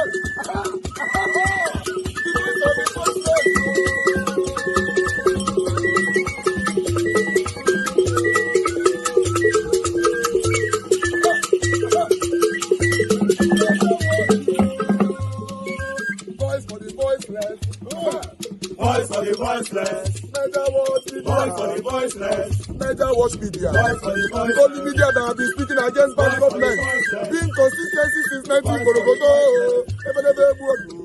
Voice for the voiceless. Voice for the voiceless. Mega Watch Media. Voice for the The voiceless. only media that have been speaking against bad government. Being consistency since 19 Borogodo.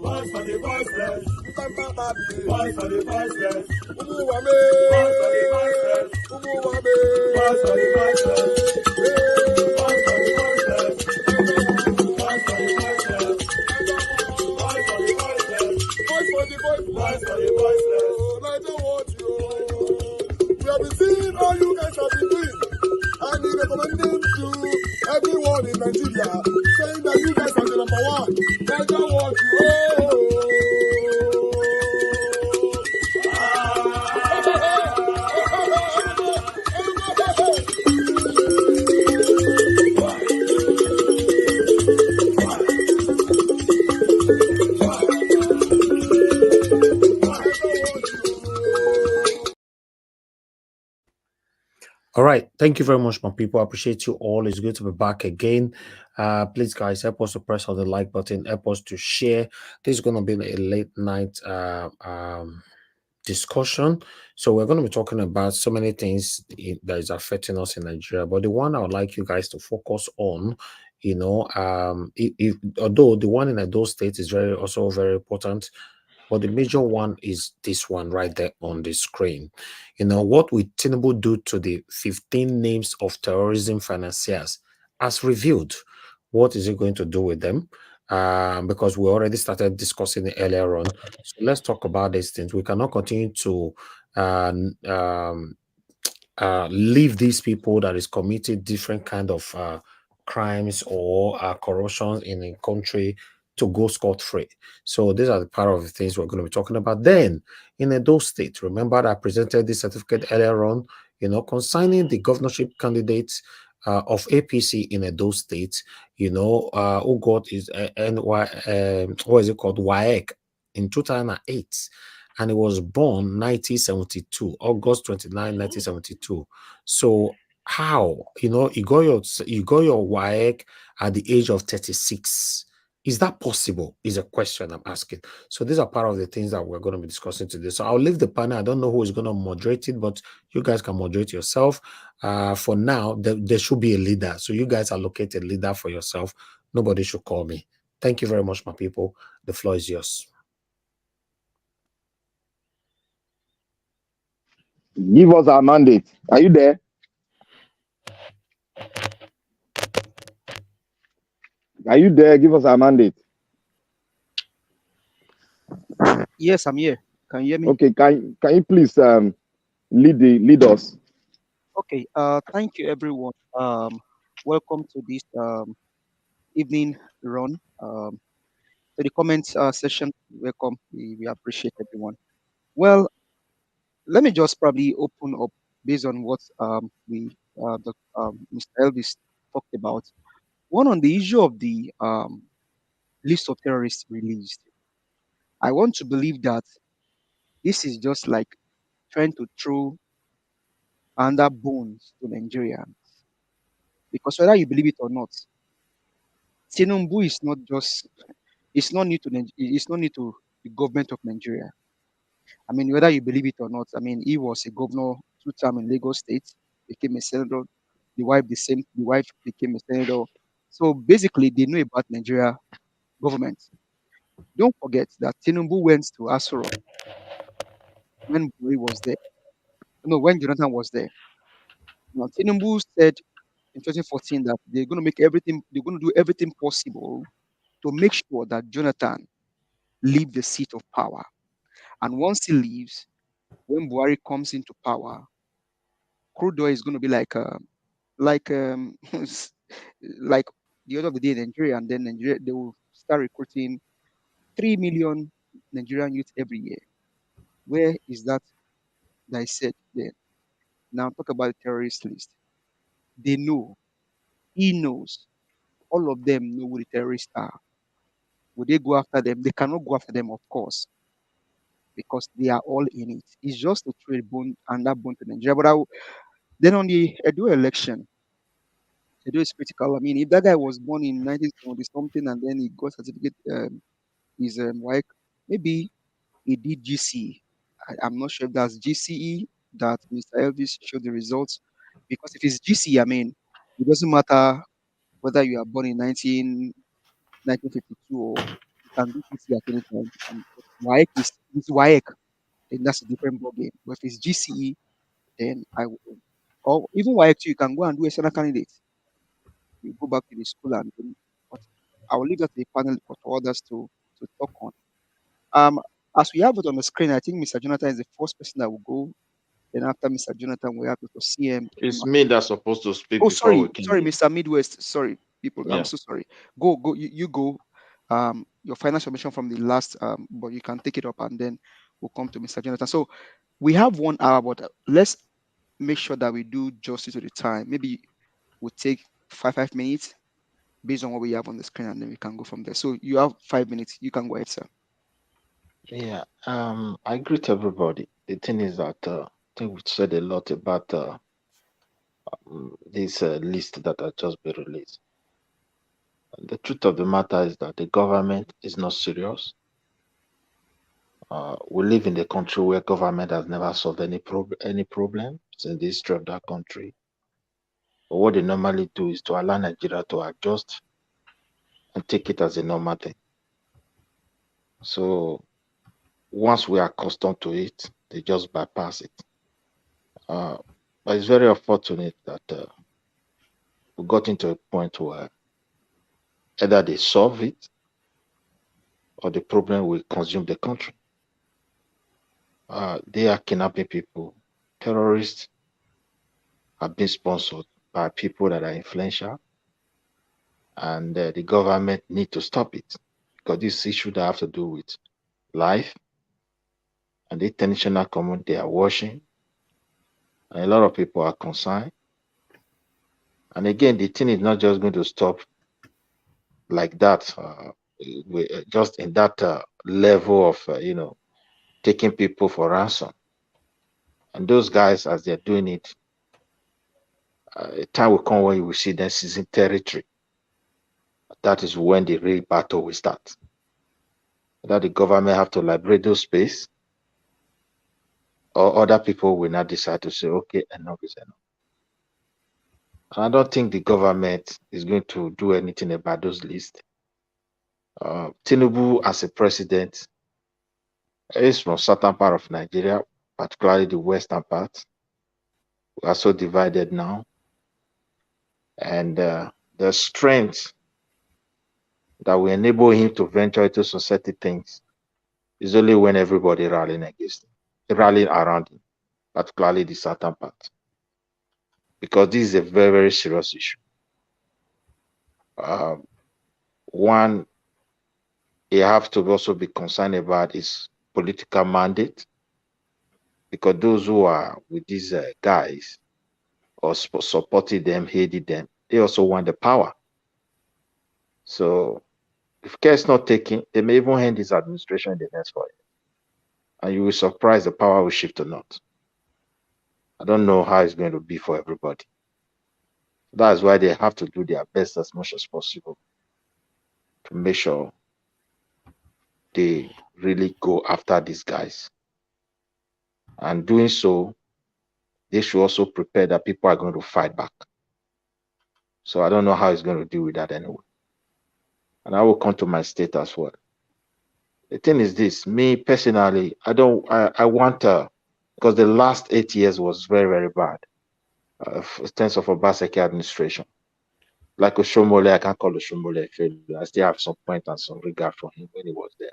Voice for the voiceless. Voice for the voiceless. Umu Wame. Voice for the voiceless. Umu Wame. Voice for the voiceless. Voice for the voiceless. Voice for the voiceless. Voice for the voiceless. Voice for the voiceless. Voice for the voiceless. Niger Watch you. We have been seeing all you guys have been doing. And we recommending to everyone in Nigeria, saying that you guys are the number one. Niger Watch you. All right. Thank you very much, my people. I appreciate you all. It's good to be back again. Please, guys, help us to press on the like button. Help us to share. This is going to be a late night discussion. So we're going to be talking about so many things that is affecting us in Nigeria. But the one I would like you guys to focus on, although the one in Edo State is also very important, but the major one is this one right there on the screen. What will Tinubu do to the 15 names of terrorism financiers as revealed? What is he going to do with them? Because we already started discussing it earlier on. So let's talk about these things. We cannot continue to leave these people that is committed different kind of crimes or corruption in a country to go scot-free. So these are the part of the things we're going to be talking about. Then in Edo State, remember that I presented this certificate earlier on, concerning the governorship candidates of APC in Edo State, who got his what is it called, WAEC in 2008, and he was born 1972, August 29, 1972. So how, you got your WAEC at the age of 36. Is that possible? Is a question I'm asking. So these are part of the things that we're going to be discussing today. So I'll leave the panel. I don't know who is going to moderate it, but you guys can moderate yourself. For now, there should be a leader. So you guys allocate a leader for yourself. Nobody should call me. Thank you very much, my people. The floor is yours. Give us our mandate. Are you there? Are you there? Give us our mandate. Yes, I'm here. Can you hear me? Okay. Can you please lead us? Okay. Thank you, everyone. Welcome to this evening run. To the comments session, welcome. We appreciate everyone. Well, let me just probably open up based on what Mr. Elvis talked about. One, on the issue of the list of terrorists released. I want to believe that this is just like trying to throw under bones to Nigeria, because whether you believe it or not, Tinubu is not just it's not new to it's not new to the government of Nigeria. I mean, whether you believe it or not, I mean, he was a governor 2 term in Lagos State, became a senator. The wife became a senator. So basically, they know about Nigeria government. Don't forget that Tinubu went to Asoro when Buhari was there. No, when Jonathan was there. Now, Tinubu said in 2014 that they're going to do everything possible to make sure that Jonathan leave the seat of power. And once he leaves, when Buhari comes into power, crude oil is going to be like like the other of the day in Nigeria, and then Nigeria they will start recruiting 3 million Nigerian youth every year. Where is that I said then? Now talk about the terrorist list. They know, he knows, all of them know who the terrorists are. Would they go after them? They cannot go after them, of course, because they are all in it. It's just a trade bone and that bone to Nigeria. But then on the Edo election, Edo is critical. I mean, if that guy was born in 1970 something and then he got certificate, his WAEC, maybe he did GCE. I'm not sure if that's GCE that Mr. Elvis showed the results. Because if it's GCE, I mean, it doesn't matter whether you are born in 1952 or you can do GCE at any time. And WAEC is WAEC, then that's a different ballgame. But if it's GCE, then or even WAEC too, you can go and do a external candidate. You go back to the school and then, but I will leave that to the panel for others to talk on. As we have it on the screen, I think Mr. Jonathan is the first person that will go. Then after Mr. Jonathan, we have Dr. CM. It's me that's supposed to speak Oh, before we sorry, can. Mr. Midwest. Sorry, people. I'm Yeah. so sorry. Go, you go. Your final submission from the last, but you can take it up and then we'll come to Mr. Jonathan. So we have 1 hour, but let's make sure that we do justice to the time. Maybe we'll take 5 minutes based on what we have on the screen, and then we can go from there. So you have 5 minutes. You can go ahead, sir. Yeah. I greet everybody. The thing is that I think we said a lot about this list that has just been released. And the truth of the matter is that the government is not serious. We live in a country where government has never solved any problem since the history of that country. But what they normally do is to allow Nigeria to adjust and take it as a normal thing. So once we are accustomed to it, they just bypass it. But it's very unfortunate that we got into a point where either they solve it or the problem will consume the country. They are kidnapping people. Terrorists have been sponsored by people that are influential, and the government need to stop it because this issue that have to do with life and the international community are watching, and a lot of people are concerned. And again, the thing is not just going to stop like that, just in that level of taking people for ransom. And those guys, as they're doing it, a time will come when you will see them seizing territory. That is when the real battle will start. That the government have to liberate those space, or other people will not decide to say, okay, enough is enough. And I don't think the government is going to do anything about those lists. Tinubu, as a president, is from certain part of Nigeria, particularly the western part. We are so divided now. And the strength that will enable him to venture into society things is only when everybody rallying against him, rallying around him, particularly the southern part. Because this is a very, very serious issue. One, you have to also be concerned about his political mandate, because those who are with these guys or supporting them, hating them, they also want the power. So if care is not taken, they may even end this administration in the next 4 years. And you will surprise the power will shift or not. I don't know how it's going to be for everybody. That's why they have to do their best as much as possible to make sure they really go after these guys. And doing so, they should also prepare that people are going to fight back. So I don't know how he's going to deal with that anyway. And I will come to my state as well. The thing is this, me personally, I want because the last 8 years was very, very bad in terms of Obaseki administration. Like Oshomole, I can't call Oshomole a failure. I still have some point and some regard for him when he was there.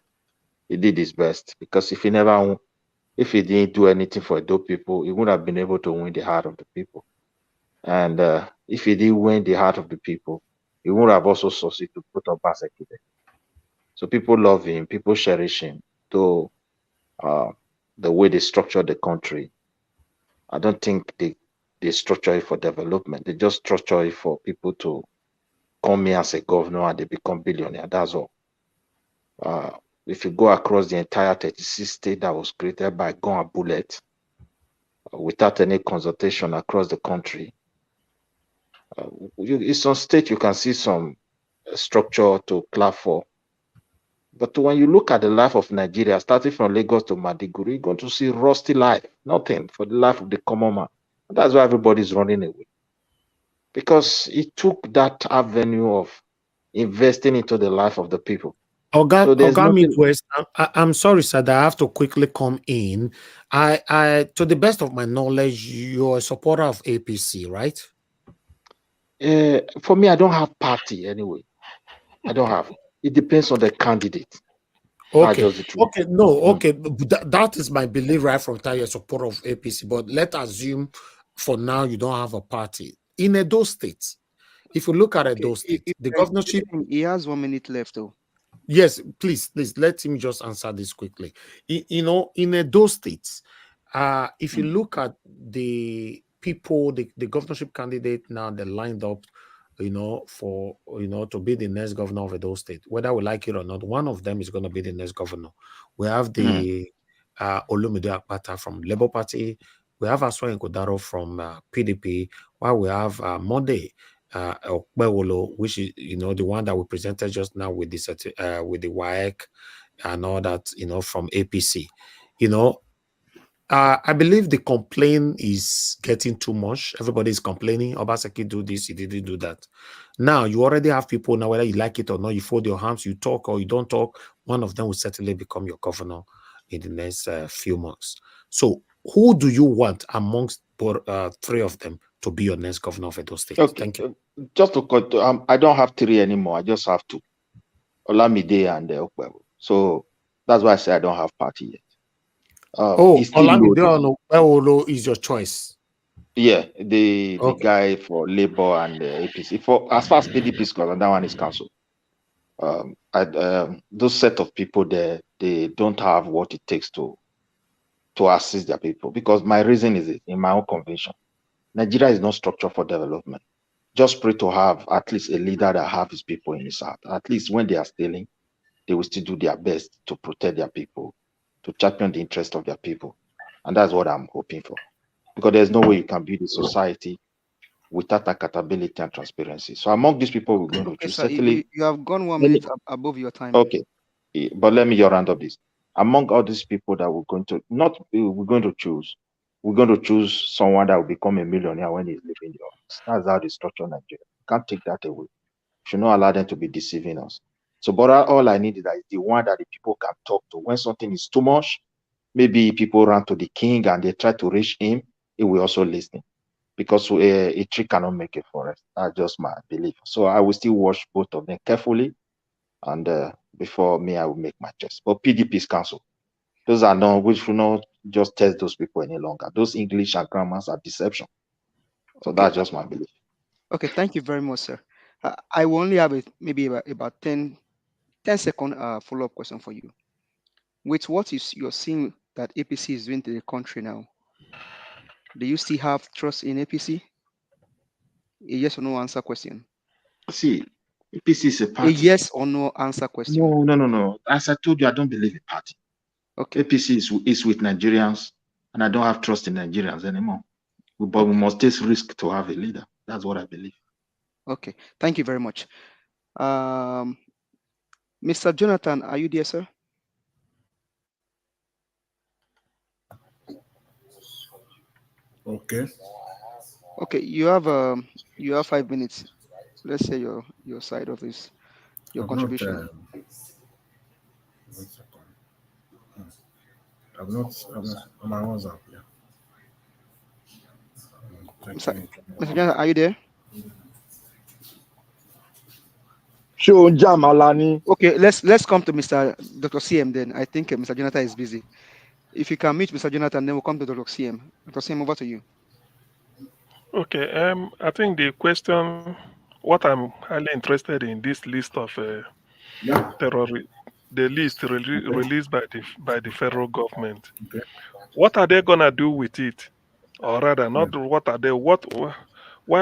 He did his best, because if he didn't do anything for Edo people, he wouldn't have been able to win the heart of the people. And if he didn't win the heart of the people, he would have also succeeded to put Obaseki there. So people love him, people cherish him, though the way they structure the country, I don't think they structure it for development. They just structure it for people to come here as a governor and they become billionaire. That's all. If you go across the entire 36 states that was created by gun and bullet, without any consultation across the country, in some state you can see some structure to clap for. But when you look at the life of Nigeria, starting from Lagos to Maiduguri, you're going to see rusty life, nothing for the life of the common man. And that's why everybody's running away. Because it took that avenue of investing into the life of the people. So there's Oga nothing. Midwest, I'm sorry, sir, that I have to quickly come in. To the best of my knowledge, you're a supporter of APC, right? For me, I don't have party anyway. I don't have. It depends on the candidate. Okay. That's just the truth. Okay. No. Okay. That is my belief right from time. You're a supporter of APC, but let's assume for now you don't have a party in Edo State. If you look at Edo State, the governorship. He has 1 minute left, though. Yes, please, let him just answer this quickly. In Edo State, if you look at the people, the governorship candidate now, they lined up, for to be the next governor of Edo State, whether we like it or not, one of them is going to be the next governor. We have the Olumide Akpata from Labour Party. We have Aswa Nkodaro from PDP. While we have Monday Okpewolo, which is the one that we presented just now with the with the WAEC and all that, from APC. I believe the complaint is getting too much. Everybody is complaining. Obaseki do this, he didn't do that. Now you already have people now, whether you like it or not, you fold your hands, you talk or you don't talk. One of them will certainly become your governor in the next few months. So who do you want amongst three of them to be your next governor of Edo State? Okay. Thank you. Just to I don't have three anymore. I just have two, Olamide and Okpewolo. So that's why I say I don't have party yet. Olamide Okpewolo is your choice. Yeah, the guy for Labour and APC. For as far as PDP is concerned, that one is cancelled. Those set of people there, they don't have what it takes to assist their people. Because my reason is, in my own conviction, Nigeria is not structured for development. Just pray to have at least a leader that have his people in his heart. At least when they are stealing, they will still do their best to protect their people, to champion the interest of their people. And that's what I'm hoping for. Because there's no way you can build a society without accountability and transparency. So among these people, we're going to choose. Sir, you have gone 1 minute above your time. Okay, but let me round up this. Among all these people that we're going to choose, we're going to choose someone that will become a millionaire when he's leaving the office. That's how they structure Nigeria. You can't take that away. We should not allow them to be deceiving us. So, but all I need is that the one that the people can talk to. When something is too much, maybe people run to the king and they try to reach him, he will also listen. Because a tree cannot make a forest. That's just my belief. So I will still watch both of them carefully. And before me, I will make my choice. But PDP is cancelled. Those are not, we should not just test those people any longer. Those English and grammars are deception. So that's just my belief. Okay, thank you very much, sir. I will only have maybe about 10-second follow-up question for you. With what you're seeing that APC is doing to the country now, do you still have trust in APC? A yes or no answer question. See, APC is a party. A yes or no answer question. No. As I told you, I don't believe in party. Okay. APC is with Nigerians, and I don't have trust in Nigerians anymore. But we must take risk to have a leader. That's what I believe. Okay. Thank you very much. Mr. Jonathan, are you there, sir? Okay. Okay, you have 5 minutes. Let's say your side of this, your contribution. I'm not on my WhatsApp. Yeah. Mr. Jonathan, are you there? Sure, Jamalani. Okay, let's come to Mr. Dr. CM then. I think Mr. Jonathan is busy. If you can meet Mr. Jonathan, then we'll come to Dr. CM. Dr. CM, over to you. Okay. I think the question, what I'm highly interested in, this list of terrorists, the list released by the federal government. Okay. What are they gonna do with it, or rather, not what are they? Why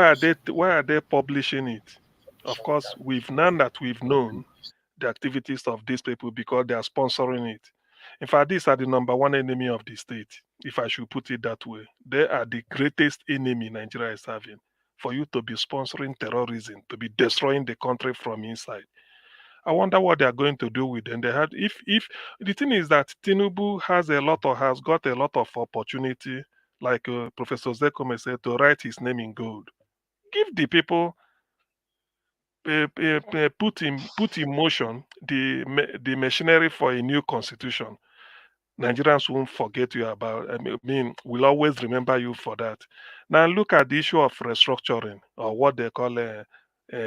are they publishing it? Of course, we've known the activities of these people because they are sponsoring it. In fact, these are the number one enemy of the state, if I should put it that way. They are the greatest enemy Nigeria is having. For you to be sponsoring terrorism, to be destroying the country from inside. I wonder what they are going to do with them. They had if the thing is that Tinubu has got a lot of opportunity, like Professor Zekome said, to write his name in gold. Give the people put in motion the machinery for a new constitution. Nigerians won't forget you about. I mean, we'll always remember you for that. Now look at the issue of restructuring, or what they call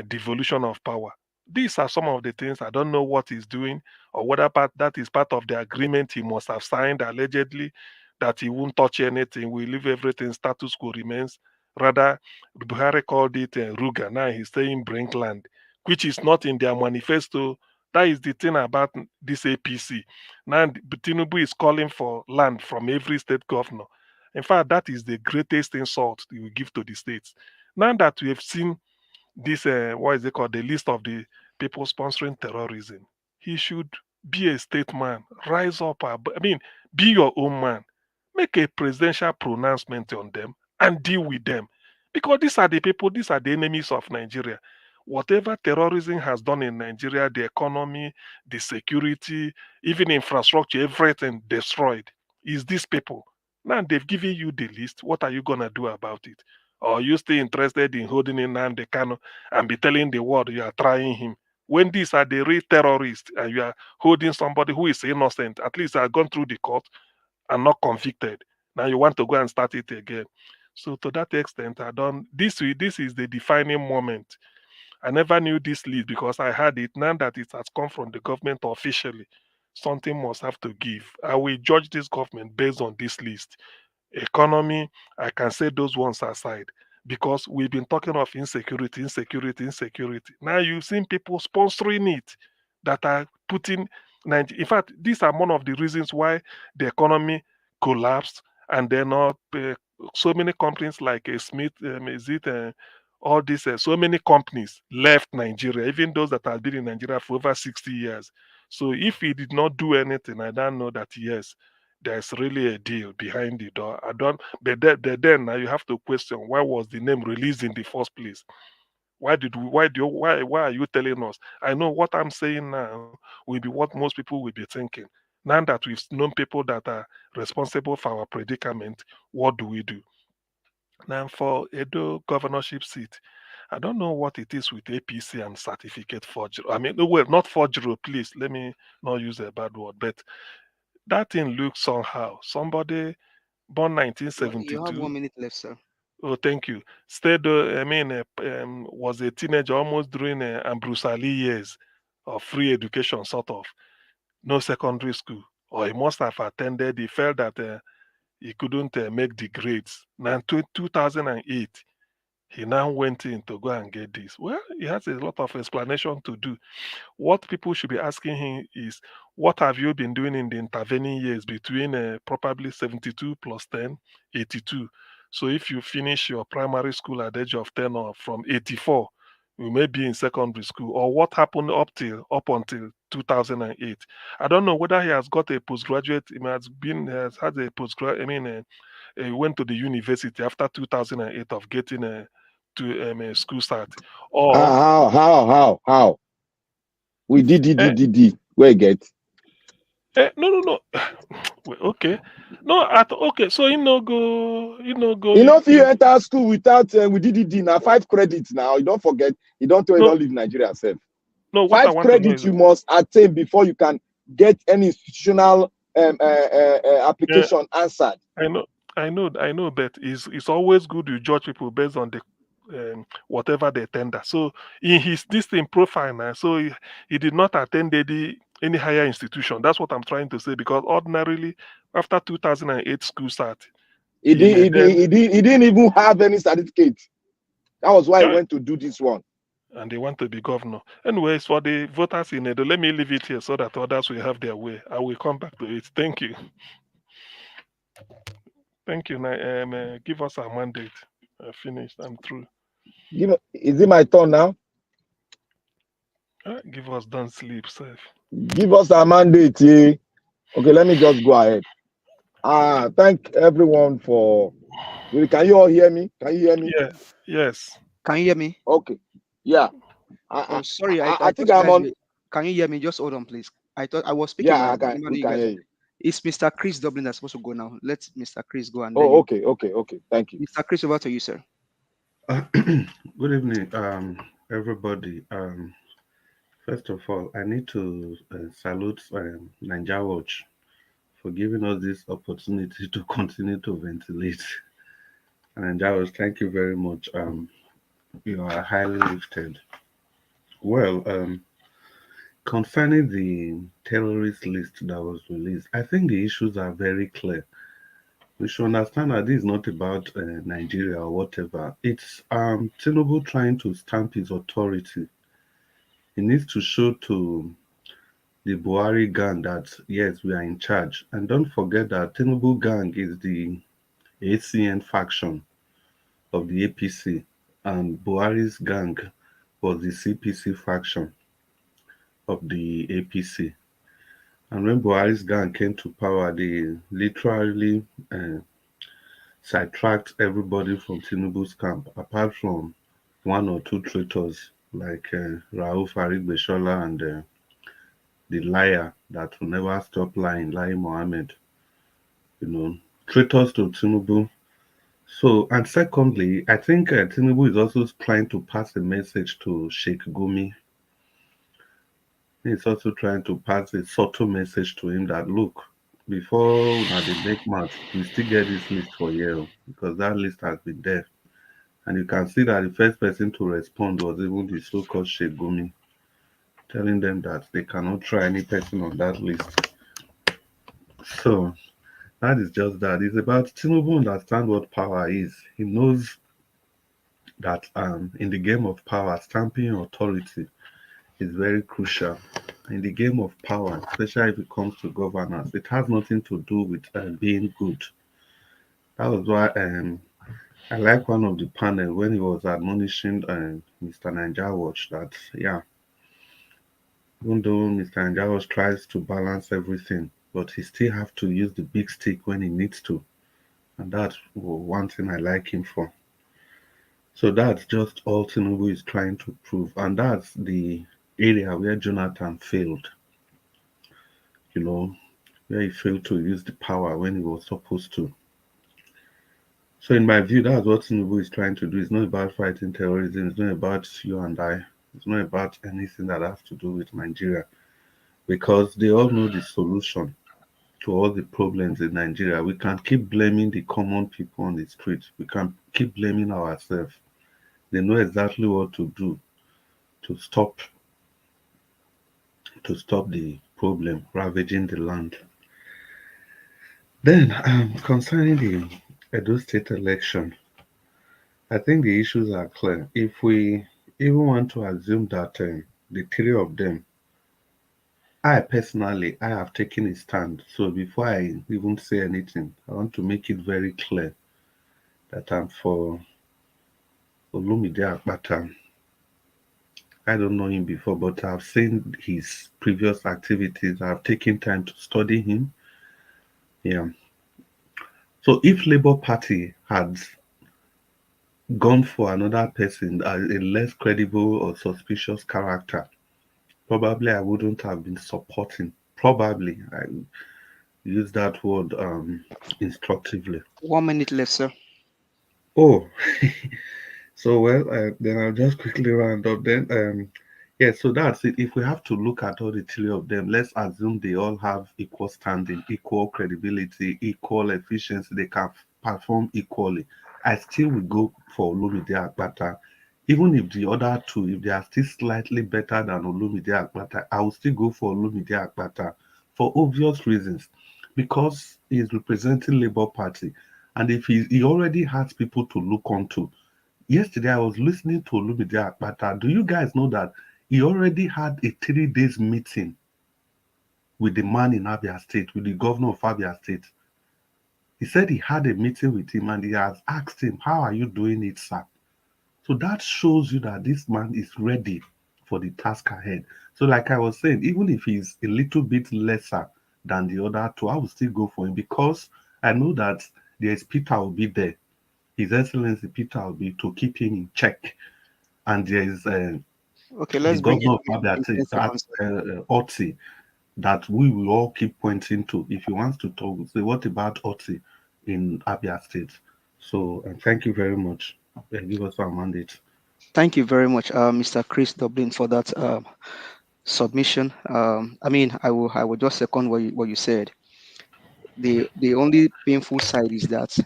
devolution of power. These are some of the things I don't know what he's doing, or whether that is part of the agreement he must have signed allegedly, that he won't touch anything. We leave everything status quo remains. Rather, Buhari called it Ruga. Now he's saying Brinkland, which is not in their manifesto. That is the thing about this APC. Now, Tinubu is calling for land from every state governor. In fact, that is the greatest insult you will give to the states. Now that we have seen this, what is it called, the list of the people sponsoring terrorism, he should be a statesman, rise up. I mean, be your own man, make a presidential pronouncement on them and deal with them. Because these are the people, these are the enemies of Nigeria. Whatever terrorism has done in Nigeria, the economy, the security, even infrastructure, everything destroyed, is these people. Now they've given you the list. What are you going to do about it? Or are you still interested in holding in Nnamdi Kanu and be telling the world you are trying him? When these are the real terrorists and you are holding somebody who is innocent, at least has gone through the court and not convicted. Now you want to go and start it again. So to that extent, I don't. This is the defining moment. I never knew this list because I had it. Now that it has come from the government officially, something must have to give. I will judge this government based on this list. Economy, I can say those ones aside because we've been talking of insecurity. Now you've seen people sponsoring it that are putting. In fact, these are one of the reasons why the economy collapsed, and then so many companies like Smith, all these, so many companies left Nigeria, even those that have been in Nigeria for over 60 years. So if he did not do anything, I don't know that yes, there's really a deal behind the door. I don't, but then now you have to question why was the name released in the first place? Why are you telling us? I know what I'm saying now will be what most people will be thinking. Now that we've known people that are responsible for our predicament, what do we do? Now for Edo governorship seat, I don't know what it is with APC and certificate forgery. I mean, no, well, not forgery, please. Let me not use a bad word, but that thing looks somehow. Somebody born You have 1972. 1 minute left, sir. Oh, thank you. Stayed, was a teenager almost during Ambrose Ali years of free education, sort of. No secondary school. Or he must have attended. He felt that he couldn't make the grades. Now, in 2008, he now went in to go and get this. Well, he has a lot of explanation to do. What people should be asking him is, what have you been doing in the intervening years between probably 72 plus 10, 82? So if you finish your primary school at the age of 10 or from 84, you may be in secondary school, or what happened up until 2008. I don't know whether he has got a postgraduate. He has had a postgraduate. I mean, he went to the university after 2008 of getting a school start, or How? We eh, did. Where get? no. Well, okay, no, okay. So you know go, You know, if you enter school without we did now 5 credits now. You don't forget. You don't no, leave Nigeria self. no. What I 5 want to know credits is, you must attain before you can get any institutional application answered. I know, but it's always good you judge people based on the whatever they tender. So in his distinct profile now, so he did not attend any higher institution. That's what I'm trying to say, because ordinarily after 2008 school start, He he may then didn't even have any certificate. That was why he yeah, went to do this one. and they want to be governor. Anyways, for the voters in Edo, let me leave it here so that others will have their way. I will come back to it. Thank you. Thank you. Now, give us our mandate. I finished. I'm through. You know, is it my turn now? Give us don't sleep, safe. Give us a mandate, yeah. Okay, let me just go ahead. Thank everyone for. Can you all hear me? Can you hear me? Yeah, yes. Can you hear me? Okay. Yeah. Oh, sorry. I I thought think you I'm guys on. were. Can you hear me? Just hold on, please. I thought I was speaking. Yeah, I I can. remember We you can guys. hear you. It's Mr. Chris Dublin that's supposed to go now. Let Mr. Chris go and then Oh, you. okay. Thank you. Mr. Chris, over to you, sir. Good evening, everybody. First of all, I need to salute Ninja Watch for giving us this opportunity to continue to ventilate. And Ninja Watch, thank you very much. You are highly lifted. Well, concerning the terrorist list that was released, I think the issues are very clear. We should understand that this is not about Nigeria or whatever. It's Tinubu trying to stamp his authority. He needs to show to the Buhari gang that yes, we are in charge. And don't forget that Tinubu gang is the ACN faction of the APC, and Buhari's gang was the CPC faction of the APC. And when Buhari's gang came to power, they literally sidetracked everybody from Tinubu's camp, apart from one or two traitors like Rauf Arigbeshola and the liar that will never stop lying, Lai Mohammed, you know, traitors to Tinubu. So, and secondly, I think Tinubu is also trying to pass a message to Sheikh Gumi. He's also trying to pass a subtle message to him that look, before now they make mouth, we still get this list for you because that list has been there. And you can see that the first person to respond was even the so-called Sheikh Gumi, telling them that they cannot try any person on that list. So that is just that. It's about Tinubu understand what power is. He knows that in the game of power, stamping authority is very crucial. In the game of power, especially if it comes to governance, it has nothing to do with being good. That was why I like one of the panel when he was admonishing Mr. Ninja Watch that yeah, even though Mr. Ninja Watch tries to balance everything, but he still have to use the big stick when he needs to, and that's one thing I like him for. So that's just all Tinubu is trying to prove, and that's the area where Jonathan failed. You know, where he failed to use the power when he was supposed to. So, in my view, that's what Tinubu is trying to do. It's not about fighting terrorism. It's not about you and I. It's not about anything that has to do with Nigeria, because they all know the solution to all the problems in Nigeria. We can't keep blaming the common people on the street. We can't keep blaming ourselves. They know exactly what to do to stop the problem ravaging the land. Then, concerning the Edo State election, I think the issues are clear. If we even want to assume that the three of them, I personally, I have taken a stand. So before I even say anything, I want to make it very clear that I'm for Olumide Akpata. I don't know him before, but I've seen his previous activities. I've taken time to study him. Yeah. So if Labour Party had gone for another person, a less credible or suspicious character, probably I wouldn't have been supporting. Probably I use that word instructively. 1 minute left, sir. Oh, so well, then I'll just quickly round up. Then, yeah. So that's it. If we have to look at all the three of them, let's assume they all have equal standing, equal credibility, equal efficiency. They can perform equally. I still will go for Olumide Akpata. Even if the other two, if they are still slightly better than Olumide Akpata, I will still go for Olumide Akpata for obvious reasons, because he is representing Labour Party, and if he already has people to look onto. Yesterday, I was listening to Olumide Akpata. Do you guys know that he already had a 3 days meeting with the man in Abia State, with the governor of Abia State? He said he had a meeting with him and he has asked him, "How are you doing it, sir?" So that shows you that this man is ready for the task ahead. So, like I was saying, even if he's a little bit lesser than the other two, I will still go for him because I know that there's Peter Obi there, His Excellency Peter Obi, to keep him in check, and there is Okay, the let's bring it governor of in Abia State, 10 seconds. Oti, that we will all keep pointing to. If he wants to talk, say, what about Oti in Abia State? So, thank you very much. Give us our mandate. Thank you very much, Mr. Chris Dublin, for that submission. I mean, I will just second what you said. The only painful side is that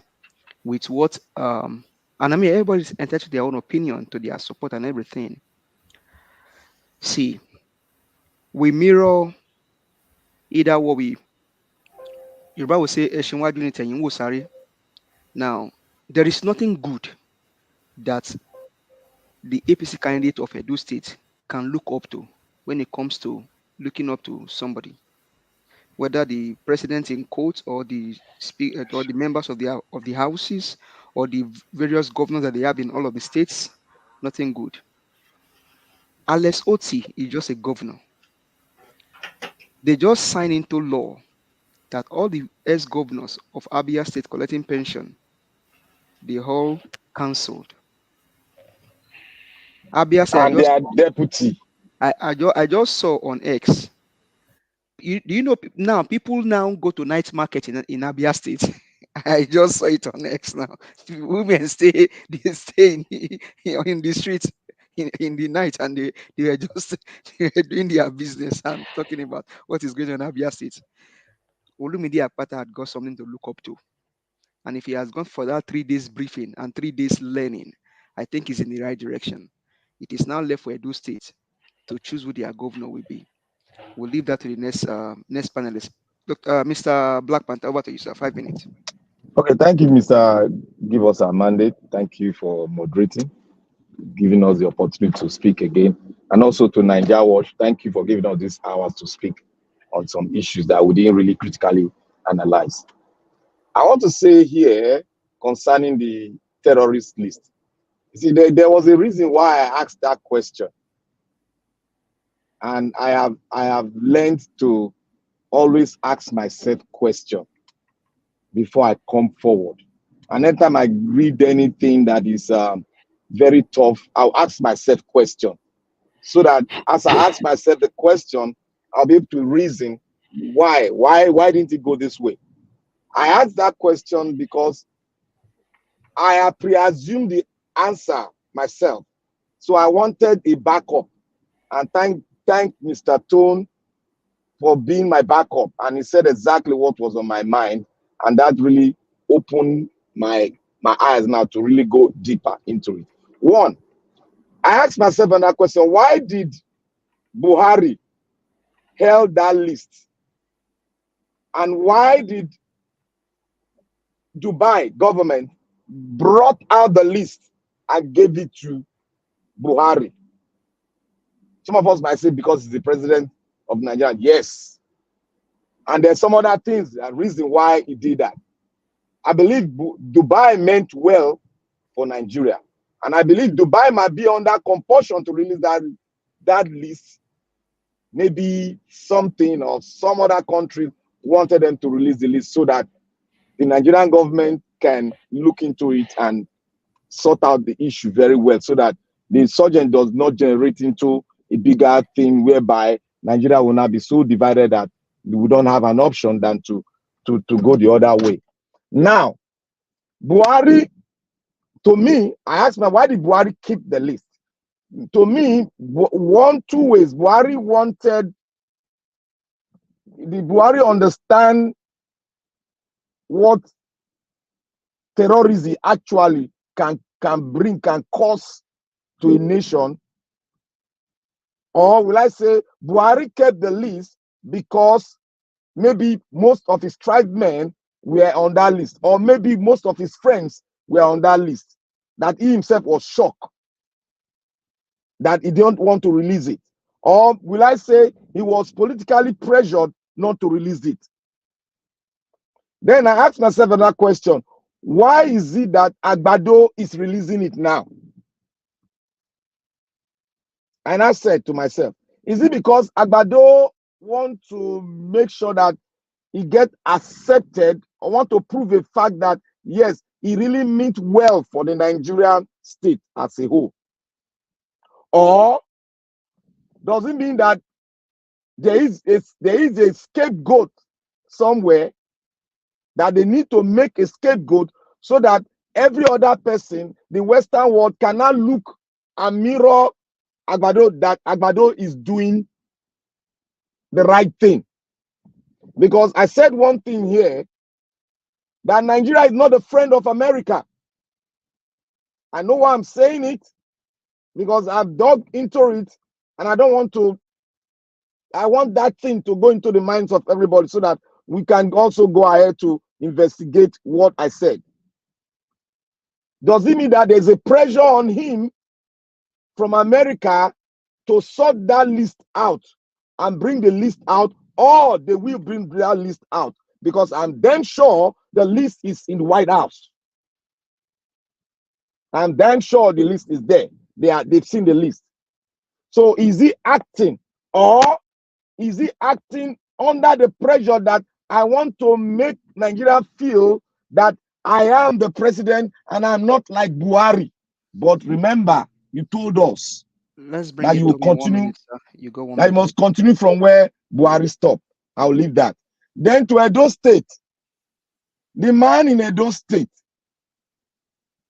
with what and I mean everybody's entitled to their own opinion, to their support and everything. See, we mirror either what we Yoruba will say Eshinwaju ni tẹ̀yìn wò sáré. Now, there is nothing good that the APC candidate of Edo State can look up to when it comes to looking up to somebody, whether the president in court or the members of the houses or the various governors that they have in all of the states. Nothing good. Alex Oti is just a governor. They just signed into law that all the ex-governors of Abia State collecting pension, they all cancelled. Abia State, And their deputy. I just saw on X. Do you know now people now go to night market in Abia State? I just saw it on X now. Women stay in the streets in the night, and they were just doing their business and talking about what is going on in Abia State. Olumide Akpata had got something to look up to. And if he has gone for that 3 days briefing and 3 days learning, I think he's in the right direction. It is now left for Edo State to choose who their governor will be. We'll leave that to the next panelist. Mr. Black Panther, over to you, sir. 5 minutes. Okay, thank you, Mr. Give us our mandate. Thank you for moderating, giving us the opportunity to speak again. And also to Nigeria Watch, thank you for giving us these hours to speak on some issues that we didn't really critically analyze. I want to say here concerning the terrorist list. You see, there was a reason why I asked that question. And I have learned to always ask myself questions before I come forward. And anytime I read anything that is very tough, I'll ask myself question. So that as I ask myself the question, I'll be able to reason why didn't it go this way? I asked that question because I have pre-assumed the answer myself. So I wanted a backup. And thank Mr. Tone for being my backup. And he said exactly what was on my mind. And that really opened my eyes now to really go deeper into it. One, I asked myself another question. Why did Buhari held that list? And why did Dubai government brought out the list and gave it to Buhari? Some of us might say because he's the president of Nigeria. Yes. And there's some other things, a reason why he did that. I believe Dubai meant well for Nigeria. And I believe Dubai might be under compulsion to release that list. Maybe something or some other country wanted them to release the list so that the Nigerian government can look into it and sort out the issue very well so that the insurgent does not generate into a bigger thing whereby Nigeria will not be so divided that we don't have an option than to go the other way. Now, Buhari, to me, I asked myself, why did Buhari keep the list? To me, two ways. Buhari understand what terrorism actually can cause to a nation? Or will I say Buhari kept the list because maybe most of his tribesmen were on that list, or maybe most of his friends were on that list, that he himself was shocked that he didn't want to release it? Or will I say he was politically pressured not to release it? Then I asked myself another question. Why is it that Agbado is releasing it now? And I said to myself, is it because Agbado want to make sure that he get accepted or want to prove a fact that, yes, he really meant well for the Nigerian state as a whole? Or does it mean that there is a scapegoat somewhere that they need to make a scapegoat so that every other person, the Western world, cannot look and mirror Agbado, that Agbado is doing the right thing? Because I said one thing here, that Nigeria is not a friend of America. I know why I'm saying it, because I've dug into it, and I don't want to, I want that thing to go into the minds of everybody so that we can also go ahead to investigate what I said. Does it mean that there's a pressure on him from America to sort that list out and bring the list out, or they will bring that list out? Because I'm damn sure the list is in the White House. I'm damn sure the list is there. They've seen the list. So is he acting, or is he acting under the pressure that I want to make Nigeria feel that I am the president and I'm not like Buhari? But remember, you told us Let's bring that it you will to me 1 continue, minute, sir. You go 1 that you minute. must continue from where Buhari stopped. I'll leave that. Then to Edo State, the man in Edo State,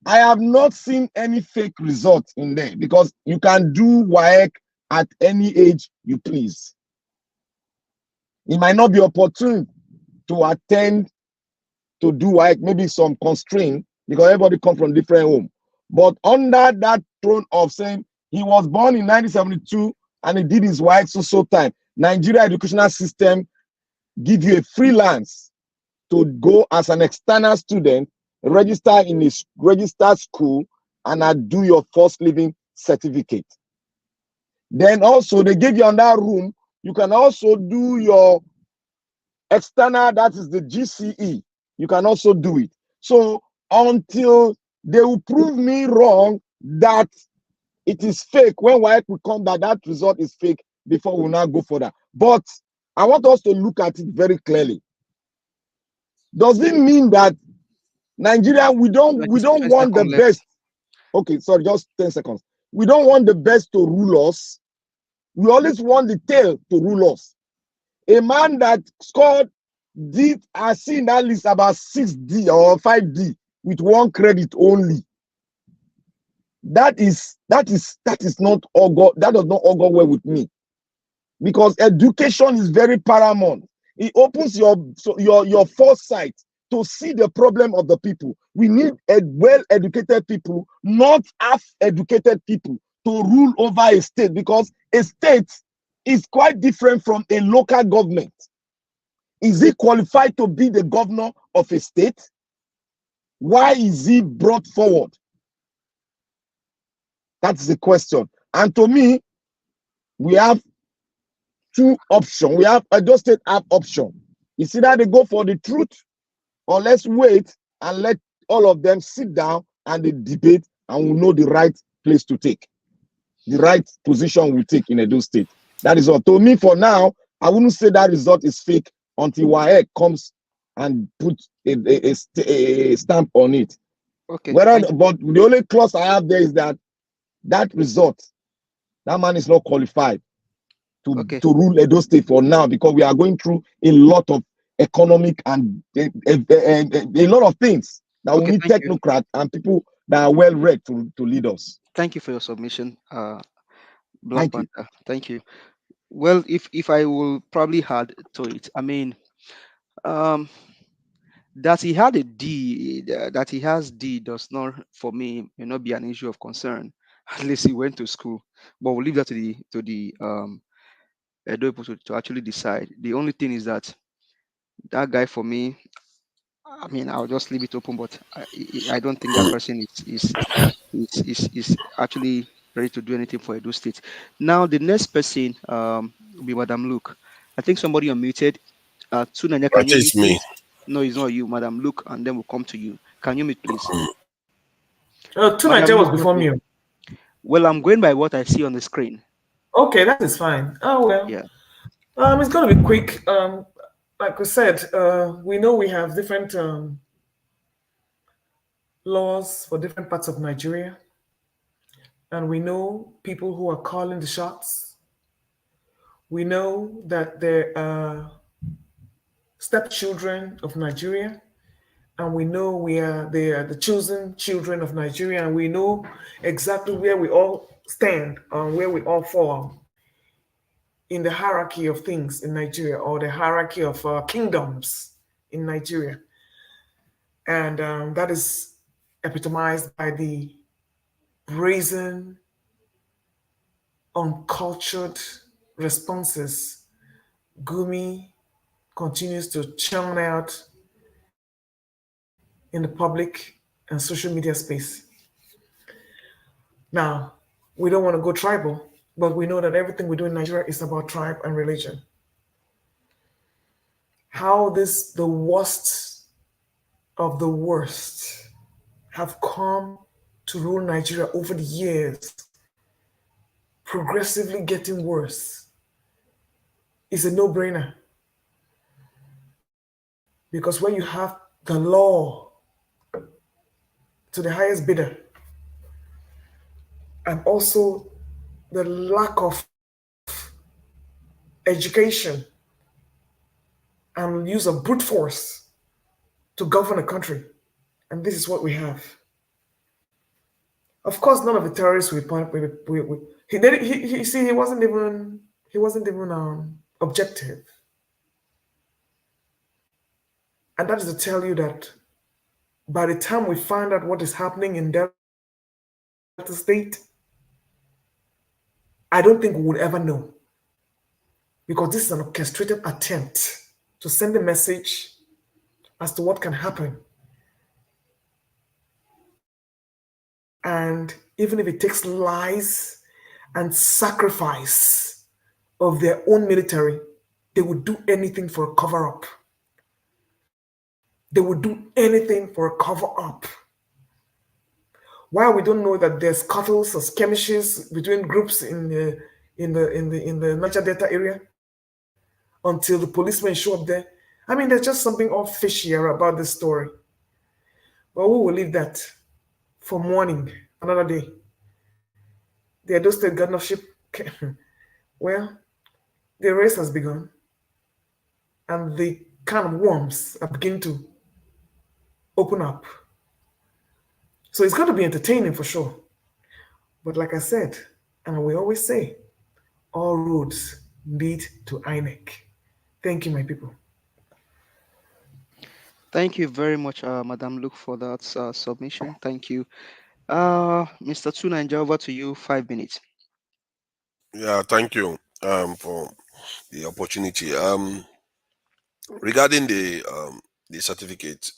I have not seen any fake results in there, because you can do WAEC at any age you please. It might not be opportune to attend to do WAEC, maybe some constraint, because everybody comes from different home. But under that throne of saying he was born in 1972 and he did his WAEC so time, Nigeria educational system give you a freelance to go as an external student, register in a registered school, and do your first living certificate. Then also they give you another room. You can also do your external, that is the GCE. You can also do it. So until they will prove me wrong that it is fake, when WAEC will come that result is fake, before we now go further. But I want us to look at it very clearly. Does it mean that Nigeria, we don't want the best? Okay, sorry, just 10 seconds. We don't want the best to rule us. We always want the tail to rule us. A man that scored I seen that list about 6D or 5D with 1 credit only. That is not augur. That does not augur well with me, because education is very paramount. It opens your foresight to see the problem of the people. We need well-educated people, not half-educated people, to rule over a state, because a state is quite different from a local government. Is he qualified to be the governor of a state? Why is he brought forward? That's the question. And to me, we have 2 options. We have Edo State have option. It's either they go for the truth, or let's wait and let all of them sit down and they debate, and we'll know the right place to take, the right position we take in Edo State. That is all. To me, for now, I wouldn't say that result is fake until WAEC comes and put a stamp on it. Okay. But the only clause I have there is that result, that man is not qualified to rule Edo State for now, because we are going through a lot of economic and a lot of things that we need technocrats and people that are well read to lead us. Thank you for your submission, Black Panther. Thank you. Well, if I will probably add to it, I mean, that he had a D, that he has D does not, for me, may not be an issue of concern. At least he went to school, but we'll leave that to the Edo people to actually decide. The only thing is that guy, for me, I mean, I'll just leave it open, but I don't think that person is actually ready to do anything for Edo State. Now, the next person will be Madam Luke. I think somebody unmuted. Tunanya, can you mute, me? No, it's not you, Madam Luke, and then we'll come to you. Can you mute, please? Tunanya was before me. Well, I'm going by what I see on the screen. Okay, that is fine. Oh well. Yeah. It's gonna be quick. Like we said, we know we have different laws for different parts of Nigeria, and we know people who are calling the shots. We know that there are stepchildren of Nigeria, and we know they are the chosen children of Nigeria, and we know exactly where we all stand and where we all fall in the hierarchy of things in Nigeria, or the hierarchy of kingdoms in Nigeria. And that is epitomized by the brazen, uncultured responses Gumi continues to churn out in the public and social media space. Now, we don't want to go tribal, but we know that everything we do in Nigeria is about tribe and religion. How the worst of the worst have come to rule Nigeria over the years, progressively getting worse, is a no-brainer. Because when you have the law to the highest bidder, and also the lack of education and use of brute force to govern a country, and this is what we have. Of course, none of the terrorists he wasn't even objective, and that is to tell you that by the time we find out what is happening in Delta State, I don't think we would ever know, because this is an orchestrated attempt to send a message as to what can happen. And even if it takes lies and sacrifice of their own military, they would do anything for a cover-up. They would do anything for a cover-up. Why we don't know that there's scuttles or skirmishes between groups in the Niger Delta area until the policemen show up there? I mean, there's just something all fishy about this story. But we will leave that for morning, another day. The Edo State governorship, well, the race has begun, and the can of worms are beginning to open up. So it's going to be entertaining for sure. But like I said, and we always say, all roads lead to INEC. Thank you, my people. Thank you very much, Madam Luke, for that submission. Thank you. Mr. Tunanja, over to you, 5 minutes. Yeah, thank you for the opportunity. Regarding the certificate,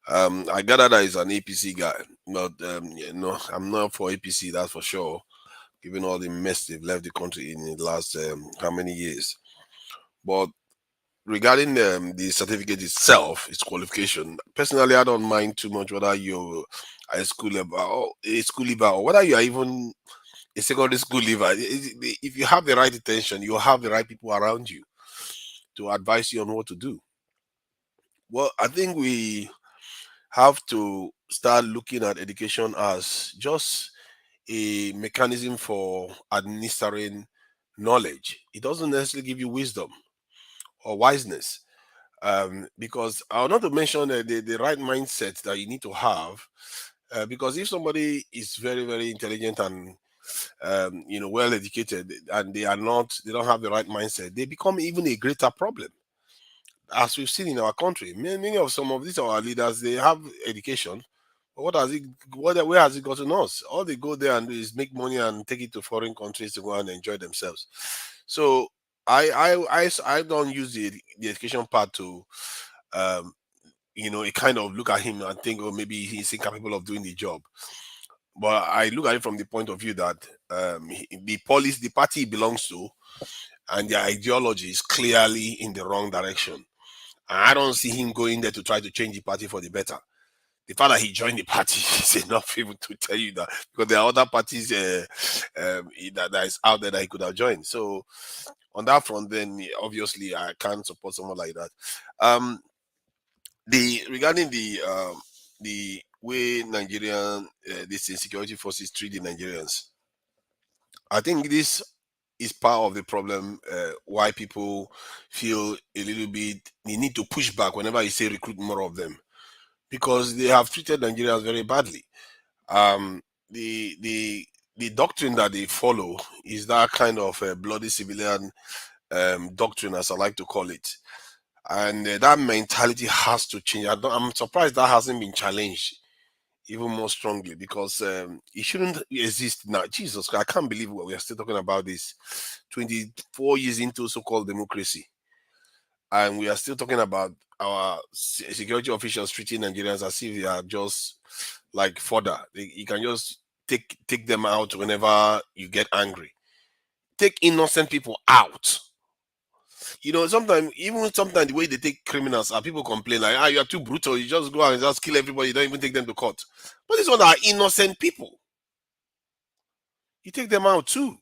I gather that is an APC guy. But I'm not for APC, that's for sure, given all the mess they've left the country in the last how many years. But regarding the certificate itself, its qualification, personally, I don't mind too much whether you're a school leaver or whether you are even a secondary school leaver. If you have the right intention, you have the right people around you to advise you on what to do. Well, I think we have to start looking at education as just a mechanism for administering knowledge. It doesn't necessarily give you wisdom or wiseness. Because I want to mention the right mindset that you need to have. Because if somebody is very, very intelligent and well educated, and they don't have the right mindset, they become even a greater problem. As we've seen in our country, many of some of these our leaders, they have education, but where has it gotten us? All they go there and do is make money and take it to foreign countries to go and enjoy themselves. So I don't use the education part to it kind of look at him and think, oh, maybe he's incapable of doing the job. But I look at it from the point of view that the party he belongs to and their ideology is clearly in the wrong direction. And I don't see him going there to try to change the party for the better. The fact that he joined the party is enough even to tell you that, because there are other parties that is out there that he could have joined. So on that front, then obviously I can't support someone like that. Regarding the way Nigerian this security forces treat the Nigerians, I think this is part of the problem why people feel a little bit they need to push back whenever you say recruit more of them, because they have treated Nigerians very badly. The doctrine that they follow is that kind of bloody civilian doctrine, as I like to call it, and that mentality has to change. I'm surprised that hasn't been challenged even more strongly, because it shouldn't exist now. Jesus, I can't believe we are still talking about this 24 years into so-called democracy, and we are still talking about our security officials treating Nigerians as if they are just like fodder. You can just take them out whenever you get angry. Take innocent people out. You know, sometimes the way they take criminals, people complain like, you are too brutal. You just go out and just kill everybody. You don't even take them to court. But these ones are innocent people. You take them out too,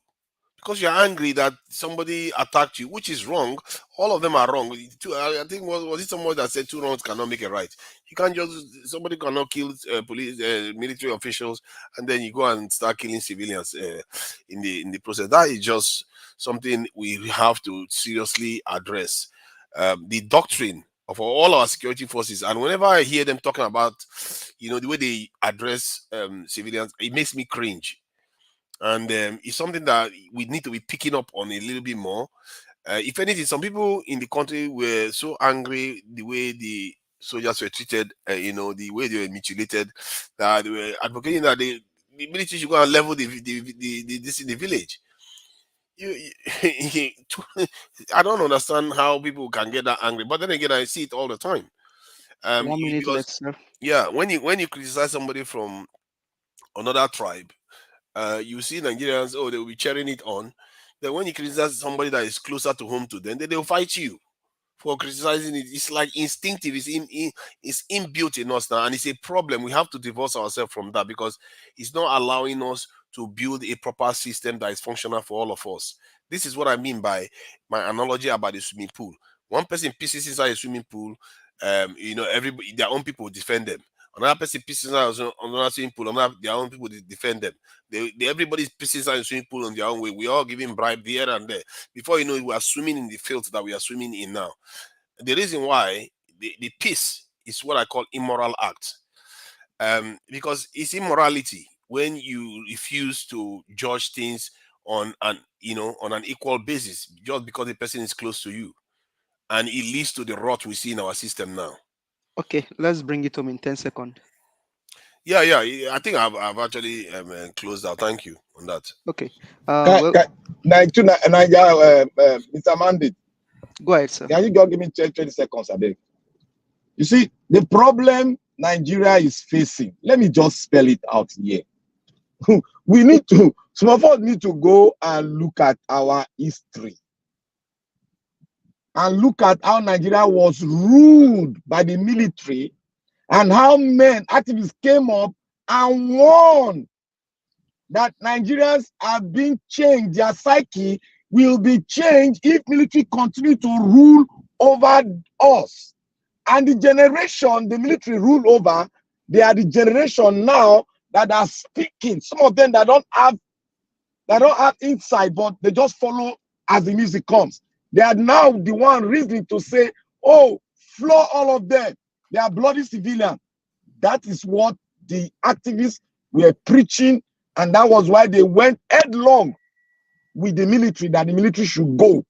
because you're angry that somebody attacked you, which is wrong. All of them are wrong. I think was it somebody that said two wrongs cannot make a right? You can't just somebody cannot kill police, military officials, and then you go and start killing civilians in the process. That is just something we have to seriously address. The doctrine of all our security forces, and whenever I hear them talking about, the way they address civilians, it makes me cringe. And it's something that we need to be picking up on a little bit more. If anything, some people in the country were so angry the way the soldiers were treated, the way they were mutilated, that they were advocating that the military should go and level this in the village. I don't understand how people can get that angry, but then again, I see it all the time. 1 minute because, left, sir. yeah, when you criticize somebody from another tribe, you see Nigerians, they will be cheering it on. Then when you criticize somebody that is closer to home to them, then they'll fight you for criticizing it. It's like instinctive. It's inbuilt in us now, and it's a problem. We have to divorce ourselves from that, because it's not allowing us to build a proper system that is functional for all of us. This is what I mean by my analogy about the swimming pool. One person pisses inside a swimming pool, everybody, their own people defend them. Another person pisses inside another swimming pool, their own people defend them. Everybody's pissing inside the swimming pool on their own way. We all giving bribe here and there. Before you know it, we are swimming in the filth that we are swimming in now. The reason why the piss is what I call immoral act, because it's immorality when you refuse to judge things on an equal basis just because the person is close to you, and it leads to the rot we see in our system now. Okay, let's bring it home in 10 seconds. Yeah. I think I've actually closed out. Thank you on that. Okay. Mr. Mandit, go ahead, sir. Can you just give me 20 seconds a day? You see, the problem Nigeria is facing, let me just spell it out here. Some of us need to go and look at our history and look at how Nigeria was ruled by the military, and how activists came up and warned that Nigerians are being changed. Their psyche will be changed if military continue to rule over us. And the generation the military rule over, they are the generation now that are speaking. Some of them that don't have insight, but they just follow as the music comes. They are now the one reasoning to say, floor all of them. They are bloody civilians. That is what the activists were preaching, and that was why they went headlong with the military, that the military should go.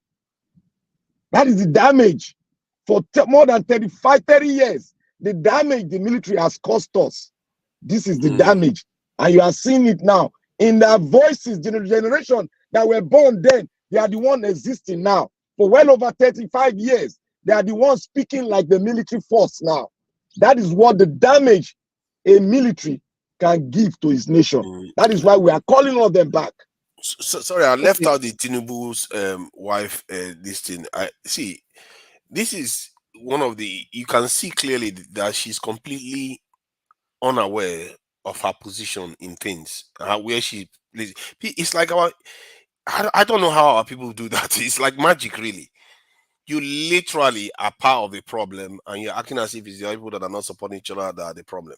That is the damage. For more than 30 years, the damage the military has cost us. This is the damage. And you are seeing it now. In their voices, generation that were born then, they are the one existing now. For well over 35 years, they are the ones speaking like the military force now. That is what the damage a military can give to his nation. That is why we are calling all them back. Sorry, I left out the Tinubu's wife. This thing. I see. This is one of the. You can see clearly that she's completely unaware of her position in things, where she plays. It's like I don't know how our people do that. It's like magic, really. You literally are part of the problem, and you're acting as if it's the people that are not supporting each other that are the problem.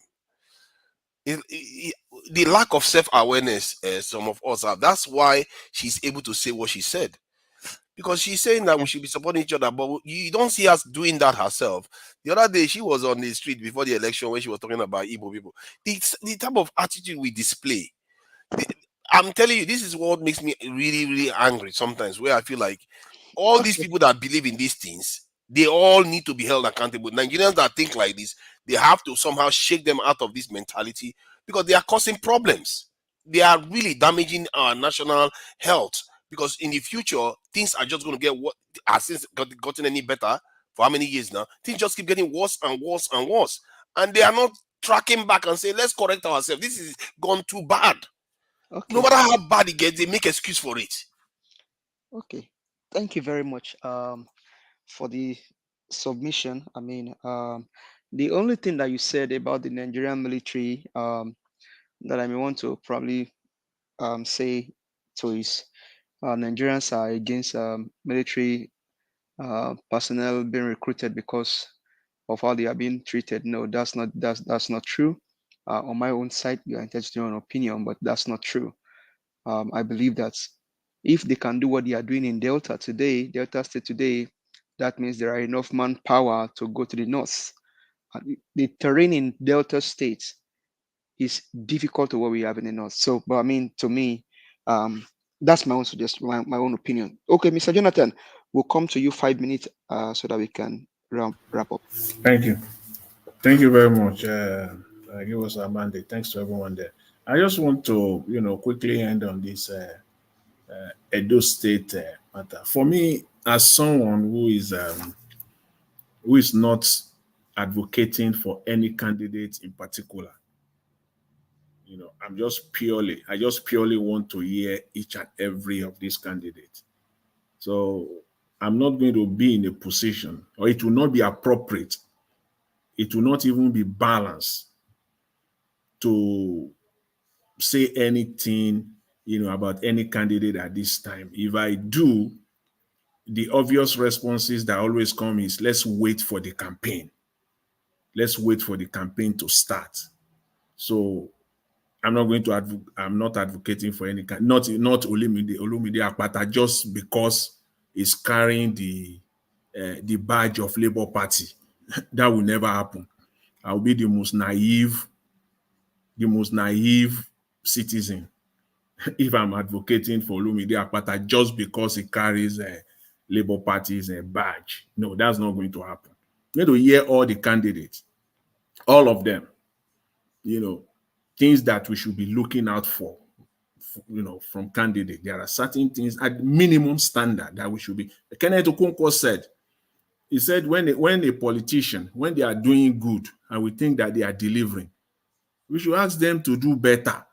The lack of self-awareness some of us have. That's why she's able to say what she said. Because she's saying that we should be supporting each other, but you don't see us doing that herself. The other day, she was on the street before the election when she was talking about Igbo people. The type of attitude we display, I'm telling you, this is what makes me really, really angry sometimes, where I feel like all these people that believe in these things, they all need to be held accountable. Nigerians that think like this, they have to somehow shake them out of this mentality, because they are causing problems. They are really damaging our national health, because in the future, things are just going to get what since gotten any better for how many years now? Things just keep getting worse and worse and worse. And they are not tracking back and say, let's correct ourselves. This is gone too bad. No matter how bad it gets, they make excuse for it. Okay. Thank you very much for the submission. I mean, the only thing that you said about the Nigerian military that I may want to probably say to is Nigerians are against military personnel being recruited because of how they are being treated. No, that's not true. On my own side, you are entitled to your own opinion, but that's not true. I believe that if they can do what they are doing in Delta State today, that means there are enough manpower to go to the north. The terrain in Delta State is difficult to what we have in the north. So, but I mean, to me, that's my own suggestion, my own opinion. Okay, Mr. Jonathan, we'll come to you 5 minutes so that we can wrap up. Thank you. Thank you very much. Give us a mandate. Thanks to everyone there. I just want to, quickly end on this Edo State matter. For me, as someone who is not advocating for any candidate in particular, I just purely want to hear each and every of these candidates. So I'm not going to be in a position, or it will not be appropriate. It will not even be balanced to say anything, about any candidate at this time. If I do, the obvious responses that always come is, let's wait for the campaign. Let's wait for the campaign to start. So I'm not advocating for any kind, not Olumide Akpata, just because he's carrying the badge of Labour Party. That will never happen. I'll be the most naive citizen if I'm advocating for Olumide Akpata just because he carries a Labour Party's badge. No, that's not going to happen. You need to hear all the candidates, all of them, things that we should be looking out for, from candidates. There are certain things at minimum standard that we should be. Kenneth Okonkwo said, he said, when a politician, when they are doing good and we think that they are delivering, we should ask them to do better.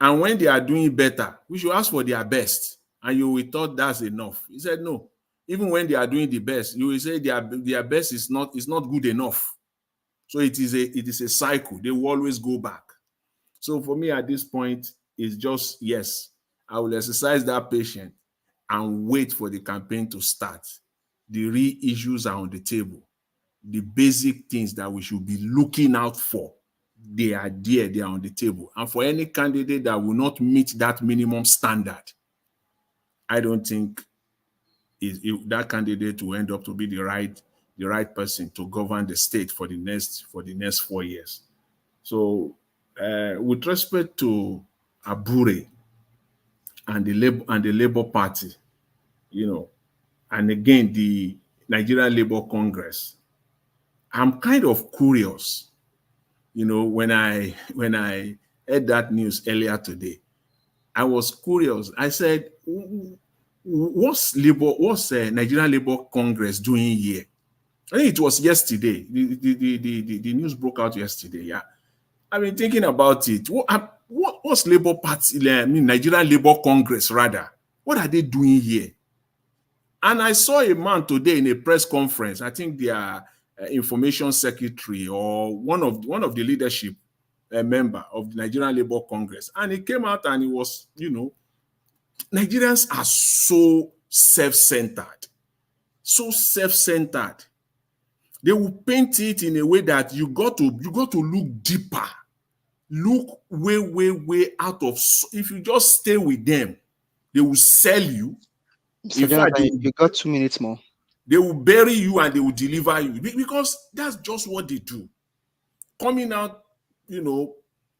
And when they are doing better, we should ask for their best. And you will thought that's enough. He said, no. Even when they are doing the best, you will say their best is not good enough. So it is a cycle. They will always go back. So for me at this point, it's just, yes, I will exercise that patience and wait for the campaign to start. The real issues are on the table. The basic things that we should be looking out for, they are there, they are on the table. And for any candidate that will not meet that minimum standard, I don't think that candidate will end up to be the right person to govern the state for the next 4 years. So with respect to Abure and the Labour Party, and again the Nigerian Labour Congress, I'm kind of curious, when I heard that news earlier today, I was curious. I said, what's Nigerian Labour Congress doing here? I think it was yesterday. The news broke out yesterday. Yeah, I've been thinking about it. What's Labour Party? Nigerian Labour Congress rather. What are they doing here? And I saw a man today in a press conference. I think information secretary or one of the leadership member of the Nigerian Labour Congress, and he came out and he was, Nigerians are so self-centered, so self-centered. They will paint it in a way that you got to look deeper, look way out of. If you just stay with them, they will sell you. In fact, you got 2 minutes more. They will bury you and they will deliver you, because that's just what they do. Coming out,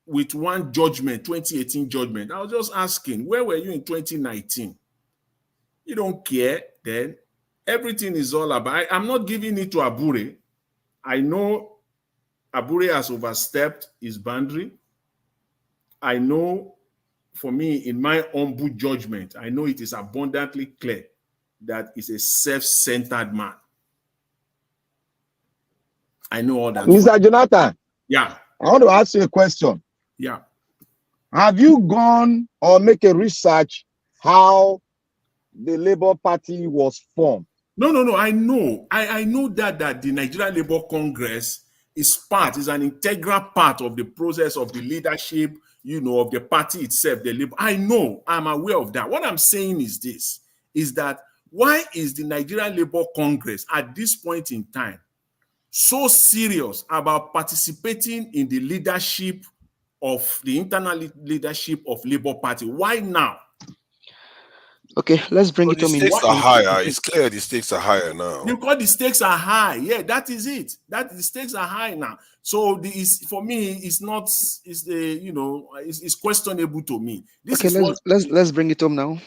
with one judgment, 2018 judgment. I was just asking, where were you in 2019? You don't care then. Everything is all about. I'm not giving it to Abure. I know Abure has overstepped his boundary. I know, for me, in my humble judgment, I know it is abundantly clear that he's a self-centered man. I know all that. Mr. Jonathan. Yeah. I want to ask you a question. Yeah. Have you gone or make a research how the Labour Party was formed? No. I know. I know that the Nigerian Labour Congress is an integral part of the process of the leadership, of the party itself, the Labour. I know. I'm aware of that. What I'm saying is this, is that why is the Nigerian Labour Congress at this point in time so serious about participating in the leadership of the internal leadership of Labour Party? Why now? Okay, let's bring it The to me. stakes are higher. It's clear the stakes are higher now. Because the stakes are high. Yeah, that is it. That the stakes are high now. So for me, it's not. It's questionable to me. Let's bring it home now.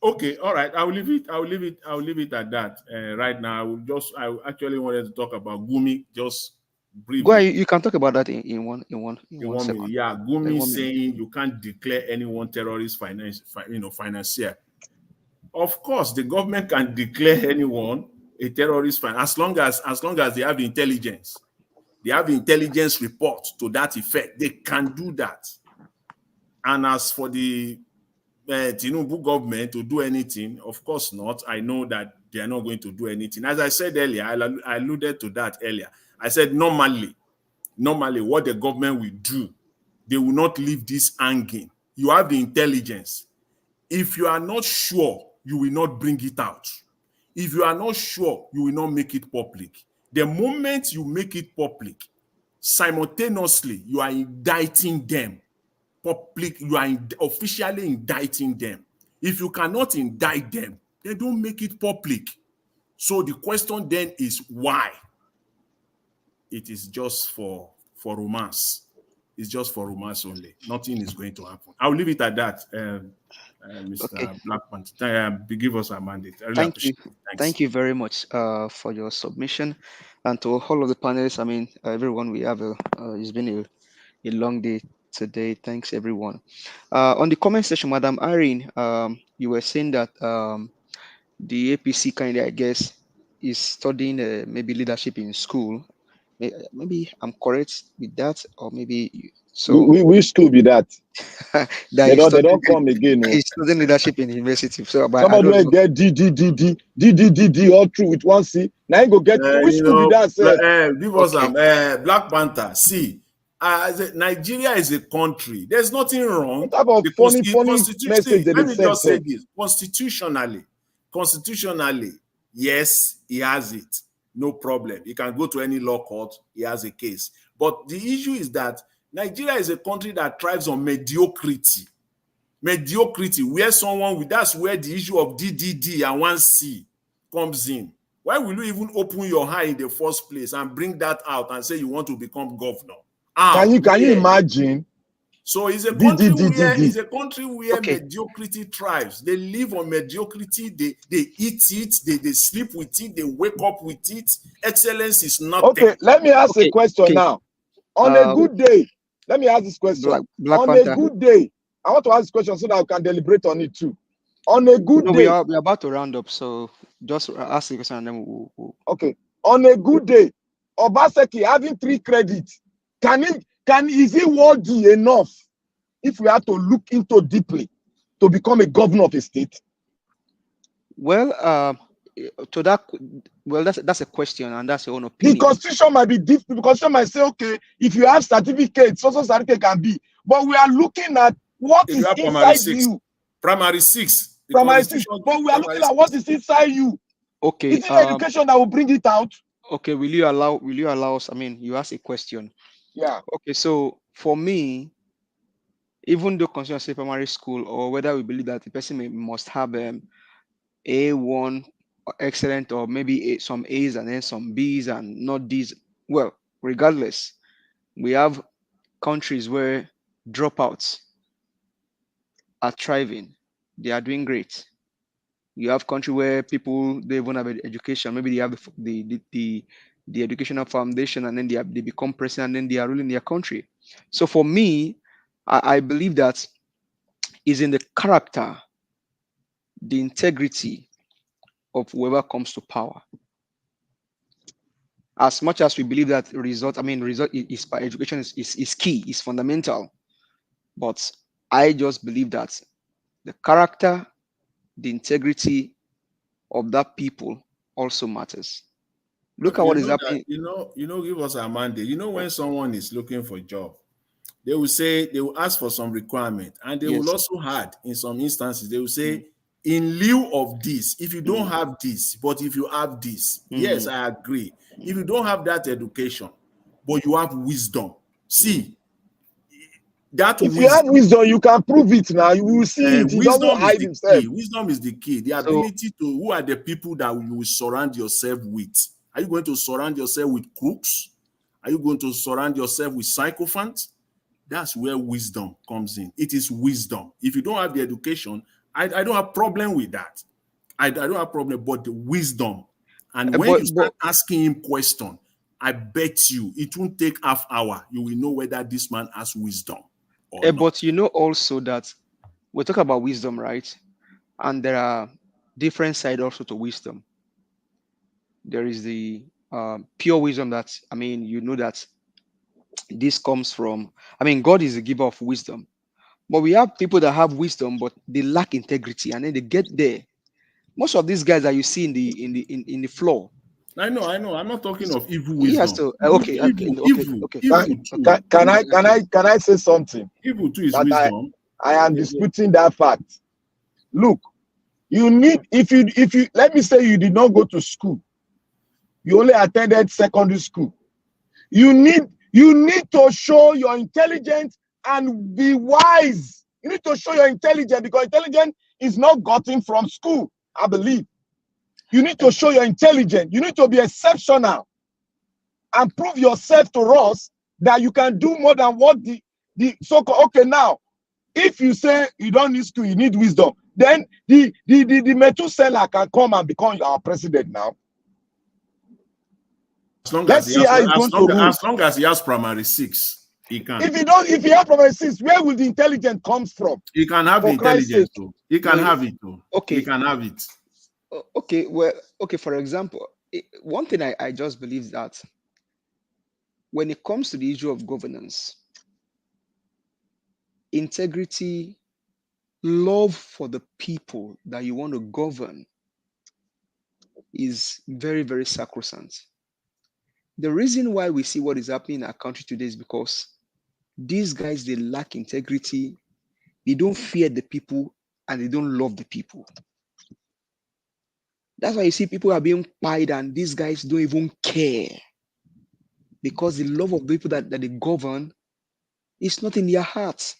Okay, all right. I'll leave it at that. Right now, I actually wanted to talk about Gumi just briefly. Go ahead, you can talk about that in one second. Minute. Yeah, Gumi saying you can't declare anyone terrorist financier. Of course, the government can declare anyone a terrorist as long as they have the intelligence. They have the intelligence report to that effect. They can do that. And as for the Tinubu government to do anything, of course not. I know that they are not going to do anything. As I said earlier, I alluded to that earlier. I said normally what the government will do, they will not leave this hanging. You have the intelligence. If you are not sure, you will not bring it out. If you are not sure, you will not make it public. The moment you make it public, simultaneously, you are indicting them. Public, you are officially indicting them. If you cannot indict them, they don't make it public. So the question then is why? It is just for romance. It's just for romance only. Nothing is going to happen. I'll leave it at that, Mr. Black Panther. Give us a mandate. Thank you very much for your submission, and to all of the panelists. I mean, everyone. We have it's been a long day today. Thanks, everyone. On the comment section, Madam Irene, you were saying that the APC kind of, I guess, is studying maybe leadership in school. Maybe I'm correct with that, or maybe so. Which school be that? They don't come again. He's studying leadership in university. So, somebody will get D all through with one C. Now you go get which school be that? Give us some Black Panther. See. Nigeria is a country. There's nothing wrong. What funny message let me just say this. Constitutionally, yes, he has it. No problem. He can go to any law court. He has a case. But the issue is that Nigeria is a country that thrives on mediocrity. Mediocrity, where that's where the issue of DDD and 1C comes in. Why will you even open your eye in the first place and bring that out and say you want to become governor? Can you imagine? So it's a country where mediocrity thrives. They live on mediocrity. They eat it. They sleep with it. They wake up with it. Excellence is nothing. Okay, let me ask a question now. On a good day, let me ask this question. On a good day, I want to ask this question so that I can deliberate on it too. On a good day, we are about to round up, so just ask the question and then we'll... Okay. On a good day, Obaseki having 3 credits. Is he worthy enough if we have to look into deeply to become a governor of a state? Well, to that, well, that's a question, and that's your own The opinion. constitution might be different. The constitution might say, okay, if you have certificates, so certificate can be. But we are looking at what If is you have inside you. primary six, the Primary six. constitution. But we are looking at what is inside you. Okay. Is it education that will bring it out? Okay. Will you allow us? I mean, you asked a question. Yeah. Okay. So for me, even though constitution say primary school, or whether we believe that the person must have A1 excellent, or maybe some A's and then some B's and not D's. Well, regardless, we have countries where dropouts are thriving. They are doing great. You have country where people, they even have education. Maybe they have the educational foundation, and then they become president, and then they are ruling their country. So for me, I believe that is in the character, the integrity of whoever comes to power. As much as we believe that result is by education is key, is fundamental. But I just believe that the character, the integrity of that people also matters. Look at what is happening. Give us a mandate. When someone is looking for a job, they will ask for some requirement, and they will also add, in some instances, they will say, in lieu of this, if you don't have this, but if you have this, yes, I agree. If you don't have that education, but you have wisdom, see, that if you have wisdom, you can prove it now. You will see it. He doesn't hide himself. Wisdom is the key. The ability to, who are the people that you will surround yourself with? Are you going to surround yourself with crooks? Are you going to surround yourself with sycophants? That's where wisdom comes in. It is wisdom. If you don't have the education, I don't have problem with that. I don't have problem, but the wisdom. And when you start asking him question, I bet you it won't take half hour. You will know whether this man has wisdom or not. But you know also that we talk about wisdom, right? And there are different sides also to wisdom. There is the pure wisdom that, that this comes from, God is the giver of wisdom. But we have people that have wisdom, but they lack integrity, and then they get there. Most of these guys that you see in the floor. I know. I'm not talking of evil wisdom. He has to. Okay. Can I say something? Evil too is wisdom. I am disputing that fact. Look, you need, if you let me say you did not go to school, you only attended secondary school. You need to show your intelligence and be wise. You need to show your intelligence, because intelligence is not gotten from school, I believe. You need to show your intelligence. You need to be exceptional and prove yourself to us that you can do more than what the so-called. Okay, now, if you say you don't need school, you need wisdom, then the Methuselah can come and become our president now. As long as he has primary 6. He can. If he have primary 6, where will the intelligence comes from? He can have the intelligence too. He can have it too. Okay. He can have it. Okay. Well, okay. For example, one thing I just believe that when it comes to the issue of governance, integrity, love for the people that you want to govern is very, very sacrosanct. The reason why we see what is happening in our country today is because these guys, they lack integrity, they don't fear the people, and they don't love the people. That's why you see people are being pied, and these guys don't even care, because the love of the people that they govern is not in their hearts.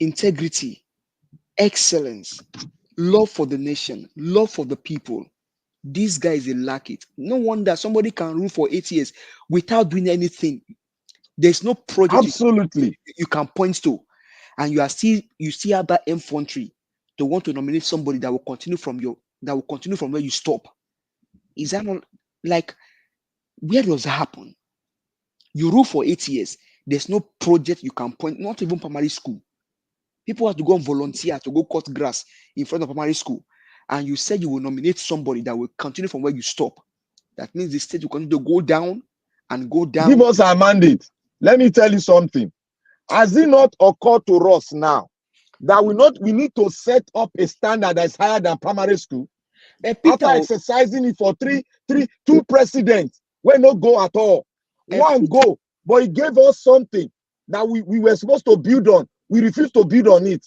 Integrity, excellence, love for the nation, love for the people. These guys, they lack it. No wonder somebody can rule for 8 years without doing anything. There's no project you can point to, and you still have that infantry to want to nominate somebody that will continue from where you stop. Is that not, like, where does that happen? You rule for 8 years. There's no project you can point, not even primary school. People have to go and volunteer to go cut grass in front of primary school. And you said you will nominate somebody that will continue from where you stop. That means the state will continue to go down and go down. Give us our mandate. Let me tell you something. Has it not occurred to us now that we need to set up a standard that is higher than primary school? After exercising it for two presidents, we no go at all. One go, but he gave us something that we were supposed to build on. We refused to build on it.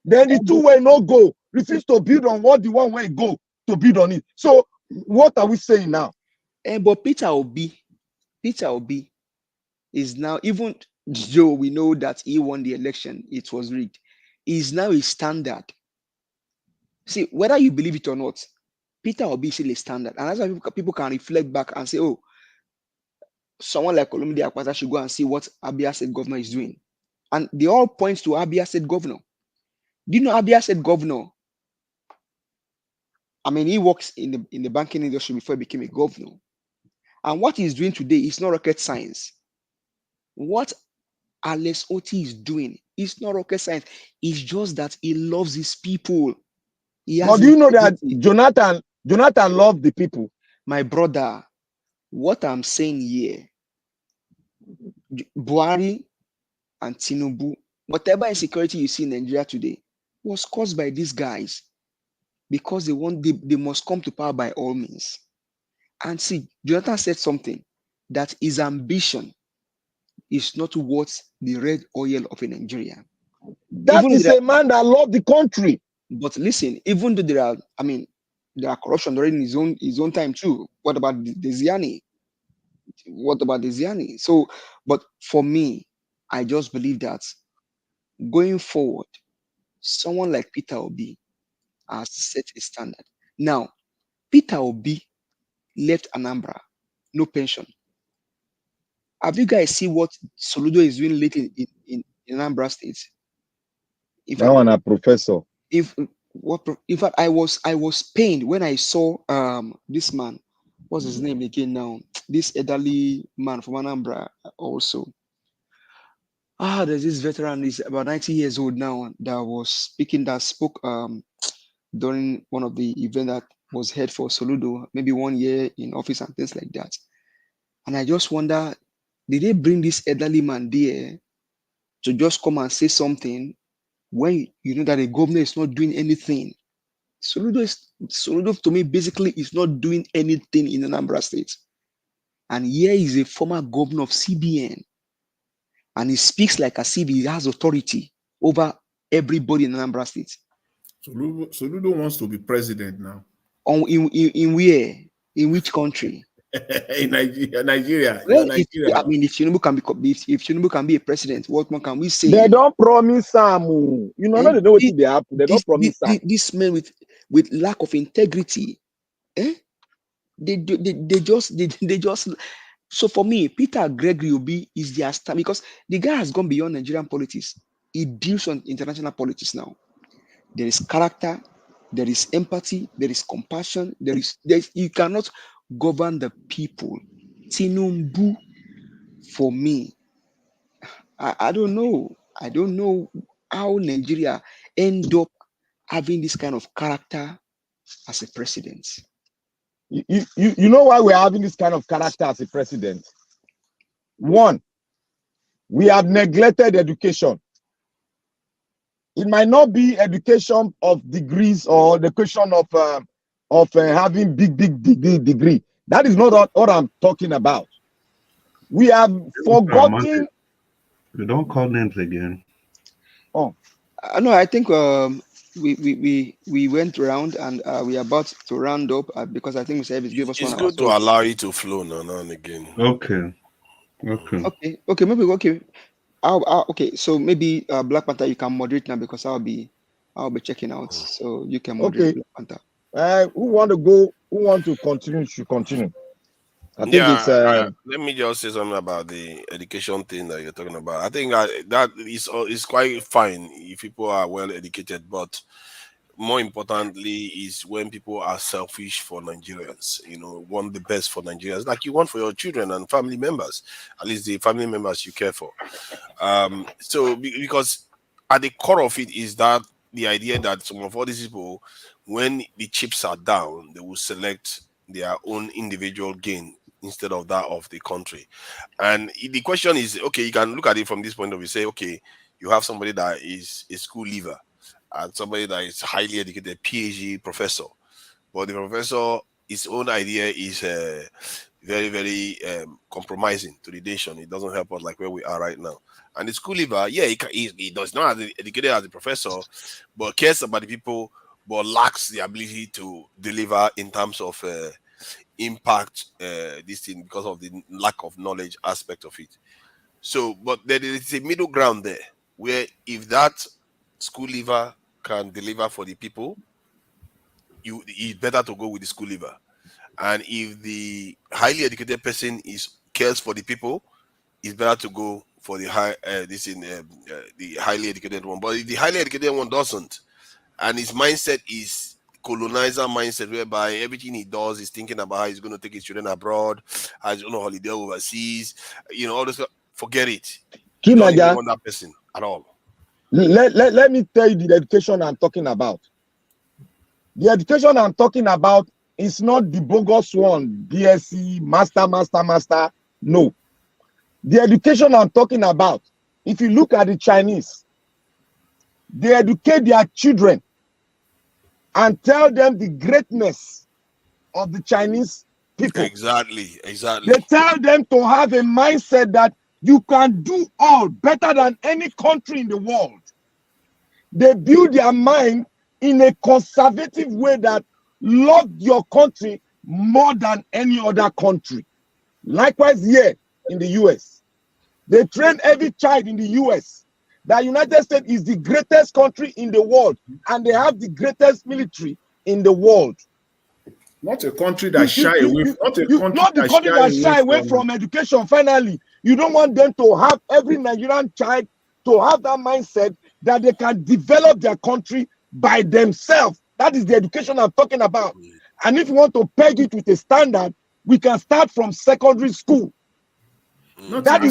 Then the two way no go, refused to build on what the one way go to build on it. So what are we saying now? But Peter Obi is now, even though we know that he won the election, it was rigged, is now a standard. See, whether you believe it or not, Peter Obi is still a standard. And that's why people can reflect back and say, oh, someone like Olumide Akwata should go and see what Abia State governor is doing. And they all point to Abia State governor. Do you know Abia State governor? I mean, he works in the banking industry before he became a governor. And what he's doing today is not rocket science. What Alex Otti is doing is not rocket science. It's just that he loves his people. But do you know that Jonathan loved the people? My brother, what I'm saying here, Buhari and Tinubu, whatever insecurity you see in Nigeria today was caused by these guys, because they must come to power by all means. And see, Jonathan said something, that his ambition is not worth the red oil of a Nigeria. That is a man that loved the country. But listen, even though there are corruption already in his own time too. What about Desiani? So, but for me, I just believe that going forward, someone like Peter Obi has set a standard. Now, Peter Obi left Anambra, no pension. Have you guys seen what Soludo is doing lately in Anambra State? That one a professor. In fact, I was pained when I saw this man. What's his name again now? This elderly man from Anambra also. There's this veteran, he's about 90 years old now, that spoke during one of the events that was held for Soludo, maybe 1 year in office and things like that. And I just wonder, did they bring this elderly man there to just come and say something when you know that the governor is not doing anything? Soludo to me basically is not doing anything in Anambra State. And here is a former governor of CBN. And he speaks like as if he has authority over everybody in Anambra State. Soludo wants to be president now. In where? In which country? In Nigeria. Well, if Tinubu can be a president, what more can we say? They don't promise some. You know, they know what they have. They don't promise some. This man with lack of integrity, they just. So for me, Peter Gregory Obi is their star, because the guy has gone beyond Nigerian politics. He deals on international politics now. There is character, there is empathy, there is compassion, you cannot govern the people. Tinubu, for me, I don't know. I don't know how Nigeria end up having this kind of character as a president. You know why we're having this kind of character as a president? One, we have neglected education. It might not be education of degrees or the question of having big degree. That is not what I'm talking about. We have forgotten. You don't call names again. Oh, no, I think we went around and we are about to round up because I think we said it gave us it's 1 hour. good to allow you to flow now and again. Okay. Maybe okay. Okay, so maybe Black Panther, you can moderate now because I'll be checking out. So you can moderate. Black Panther. Who want to continue should continue. I think it's let me just say something about the education thing that you're talking about. I think that is quite fine if people are well educated, but more importantly is when people are selfish for Nigerians, want the best for Nigerians, like you want for your children and family members, at least the family members you care for. So because at the core of it is that the idea that some of all these people, when the chips are down, they will select their own individual gain instead of that of the country. And the question is, okay, you can look at it from this point of view, say, okay, you have somebody that is a school leaver and somebody that is highly educated, PhD professor, but the professor, his own idea is very, very compromising to the nation. It doesn't help us like where we are right now. And the school leaver, yeah, he does not as educated as the professor, but cares about the people, but lacks the ability to deliver in terms of impact this thing because of the lack of knowledge aspect of it. So, but there is a middle ground there where if that school leaver can deliver for the people, it's better to go with the school leaver. And if the highly educated person cares for the people, it's better to go for the the highly educated one. But if the highly educated one doesn't, and his mindset is colonizer mindset, whereby everything he does is thinking about how he's going to take his children abroad, how he's going to holiday overseas, all this, forget it. You don't even want that person at all. Let me tell you the education I'm talking about. The education I'm talking about is not the bogus one, BSc, master. No. The education I'm talking about, if you look at the Chinese, they educate their children and tell them the greatness of the Chinese people. Exactly. They tell them to have a mindset that you can do all better than any country in the world. They build their mind in a conservative way that love your country more than any other country. Likewise here in the US. They train every child in the US that United States is the greatest country in the world and they have the greatest military in the world. Not a country that shy away. Not the country that shy away from education. Finally, you don't want them to have every Nigerian child to have that mindset that they can develop their country by themselves. That is the education I'm talking about. And if you want to peg it with a standard, we can start from secondary school. That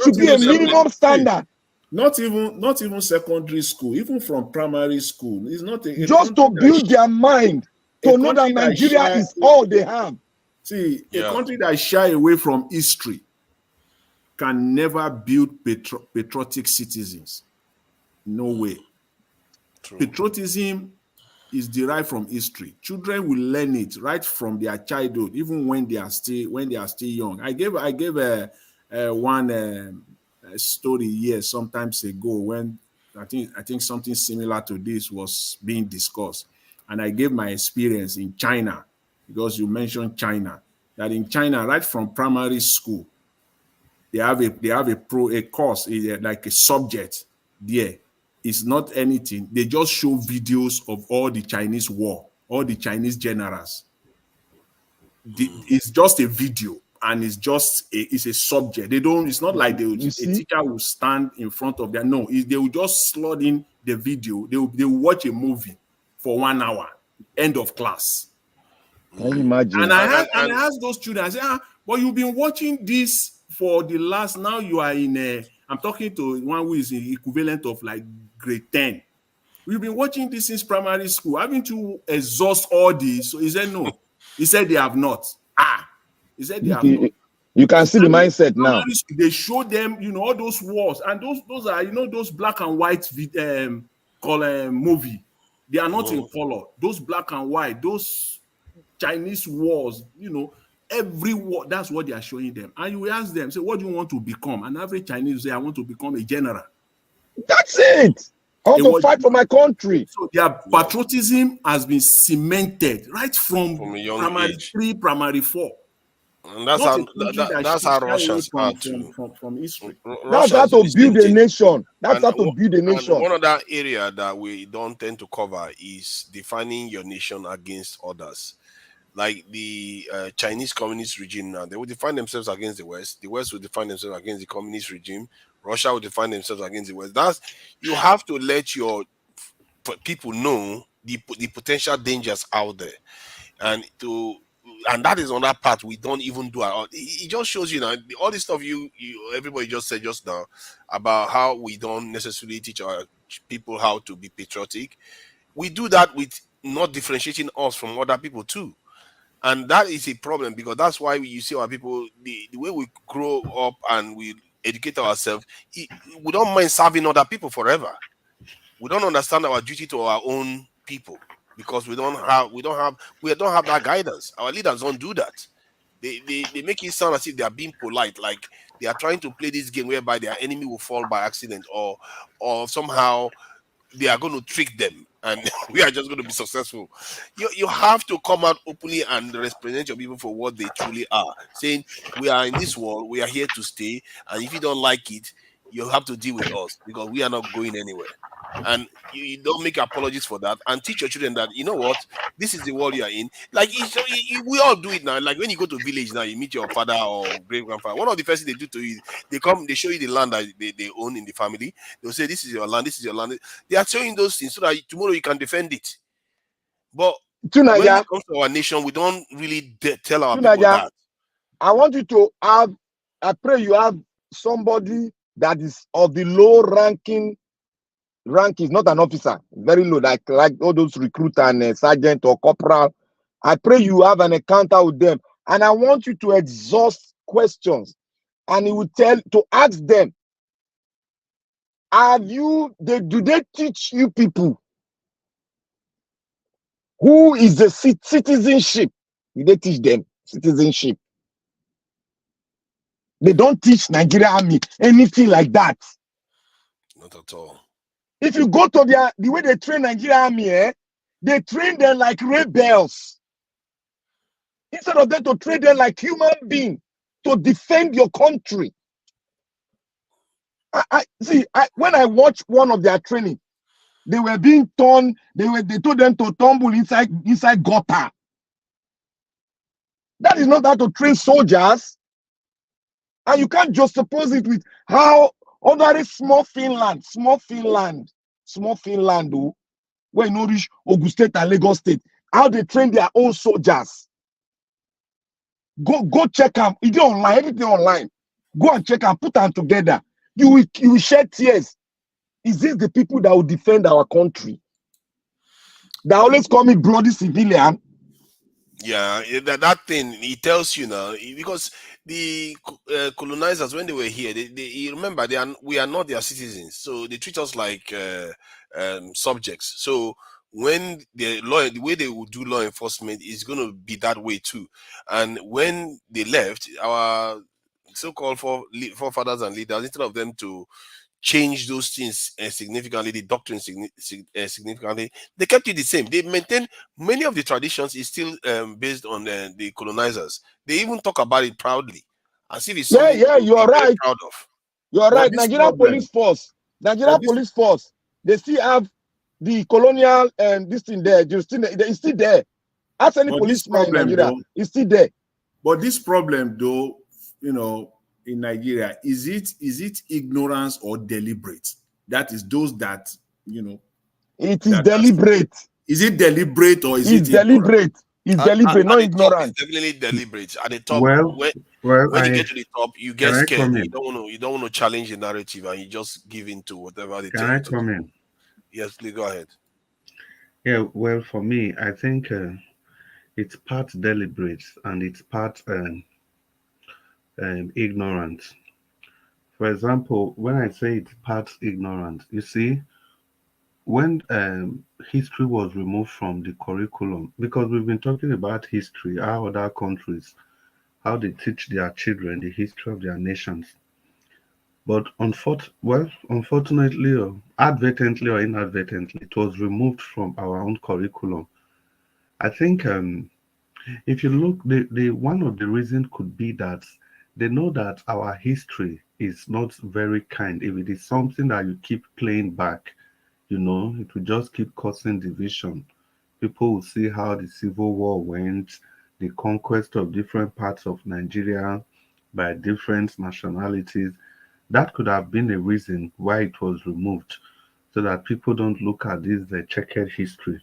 should be a minimum standard. Not even secondary school, even from primary school. It's not just to build their mind to know that Nigeria is all they have. See, a country that shy away from history can never build patriotic citizens. No way. True. Patriotism is derived from history. Children will learn it right from their childhood, even when they are still young. I gave one story here sometimes ago when I think something similar to this was being discussed, and I gave my experience in China because you mentioned China. That in China, right from primary school, they have a course, like a subject there. It's not anything. They just show videos of all the Chinese war, all the Chinese generals. It's just a video. And it's a subject. It's not like a teacher will stand in front of them. No, they will just slot in the video. They will watch a movie for 1 hour. End of class. Can you imagine? And I asked those children, I said, but you've been watching this for the last, now you are I'm talking to one who is the equivalent of like grade 10. We've been watching this since primary school. Haven't you exhaust all this? So he said, no. He said they have not. He said they have not. You can see the mindset now. They show them, all those wars, and those are, those black and white movie. They are not in color. Those black and white, those Chinese wars, every war. That's what they are showing them. And you ask them, say, what do you want to become? An average Chinese will say, I want to become a general. That's it. I want to fight for my country. So their patriotism has been cemented right from primary 3, primary 4. And that's how Russians are too. From history. That's how to build a nation. That's how to build a nation. One other area that we don't tend to cover is defining your nation against others. Like the Chinese communist regime now, they will define themselves against the West. The West will define themselves against the communist regime. Russia will define themselves against the West. You have to let your people know the potential dangers out there, and that is on that part we don't even do. It just shows all this stuff everybody just said just now about how we don't necessarily teach our people how to be patriotic. We do that with not differentiating us from other people too. And that is a problem, because that's why you see our people, the way we grow up and we educate ourselves, we don't mind serving other people forever. We don't understand our duty to our own people. because we don't have that guidance. Our leaders don't do that. They make it sound as if they are being polite, like they are trying to play this game whereby their enemy will fall by accident, or somehow they are going to trick them and we are just going to be successful. You have to come out openly and represent your people for what they truly are, saying we are in this world, we are here to stay, and if you don't like it, you have to deal with us because we are not going anywhere. And you don't make apologies for that, and teach your children that, you know what, this is the world you are in. Like we all do it now. Like when you go to village now, you meet your father or great grandfather. One of the first things they do to you, they show you the land that they own in the family. They'll say, this is your land, this is your land. They are showing those things so that tomorrow you can defend it. But when Tunaja, it comes to our nation, we don't really tell our people Tunaja, that. I want you to have, I pray you have somebody that is of the low ranking, rank is not an officer, very low, like all those recruiter and sergeant or corporal. I pray you have an encounter with them, and I want you to exhaust questions, and he will to ask them, do they teach you people who is the citizenship? Did they teach them citizenship? They don't teach Nigeria Army anything like that. Not at all. If you go to the way they train Nigeria Army, they train them like rebels. Instead of them to train them like human beings to defend your country. When I watched one of their training, they were being torn. They told them to tumble inside gutter. That is not how to train soldiers. And you can't just suppose it with how ordinary small Finland, where you know reach Ogun State and Lagos State, how they train their own soldiers. Go check them. It's online, everything online. Go and check and put them together. You will shed tears. Is this the people that will defend our country? They always call me bloody civilian. Yeah, that thing, it tells you now, because the colonizers, when they were here, you remember, we are not their citizens, so they treat us like subjects. So when the way they will do law enforcement is going to be that way too. And when they left, our so-called forefathers and leaders, instead of them to change those things significantly, the doctrine significantly, they kept it the same. They maintained many of the traditions is still based on the colonizers. They even talk about it proudly, as if it's something you are right. proud of. You are right. Nigeria Police Force, Police Force, they still have the colonial this thing there. It's still there. Ask any policeman in Nigeria, it's still there. But this problem, though, you know, in Nigeria, is it ignorance or deliberate? That is those that, you know. It is deliberate. Is it deliberate or is it deliberate? It's deliberate, not ignorant. It's definitely deliberate. At the top, when you get to the top, you get scared. You don't want to challenge the narrative, and you just give in to whatever they tell you. Can I come in? Yes, please go ahead. Yeah, well, for me, I think it's part deliberate and it's part ignorant. For example, when I say it's part ignorant, you see, when history was removed from the curriculum, because we've been talking about history, how other countries, how they teach their children the history of their nations. But unfortunately, or advertently or inadvertently, it was removed from our own curriculum. I think if you look, the one of the reasons could be that they know that our history is not very kind. If it is something that you keep playing back, you know, it will just keep causing division. People will see how the Civil War went, the conquest of different parts of Nigeria by different nationalities. That could have been a reason why it was removed, so that people don't look at this checkered history.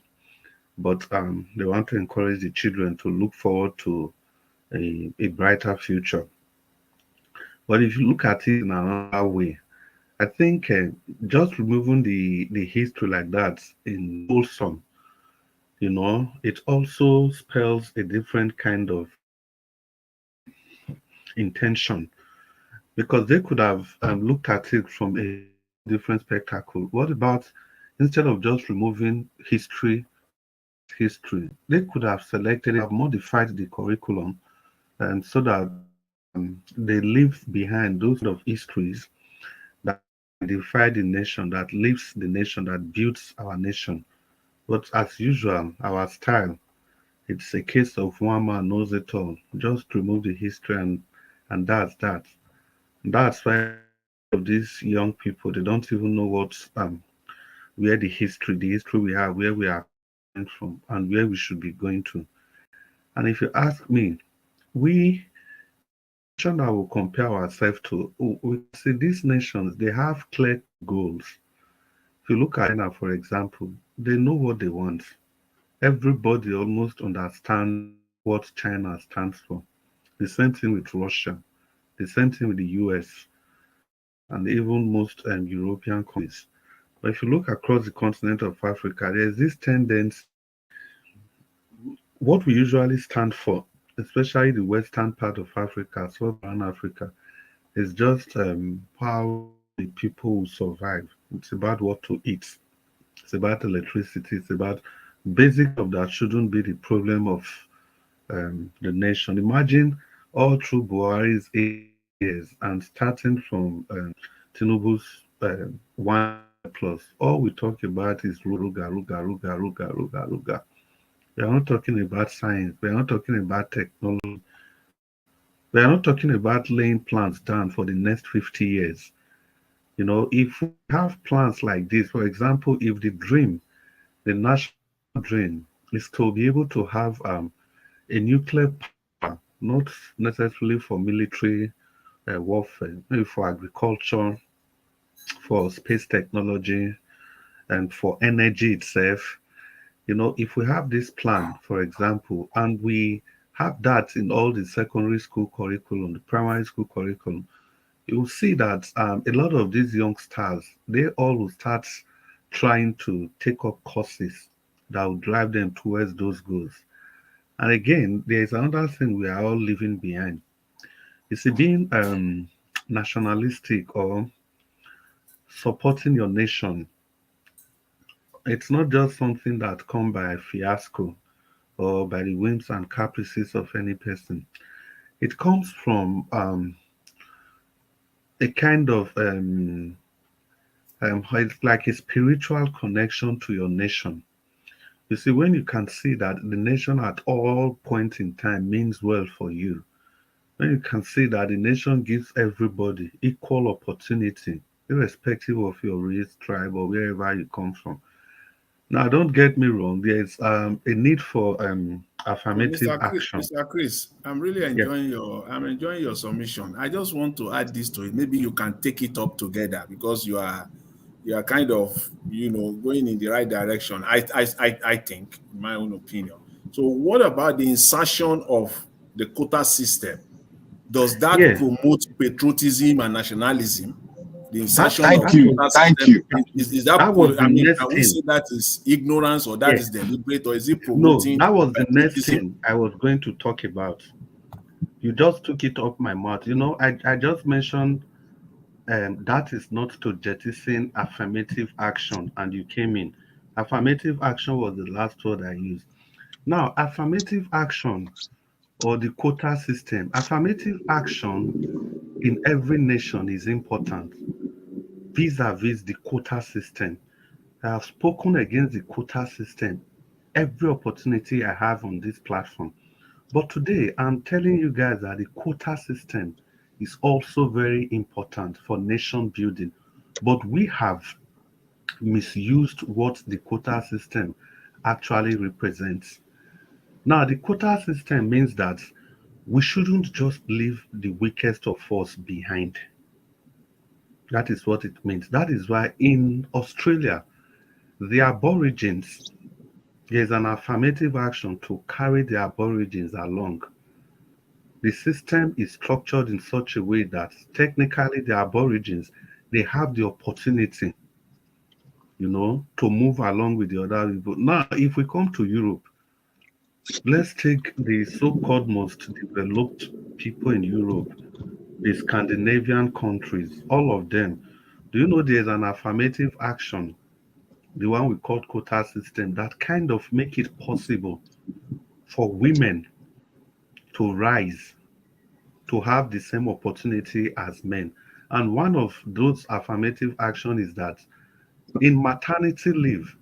But they want to encourage the children to look forward to a brighter future. But if you look at it in another way, I think just removing the history like that in wholesome, you know, it also spells a different kind of intention, because they could have looked at it from a different spectacle. What about, instead of just removing history history. They could have selected, have modified the curriculum, and so that they leave behind those of histories that identify the nation, that lives the nation, that builds our nation. But as usual, our style, it's a case of one man knows it all. Just remove the history and that's that. That's why of these young people, they don't even know what where the history we have, where we are coming from, and where we should be going to. And if you ask me, we nation that will compare ourselves to, we see these nations, they have clear goals. If you look at China, for example, they know what they want. Everybody almost understands what China stands for. The same thing with Russia, the same thing with the US, and even most European countries. But if you look across the continent of Africa, there's this tendency, what we usually stand for, especially the western part of Africa, southern Africa, is just how the people will survive. It's about what to eat. It's about electricity. It's about basic of that shouldn't be the problem of the nation. Imagine all through Buhari's 8 years and starting from Tinubu's 1 plus. All we talk about is ruga, ruga, ruga, ruga, ruga, ruga. We are not talking about science. We are not talking about technology. We are not talking about laying plans down for the next 50 years. You know, if we have plans like this, for example, if the national dream is to be able to have a nuclear power, not necessarily for military warfare, maybe for agriculture, for space technology, and for energy itself. You know, if we have this plan, for example, and we have that in all the secondary school curriculum, the primary school curriculum, you will see that a lot of these youngsters, they all will start trying to take up courses that will drive them towards those goals. And again, there is another thing we are all leaving behind. You see, being nationalistic or supporting your nation, it's not just something that comes by fiasco or by the whims and caprices of any person. It comes from a kind of it's like a spiritual connection to your nation. You see, when you can see that the nation at all points in time means well for you, when you can see that the nation gives everybody equal opportunity, irrespective of your race, tribe, or wherever you come from. Now, don't get me wrong. There's a need for affirmative action. Mr. Chris, I'm really Yeah. enjoying your submission. I just want to add this to it. Maybe you can take it up together because you are kind of going in the right direction. I think, in my own opinion. So, what about the insertion of the quota system? Does that Yeah. promote patriotism and nationalism? The insertion Thank of you. quota Thank system, you. is that? That was I the mean, next can we thing. say that is ignorance or that Yeah. is deliberate, or is it No, promoting that was the next patriotism? thing I was going to talk about. You just took it off my mouth. You know, I just mentioned that is not to jettison affirmative action, and you came in. Affirmative action was the last word I used. Now, affirmative action or the quota system, affirmative action in every nation is important vis-a-vis the quota system. I have spoken against the quota system every opportunity I have on this platform. But today, I'm telling you guys that the quota system is also very important for nation building. But we have misused what the quota system actually represents. Now, the quota system means that we shouldn't just leave the weakest of us behind. That is what it means. That is why in Australia, the Aborigines, there's an affirmative action to carry the Aborigines along. The system is structured in such a way that technically the Aborigines, they have the opportunity, to move along with the other people. Now, if we come to Europe, let's take the so-called most developed people in Europe, the Scandinavian countries, all of them. Do you know there's an affirmative action the one we call quota system, that kind of make it possible for women to rise, to have the same opportunity as men. And one of those affirmative action is that in maternity leave,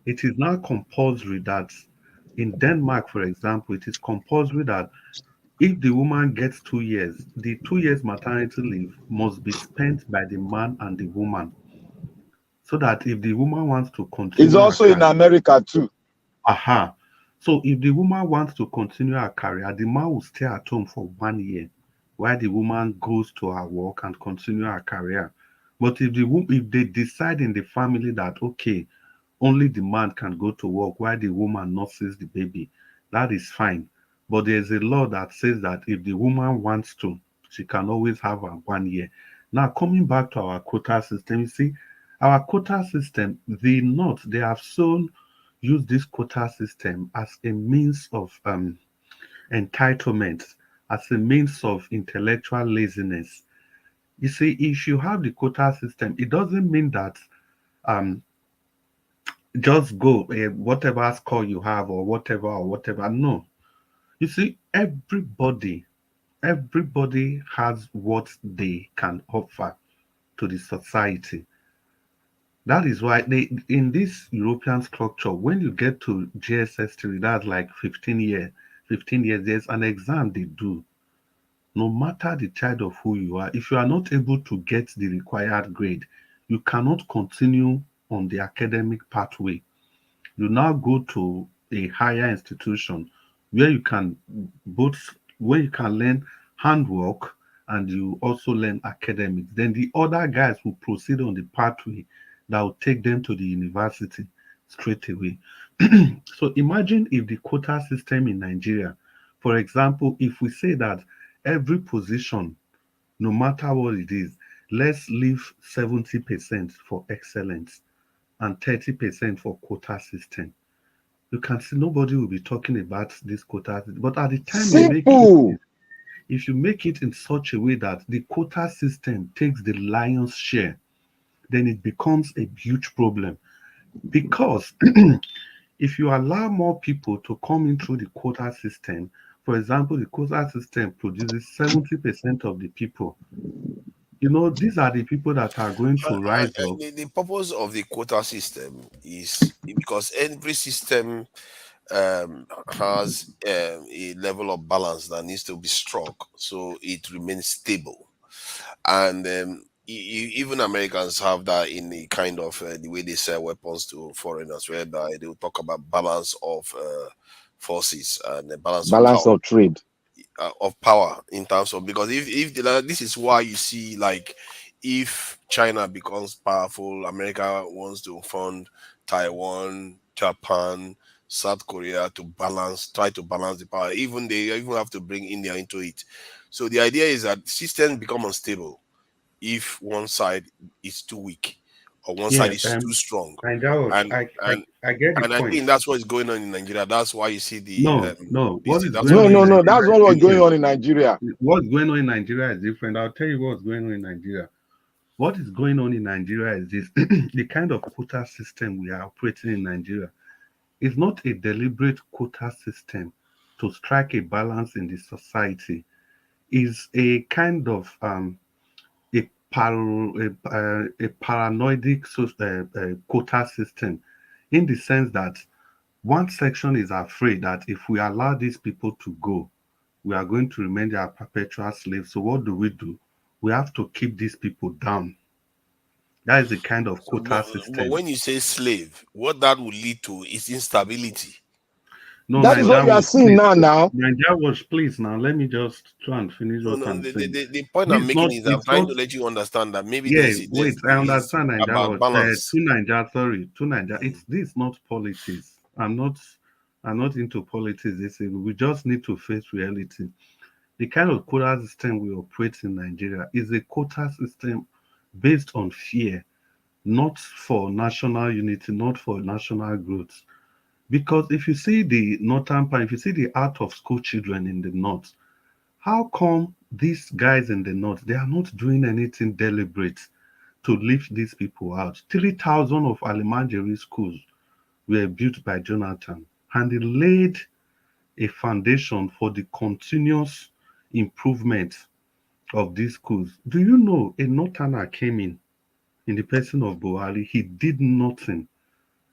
it is now compulsory that in Denmark, for example, it is compulsory that if the woman gets 2 years, the 2 years maternity leave must be spent by the man and the woman. So that if the woman wants to It's continue her also in career, America too. aha. So if the woman wants to continue her career, the man will stay at home for 1 year while the woman goes to her work and continue her career. But if they decide in the family that okay, only the man can go to work while the woman nurses the baby, that is fine. But there's a law that says that if the woman wants to, she can always have her 1 year. Now, coming back to our quota system, you see, our quota system, the North, they have soon used this quota system as a means of entitlement, as a means of intellectual laziness. You see, if you have the quota system, it doesn't mean that um, just go whatever score you have or whatever. No, you see, everybody has what they can offer to the society. That is why they in this European structure, when you get to GSS3, that's like 15 years, there's an exam they do. No matter the child of who you are, if you are not able to get the required grade, you cannot continue on the academic pathway. You now go to a higher institution where you can learn handwork and you also learn academics. Then the other guys will proceed on the pathway that will take them to the university straight away. So imagine if the quota system in Nigeria, for example, if we say that every position, no matter what it is, let's leave 70% for excellence and 30% for quota system. You can see nobody will be talking about this quota. But at the time Simple. if you make it in such a way that the quota system takes the lion's share, then it becomes a huge problem. Because if you allow more people to come in through the quota system, for example, the quota system produces 70% of the people. You know, these are the people that are going to rise up. The purpose of the quota system is because every system has a level of balance that needs to be struck so it remains stable. And even Americans have that in the kind of the way they sell weapons to foreigners, whereby they will talk about balance of forces and the balance of Balance power. of trade. Of power in terms of, because if this is why you see, like, if China becomes powerful, America wants to fund Taiwan, Japan, South Korea to try to balance the power. They even have to bring India into it. So the idea is that systems become unstable if one side is too weak or one side is too strong. And that was, And I get the and I point. think that's what's going on in Nigeria. That's why you see the No. What is that's going why on? No. That's what was going on in Nigeria. What's going on in Nigeria is different. I'll tell you what's going on in Nigeria. What is going on in Nigeria is this: the kind of quota system we are operating in Nigeria is not a deliberate quota system to strike a balance in the society. Is a kind of a paranoid quota system, in the sense that one section is afraid that if we allow these people to go, we are going to remain their perpetual slaves. So what do? We have to keep these people down. That is the kind of quota But system. when you say slave, what that will lead to is instability. No, That is what we are seeing now. Nigeria was, please, now let me just try and finish what I'm saying. The point I'm making is I'm trying to let you understand that maybe I understand Nigeria about balance. To Nigeria. It's this, not politics. I'm not into politics. We just need to face reality. The kind of quota system we operate in Nigeria is a quota system based on fear, not for national unity, not for national growth. Because if you see the northern part, if you see the out of school children in the north, how come these guys in the north, they are not doing anything deliberate? to lift these people out. 3,000 of Alimanjeri schools were built by Jonathan, and he laid a foundation for the continuous improvement of these schools. Do you know a northerner came in the person of Buhari? He did nothing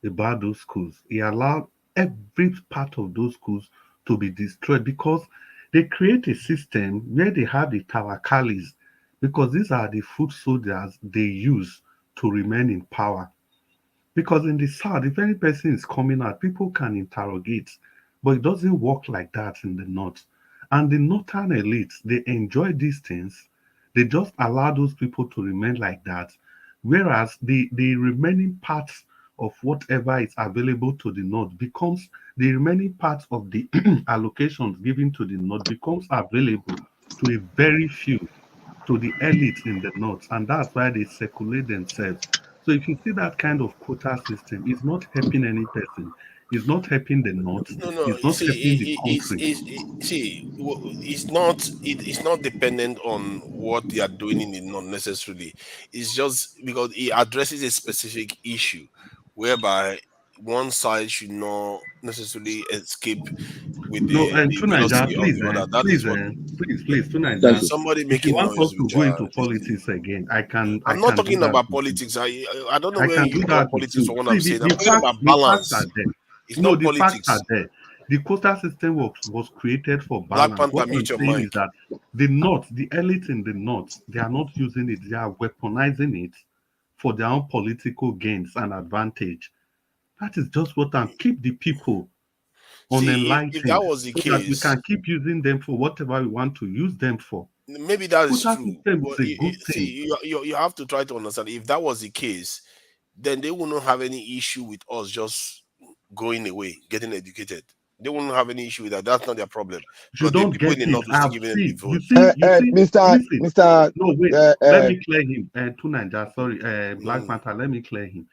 about those schools. He allowed every part of those schools to be destroyed because they create a system where they have the Tawakalis, because these are the foot soldiers they use to remain in power. Because in the South, if any person is coming out, people can interrogate, but it doesn't work like that in the North. And the Northern elites, they enjoy these things. They just allow those people to remain like that. Whereas the remaining parts of whatever is available to the North becomes the remaining parts of the allocations given to the North becomes available to a very few, to the elites in the North. And that's why they circulate themselves. So if you see that kind of quota system, it's not helping any person. It's not helping the North. No. It's You not helping the see, country. it's not dependent on what they are doing in the not necessarily. It's just because it addresses a specific issue, whereby one side should not necessarily escape with No, and the to Niger, velocity of please, the other. That is what. please, to There Niger. is somebody If you making want noise us to with go your into this thing. politics again, I I'm not can do talking that about with you. politics. I don't know I where can do you draw that with politics you. from what See, I'm saying. I'm talking about the facts are balance. there. It's No, not the facts are politics. there. The quota system was created for Black balance. Panther, What I'm mute your saying is mic. that the North, the elite in the North, they are not using it. They are weaponizing it for their own political gains and advantage. That is just what I'm keep the people See, if that unenlightened was the so that we case, can keep using them for whatever we want to use them for. maybe that is Quota true. system But is a good thing. see, you have to try to understand. If that was the case, then they wouldn't have any issue with us just going away, getting educated. They wouldn't have any issue with that. That's not their problem. You Because the don't people in get the it. north will still I've give them the seen. vote. Mr. Listen. Mr. No, wait. Let me clear him. To Niger, sorry, Black Mm. Panther. Let me clear him.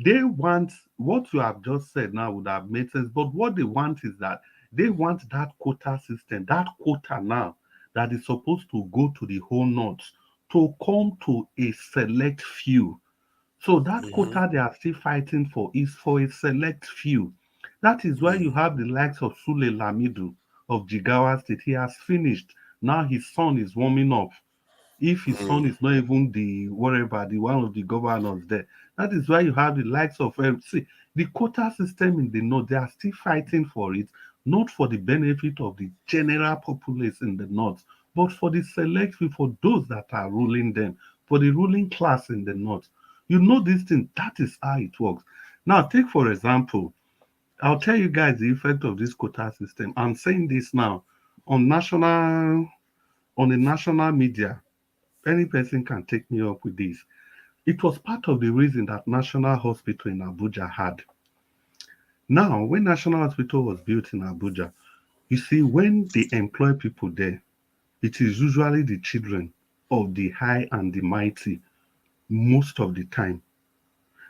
They want what you have just said now would have made sense, but what they want is that they want that quota system, that quota now that is supposed to go to the whole north to come to a select few. So that Mhm. quota they are still fighting for is for a select few. That is why you have the likes of Sule Lamidu of Jigawa State. He has finished. Now his son is warming up. If his son Mm. is not even the whatever, the one of the governors there. That is why you have the likes of see the quota system in the north. They are still fighting for it, not for the benefit of the general populace in the north, but for the select few, for those that are ruling them, for the ruling class in the north. You know this thing. That is how it works. Now, take for example, I'll tell you guys the effect of this quota system. I'm saying this now on the national media. Any person can take me up with this. It was part of the reason that National Hospital in Abuja had. Now, when National Hospital was built in Abuja, you see, when they employ people there, it is usually the children of the high and the mighty most of the time.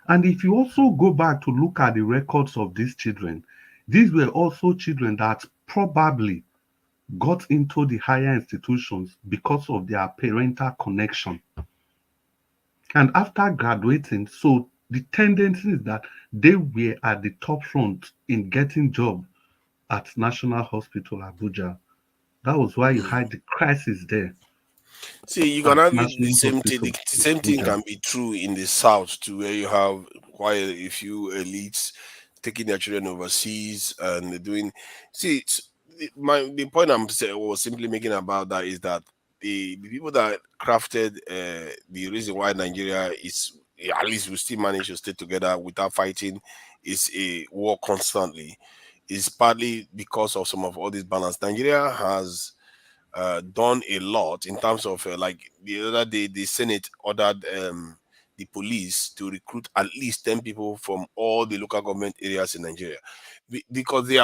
And if you also go back to look at the records of these children, these were also children that probably got into the higher institutions because of their parental connection. And after graduating, so the tendency is that they were at the top front in getting job at National Hospital Abuja. That was why you had the crisis there See, you can at have the National same thing. Hospital The same thing Abuja. can be true in the south too, where you have quite a few elites taking their children overseas and doing. See, the point was simply making about that is that the people that crafted the reason why Nigeria is, at least we still manage to stay together without fighting, is a war constantly, is partly because of some of all this balance. Nigeria has done a lot in terms of like the other day the Senate ordered the police to recruit at least 10 people from all the local government areas in Nigeria. Because the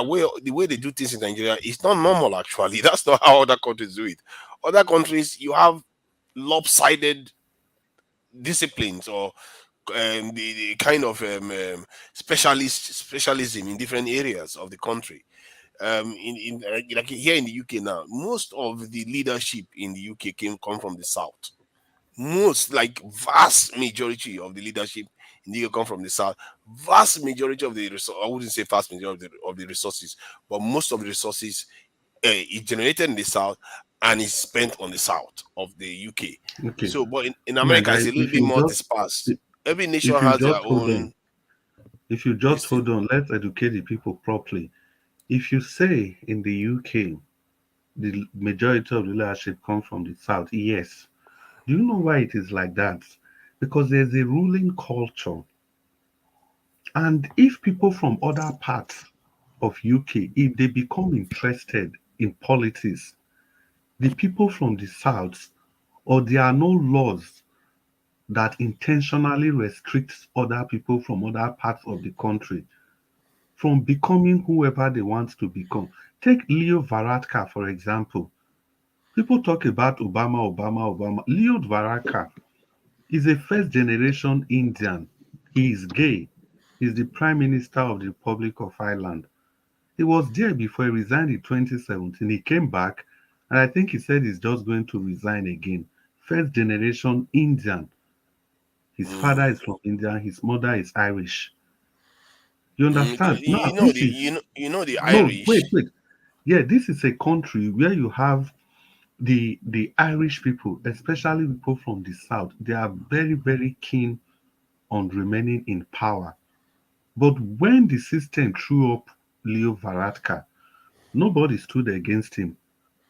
way they do things in Nigeria is not normal actually. That's not how other countries do it. Other countries, you have lopsided disciplines or the kind of specialism in different areas of the country. In like here in the UK now, most of the leadership in the UK come from the south. most, like vast majority of the leadership in the come from the south. Vast majority of the I wouldn't say vast majority of the resources, but most of the resources is generated in the south and is spent on the south of the UK. Okay. So, but in My America, guy, it's a little if bit you more just dispersed. Every nation if you has their just hold on, own. if you just This thing. hold on, let's educate the people properly. If you say in the UK the majority of the leadership comes from the south, yes. Do you know why it is like that? Because there's a ruling culture. And if people from other parts of UK, if they become interested in politics, the people from the south, or there are no laws that intentionally restricts other people from other parts of the country from becoming whoever they want to become. Take Leo Varadkar, for example. People talk about Obama. Leo Varadkar is a first generation Indian. He is gay. He's the Prime Minister of the Republic of Ireland. He was there before he resigned in 2017. He came back, and I think he said he's just going to resign again. First generation Indian. His father is from India, his mother is Irish. You understand? Now, You know this the is the no, Irish. wait. Yeah, this is a country where you have the Irish people, especially people from the south. They are very, very keen on remaining in power. But when the system threw up Leo Varadkar, nobody stood against him.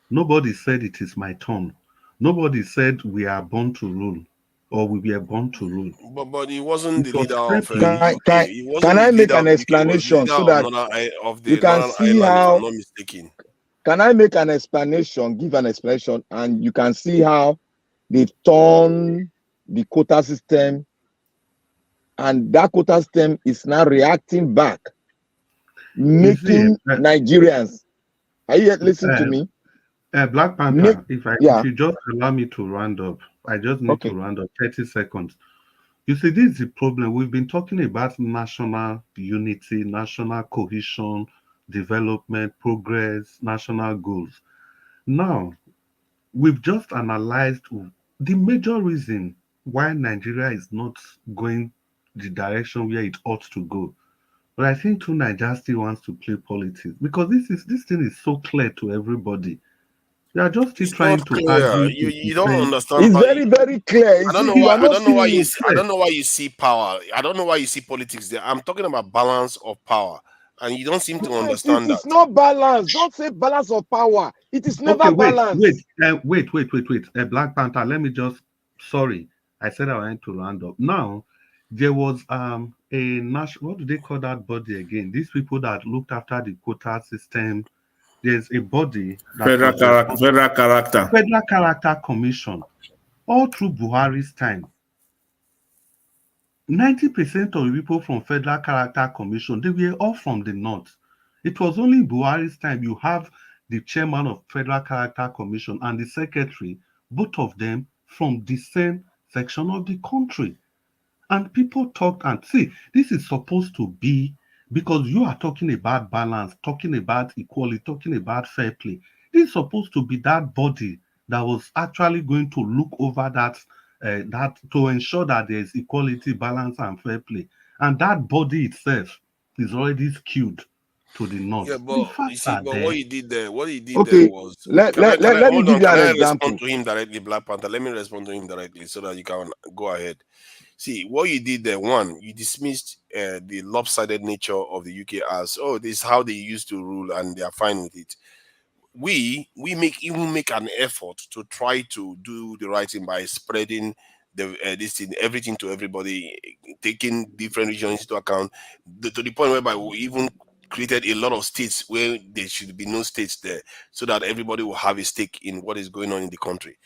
Nobody said it is my turn. Nobody said we are born to rule or we were born to rule. But he wasn't It the was leader of simply UK. He Can wasn't the I make leader an of the UK. He was the explanation leader so of that of you the can Northern see Ireland, if I'm how? not mistaken. Can I make an explanation? Give an explanation, and you can see how they turn the quota system, and that quota system is now reacting back, you see, making Nigerians. Are you listening to me? Black Make, Panther, if yeah. you just allow me to round up, I just need Okay. to round up 30 seconds. You see, this is the problem. We've been talking about national unity, national cohesion, development, progress, national goals. Now, we've just analyzed the major reason why Nigeria is not going the direction where it ought to go. But I think too Nigeria still wants to play politics because this thing is so clear to everybody. They are just still It's trying not to clear. argue to You don't defend. understand. It's very, very clear. You I don't see, know you why. are not seeing it. I don't know why you see power. I don't know why you see politics there. I'm talking about balance of power, and you don't seem to Yes, understand it that. is not balanced. Don't say balance of power. It is never Okay, balanced. wait. Black Panther, let me just, sorry, I said I wanted to round up. Now, there was a national, what do they call that body again? These people that looked after the quota system. There's a body that was Federal character. Federal Character Commission. All through Buhari's time, 90% of the people from Federal Character Commission, they were all from the north. It was only in Buhari's time you have the chairman of Federal Character Commission and the secretary, both of them from the same section of the country. And people talked and see, this is supposed to be, because you are talking about balance, talking about equality, talking about fair play. This is supposed to be that body that was actually going to look over that to ensure that there is equality, balance, and fair play. And that body itself is already skewed to the north. Yeah, The but you facts see, are but there. what he did there Okay, was, let can I me hold give on? you Can an I example. respond to him directly, Black Panther? Let me respond to him directly so that you can go ahead. See, what you did there, one, you dismissed the lopsided nature of the UK as, oh, this is how they used to rule and they are fine with it. We make an effort to try to do the right thing by spreading this thing, everything to everybody, taking different regions into account, to the point whereby we even created a lot of states where there should be no states there, so that everybody will have a stake in what is going on in the country.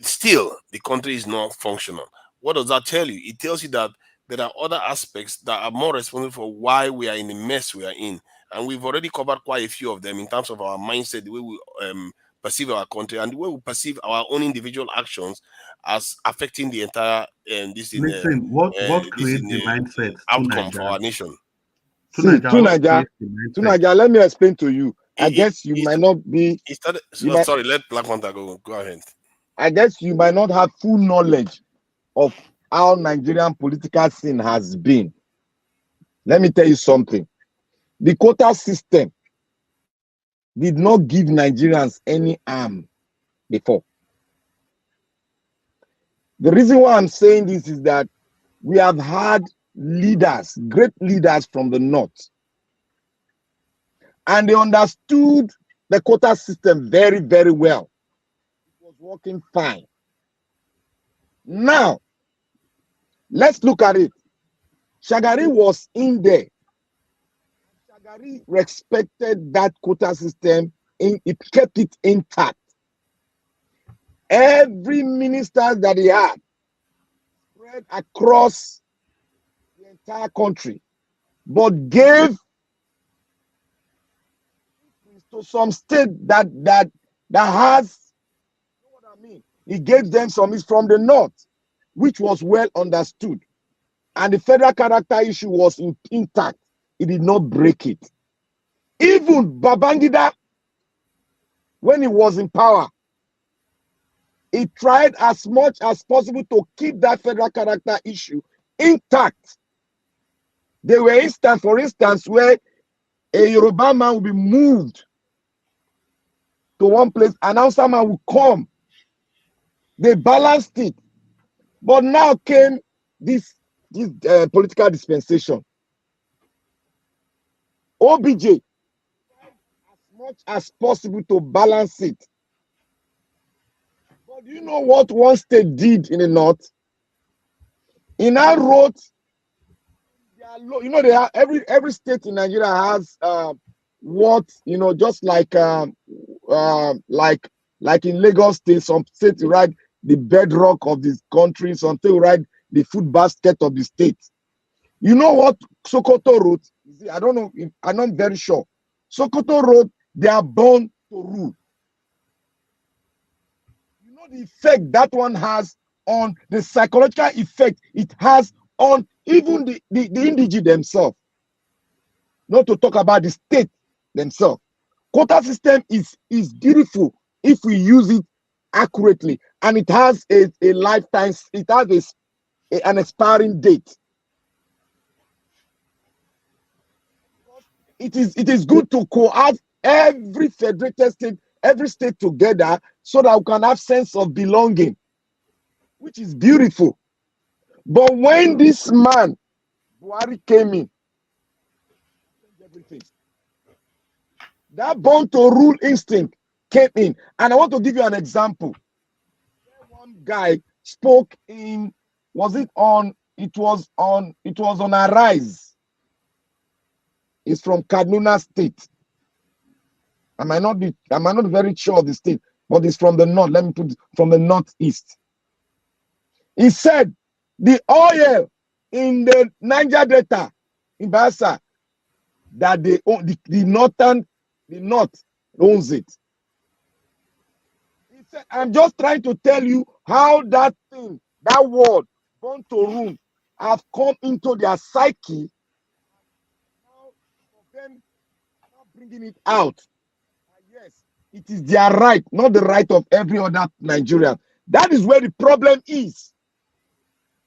Still, the country is not functional. What does that tell you? It tells you that there are other aspects that are more responsible for why we are in the mess we are in. And we've already covered quite a few of them in terms of our mindset, the way we perceive our country, and the way we perceive our own individual actions as affecting the entire Listen, what creates the mindset to outcome for Nigeria? our nation. See, What creates the mindset? Tunaja, let me explain to you. I It, guess you might not be. it started, You so, might. sorry, let Black Panther go. Go ahead. I guess you might not have full knowledge of how Nigerian political scene has been. Let me tell you something. The quota system did not give Nigerians any arm before. The reason why I'm saying this is that we have had leaders, great leaders from the north, and they understood the quota system very, very well. It was working fine. Now, let's look at it. Shagari was in there. Shagari respected that quota system. It kept it intact. Every minister that he had spread across the entire country, but gave to some state that has, you know what I mean? He gave them some is from the north, which was well understood. And the federal character issue was intact. It did not break it. Even Babangida, when he was in power, he tried as much as possible to keep that federal character issue intact. There were instances, for instance, where a Yoruba man will be moved to one place, an Hausa man will come. They balanced it. But now came this political dispensation. OBJ tried as much as possible to balance it. But do you know what one state did in the north? He now wrote, you know, they have every state in Nigeria has what, you know, just like in Lagos State, some states write the bedrock of this country, some states write the food basket of the state. You know what Sokoto wrote? I don't know, I'm not very sure. Sokoto wrote, they are born to rule. You know the effect that one has on the psychological effect it has on even the indigene themselves. Not to talk about the state themselves. Quota system is beautiful if we use it accurately, and it has a lifetime, it has an expiring date. It is good to co-opt every federated state, every state together, so that we can have sense of belonging, which is beautiful. But when this man Buhari came in, everything, that born to rule instinct came in. And I want to give you an example. One guy spoke in, it was on Arise. It's from Kaduna State. I might not be very sure of the state, but it's from the north. Let me put it from the northeast. He said the oil in the Niger Delta in Bayelsa, that they own, the north owns it. He said, I'm just trying to tell you how that thing, that word, born to rule, have come into their psyche. Now, for them not bringing it out. Yes, it is their right, not the right of every other Nigerian. That is where the problem is.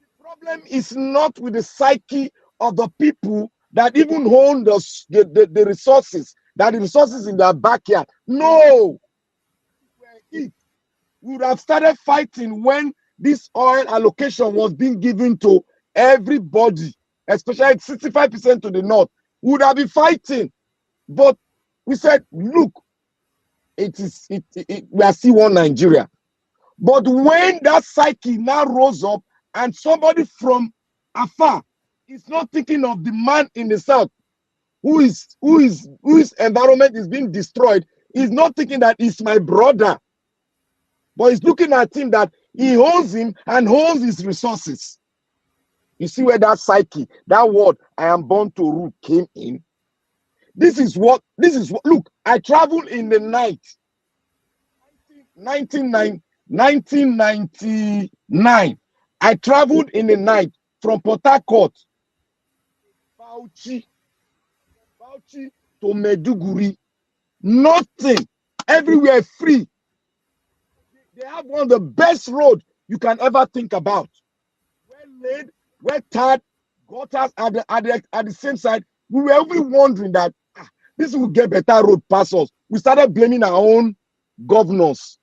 The problem is not with the psyche of the people that even own the resources, that the resources in their backyard. No. We would have started fighting when this oil allocation was being given to everybody, especially 65% to the north. We would have been fighting. But we said, look, we are still one Nigeria. But when that psyche now rose up and somebody from afar is not thinking of the man in the south whose environment is being destroyed, he's not thinking that he's my brother, but he's looking at him that he owns him and owns his resources. You see where that psyche, that word, I am born to rule, came in. This is what, look, I traveled in the night, 1999. I traveled in the night from Port Harcourt, Bauchi to Maiduguri. Nothing. Everywhere free. They have one of the best roads you can ever think about. Well laid, well tarred, gutters at the same side. We were even wondering that this will get better road past us. We started blaming our own governors,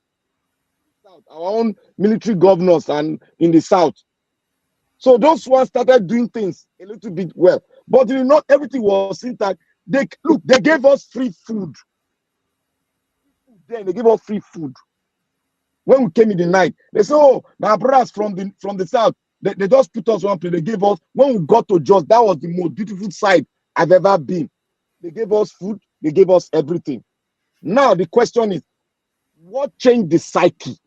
our own military governors, and in the south. So those ones started doing things a little bit well, but not everything was intact. They gave us free food. Then they gave us free food. When we came in the night, they said, "Oh, my brothers from the south, they just put us one place. They gave us." When we got to Jos, that was the most beautiful side I've ever been. They gave us food. They gave us everything. Now the question is, what changed the psyche?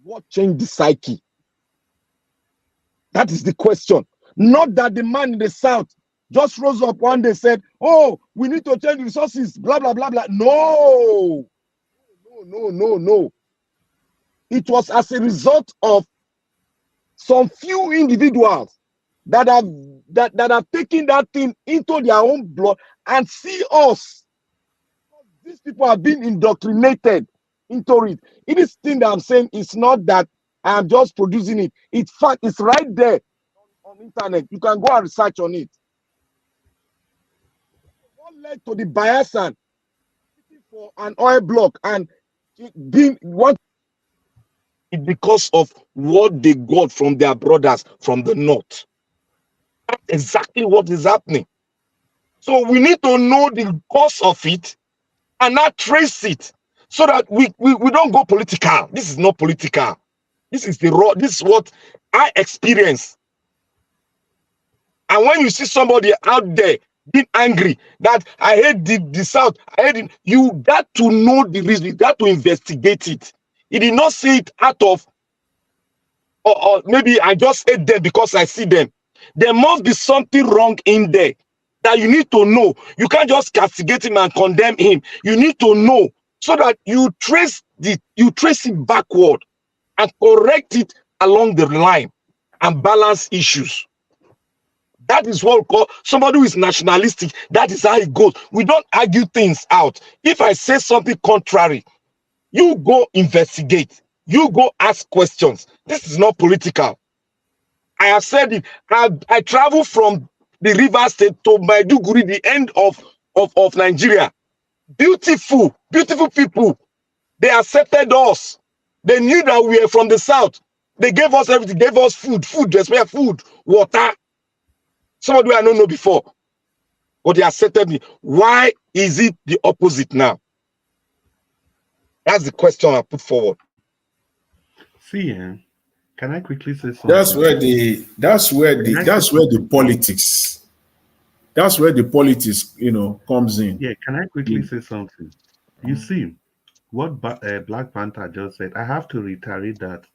What changed the psyche? That is the question. Not that the man in the south just rose up one day and said, "Oh, we need to change the resources, blah, blah, blah, blah." No. No. It was as a result of some few individuals that have taken that thing into their own blood and see us. These people have been indoctrinated into it. It is thing that I'm saying is not that I'm just producing it. In fact, it's right there on internet. You can go and research on it. What led to the Bayelsa for an oil block and being what? Because of what they got from their brothers from the north. That's exactly what is happening. So we need to know the cause of it and not trace it, so that we don't go political. This is not political. This is the raw. This is what I experience. And when you see somebody out there being angry that I hate the South, I hate it, you got to know the reason. You got to investigate it. He did not say it out of, or maybe I just hate them because I see them. There must be something wrong in there that you need to know. You can't just castigate him and condemn him. You need to know so that you trace it backward and correct it along the line and balance issues. That is what we call somebody who is nationalistic. That is how it goes. We don't argue things out. If I say something contrary, you go investigate. You go ask questions. This is not political. I have said it. I travel from the River State to Maiduguri, the end of Nigeria. Beautiful people. They accepted us. They knew that we were from the south. They gave us everything. Gave us food, water. Somebody I don't know before. But they accepted me. Why is it the opposite now? That's the question I put forward. See, can I quickly say something? That's where the politics, comes in. Yeah, can I quickly say something? You see, what Black Panther just said, I have to reiterate that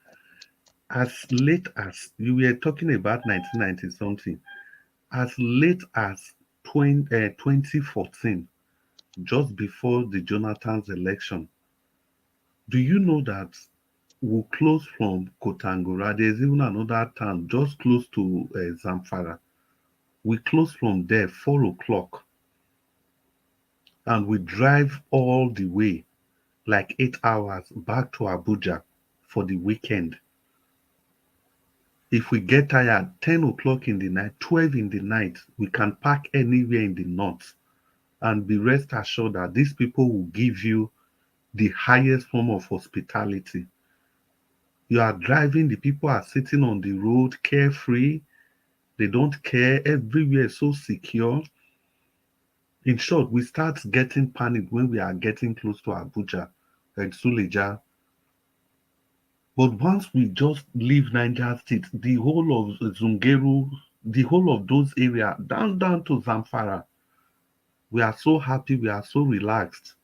as late as you were talking about 1990 something, as late as 2014, just before the Jonathan's election, do you know that we'll close from Kotangora? There's even another town just close to Zamfara. We close from there 4 o'clock, and we drive all the way, like 8 hours, back to Abuja for the weekend. If we get tired, 10 o'clock in the night, 12 in the night, we can park anywhere in the north and be rest assured that these people will give you the highest form of hospitality. You are driving, the people are sitting on the road carefree. They don't care. Everywhere is so secure. In short, we start getting panic when we are getting close to Abuja and Suleja. But once we just leave Niger State, the whole of Zungeru, the whole of those areas, down to Zamfara, we are so happy, we are so relaxed.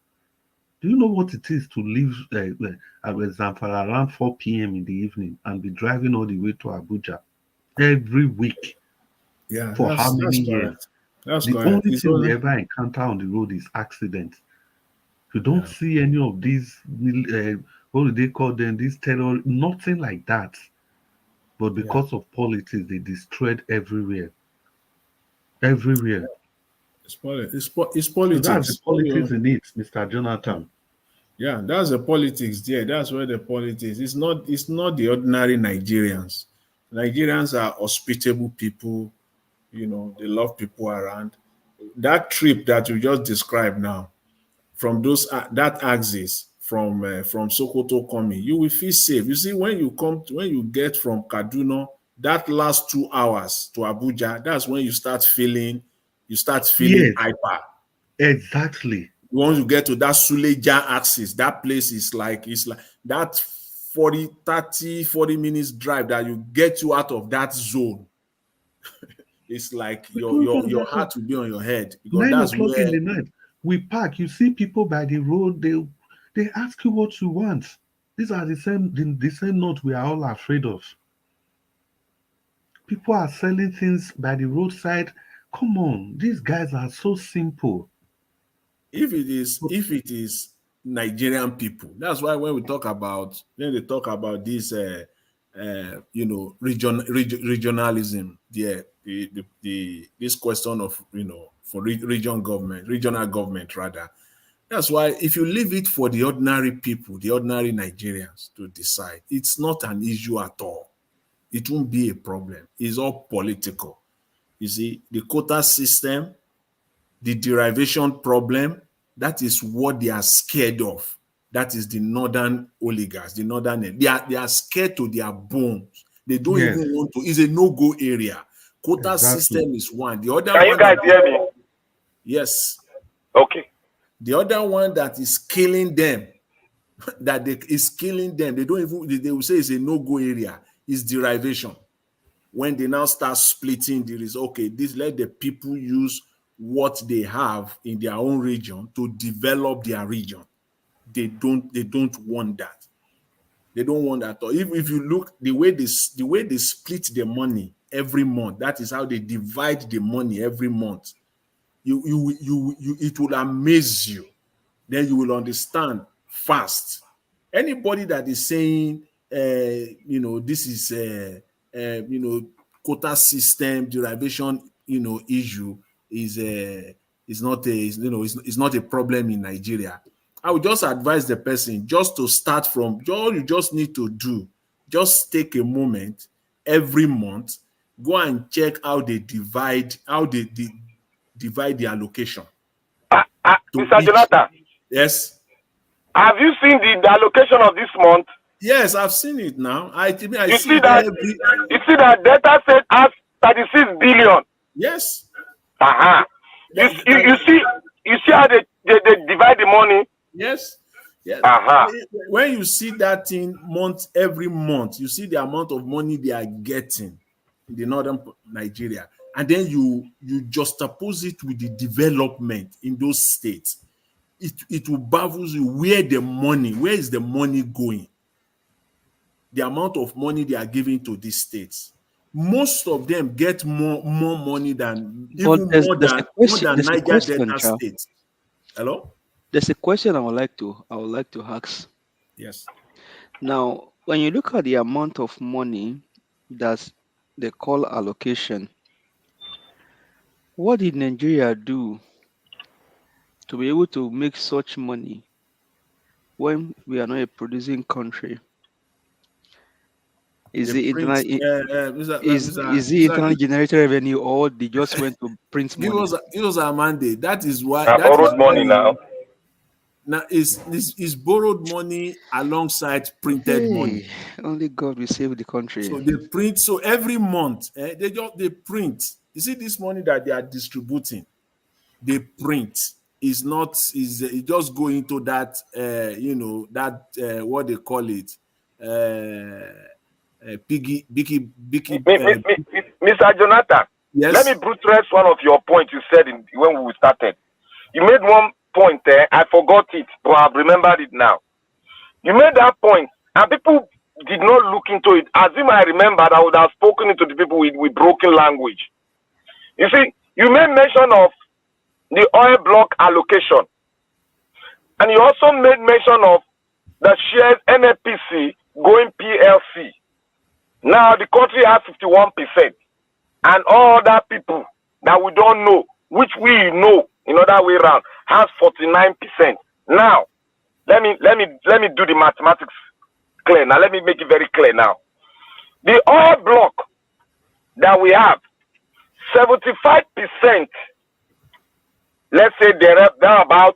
Do you know what it is to leave Zamfara around 4 p.m. in the evening and be driving all the way to Abuja every week? Yeah, for how many years? The only thing we ever encounter on the road is accidents. You don't see any of these, what do they call them, these terror, nothing like that. But because of politics, they destroyed everywhere. Everywhere. It's politics. So that's the politics in it, Mr. Jonathan. Yeah, that's the politics there. That's where the politics. It's not the ordinary Nigerians. Nigerians are hospitable people, they love people around. That trip that you just described now, from that axis from Sokoto coming, you will feel safe. You see, when you get from Kaduna, that last 2 hours to Abuja, that's when you start feeling Yes, hyper. exactly. Once you get to that Suleja axis, that place is like that 40 minutes drive that you get you out of that zone. It's like your heart will be on your head, because 9 o'clock in the night, we park. You see people by the road. They ask you what you want. These are the same note we are all afraid of. People are selling things by the roadside. Come on, these guys are so simple. If it is Nigerian people, that's why when they talk about this regionalism, this question of for regional government rather, that's why if you leave it for the ordinary people, the ordinary Nigerians to decide, it's not an issue at all. It won't be a problem. It's all political. You see, the quota system, the derivation problem, that is what they are scared of. That is the northern oligarchs, they are scared to their bones. They don't even want to. It's a no-go area. Quota system is one. The other Can you guys hear me? Yes. Okay. The other one that is killing them, they don't even, they will say it's a no-go area, is derivation. When they now start splitting, let the people use what they have in their own region to develop their region. They don't want that. They don't want that. If you look the way they split the money every month, that is how they divide the money every month. It will amaze you. Then you will understand fast. Anybody that is saying this is quota system derivation issue is not a problem in Nigeria, I would just advise the person just to start from all you just need to do. Just take a moment every month, go and check how they divide the allocation. Mr. Jonathan. Yes. Have you seen the allocation of this month? Yes, I've seen it now. You see that data set has 36 billion. Yes. You see how they divide the money? Yes. Yes. When you see that thing every month, you see the amount of money they are getting in the northern Nigeria, and then you juxtapose it with the development in those states. It will baffle you where is the money going? The amount of money they are giving to these states. Most of them get more money than more than Niger Delta states. Hello? There's a question I would like to ask. Yes. Now, when you look at the amount of money that they call allocation, what did Nigeria do to be able to make such money when we are not a producing country? Is it internally generated revenue, or they just went to print money? It was our mandate. That is why borrowed money now. Now is borrowed money alongside printed money. Only God will save the country. So they print. So every month, they print. You see this money that they are distributing, they print. Is it just go into that what they call it, piggy. Mr. Jonathan, yes. Let me buttress one of your points you said when we started. You made one point there. I forgot it, but I've remembered it now. You made that point, and people did not look into it. As if I remembered, I would have spoken into the people with broken language. You see, you made mention of the oil block allocation, and you also made mention of the shares NNPC going PLC. Now the country has 51%, and all other people that we don't know, which we know in other way around, has 49%. Now, let me do the mathematics clear now. Let me make it very clear now. The oil block that we have, 75%, let's say thereabout,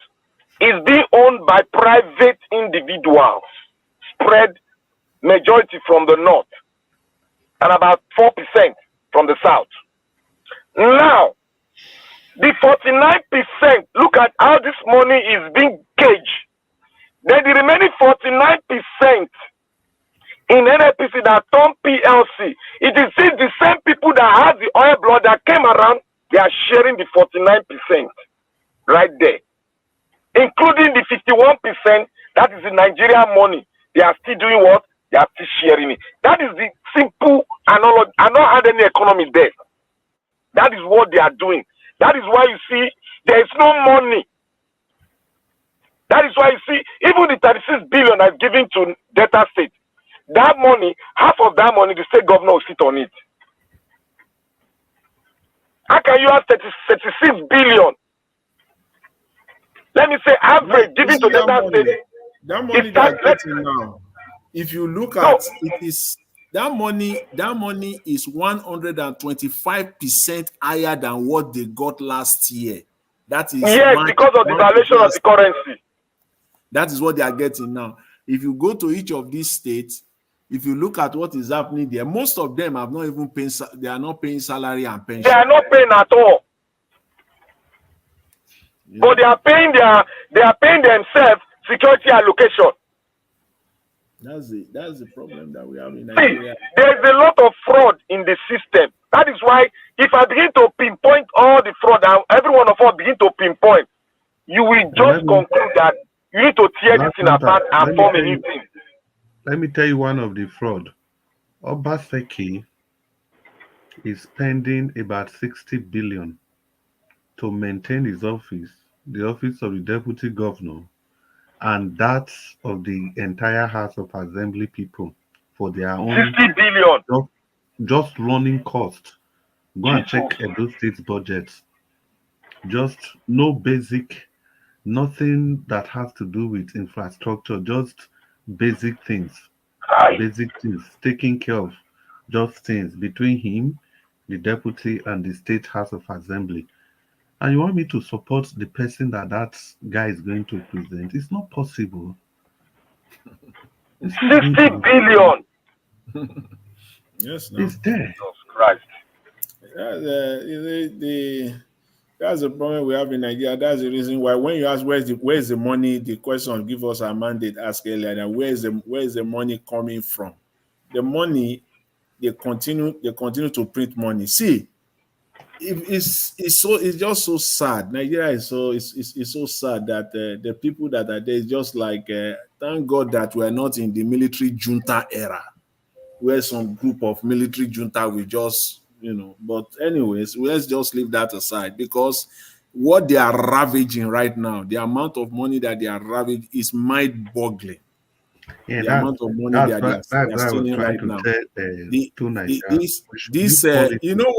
is being owned by private individuals, spread majority from the north and about 4% from the south. Now, the 49%, look at how this money is being gauged. Then the remaining 49% in NNPC that turn PLC, it is the same people that have the oil blood that came around, they are sharing the 49% right there. Including the 51% that is the Nigerian money. They are still doing what? They are still sharing it. That is the simple analogy. I don't have any economy there. That is what they are doing. That is why you see there is no money. That is why you see even the 36 billion that's given to Delta State, that money, half of that money, the state governor will sit on it. How can you have 36 billion? Let me say average given to Delta State. That money they are getting now, if you look at it, is that money is 125% higher than what they got last year. That is because of the valuation of the currency. That is what they are getting now. If you go to each of these states, if you look at what is happening there, most of them have not even paying. They are not paying salary and pension. They are not paying at all. Yeah. But they are paying themselves security allocation. That's the problem that we have in Nigeria. There is a lot of fraud in the system. That is why if I begin to pinpoint all the fraud, and every one of us begin to pinpoint, you will just conclude that you need to tear this thing apart and form a new thing. Let me tell you one of the fraud. Obaseki is spending about 60 billion to maintain his office, the office of the deputy governor, and that of the entire House of Assembly people for their own 60 billion. Just running cost. Go and check Edo State's budget. Just no basic, nothing that has to do with infrastructure, just basic things. Taking care of just things between him, the deputy, and the State House of Assembly. And you want me to support the person that guy is going to present? It's not possible. It's 60 billion. Yes, no. It's there. Jesus Christ. That's the problem we have in Nigeria. That's the reason why when you ask where's the money, the question give us a mandate asked earlier. And where is the money coming from? The money they continue to print money. See, it's just so sad. Nigeria is so sad that the people that are there is just like thank God that we are not in the military junta era, where some group of military junta will just but anyways, let's just leave that aside, because what they are ravaging right now, the amount of money that they are ravaging is mind-boggling. Yeah, the amount of money they are stealing right now. You know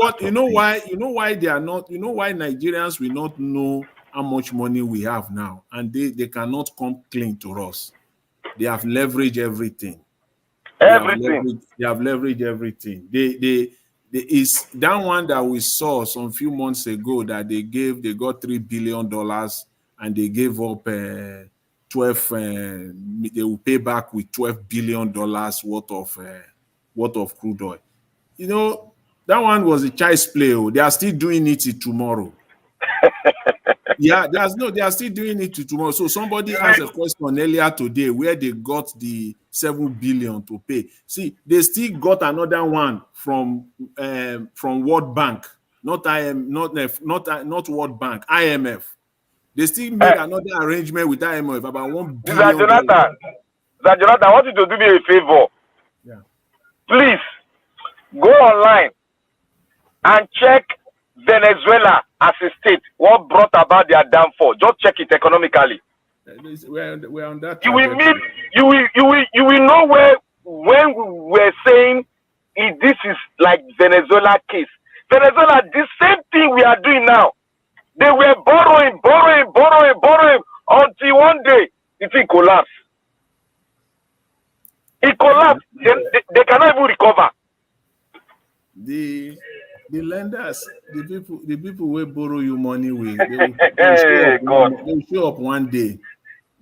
why they are not, why Nigerians will not know how much money we have now, and they cannot come clean to us. They have leveraged everything. They have leveraged everything. Is that one that we saw some few months ago that they got $3 billion and they gave up 12. They will pay back with $12 billion worth of crude oil. That one was a child's play. They are still doing it tomorrow. They are still doing it tomorrow. So somebody asked a question earlier today where they got the 7 billion to pay. See, they still got another one from World Bank, not World Bank, IMF. They still made another arrangement with IMF about $1 billion. Jonathan, I want you to do me a favor. Yeah. Please go online and check Venezuela as a state, what brought about their downfall. Just check it economically. We're on that. You will know when we were saying this is like Venezuela case. Venezuela, the same thing we are doing now. They were borrowing until one day it collapsed. It collapsed. They cannot even recover. The lenders, the people will borrow you money with, they will show up one day.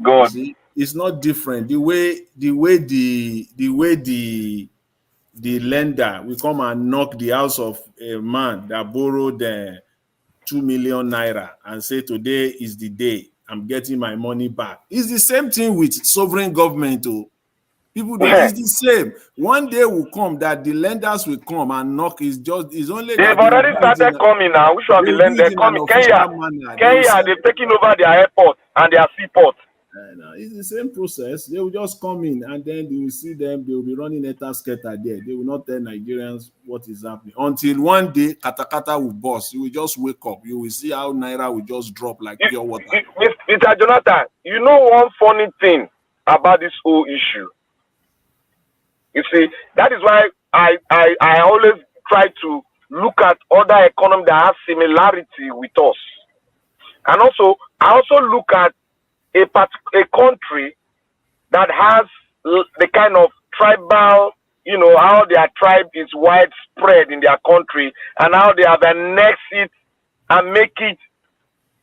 God. You see, it's not different. The way the lender will come and knock the house of a man that borrowed 2 million naira and say, today is the day I'm getting my money back. It's the same thing with sovereign government too. People do it's the same. One day will come that the lenders will come and knock. It's only they've already started coming now. Which one the lenders coming? Kenya, they've taken over their airport and their seaport. It's the same process. They will just come in and then you will see them. They will be running etasketa there. They will not tell Nigerians what is happening until one day katakata will burst. You will just wake up. You will see how naira will just drop like pure water. Mr. Jonathan, you know one funny thing about this whole issue. You see, that is why I always try to look at other economies that have similarity with us, and also I also look at a country that has the kind of tribal, you know, how their tribe is widespread in their country and how they have annexed it and make it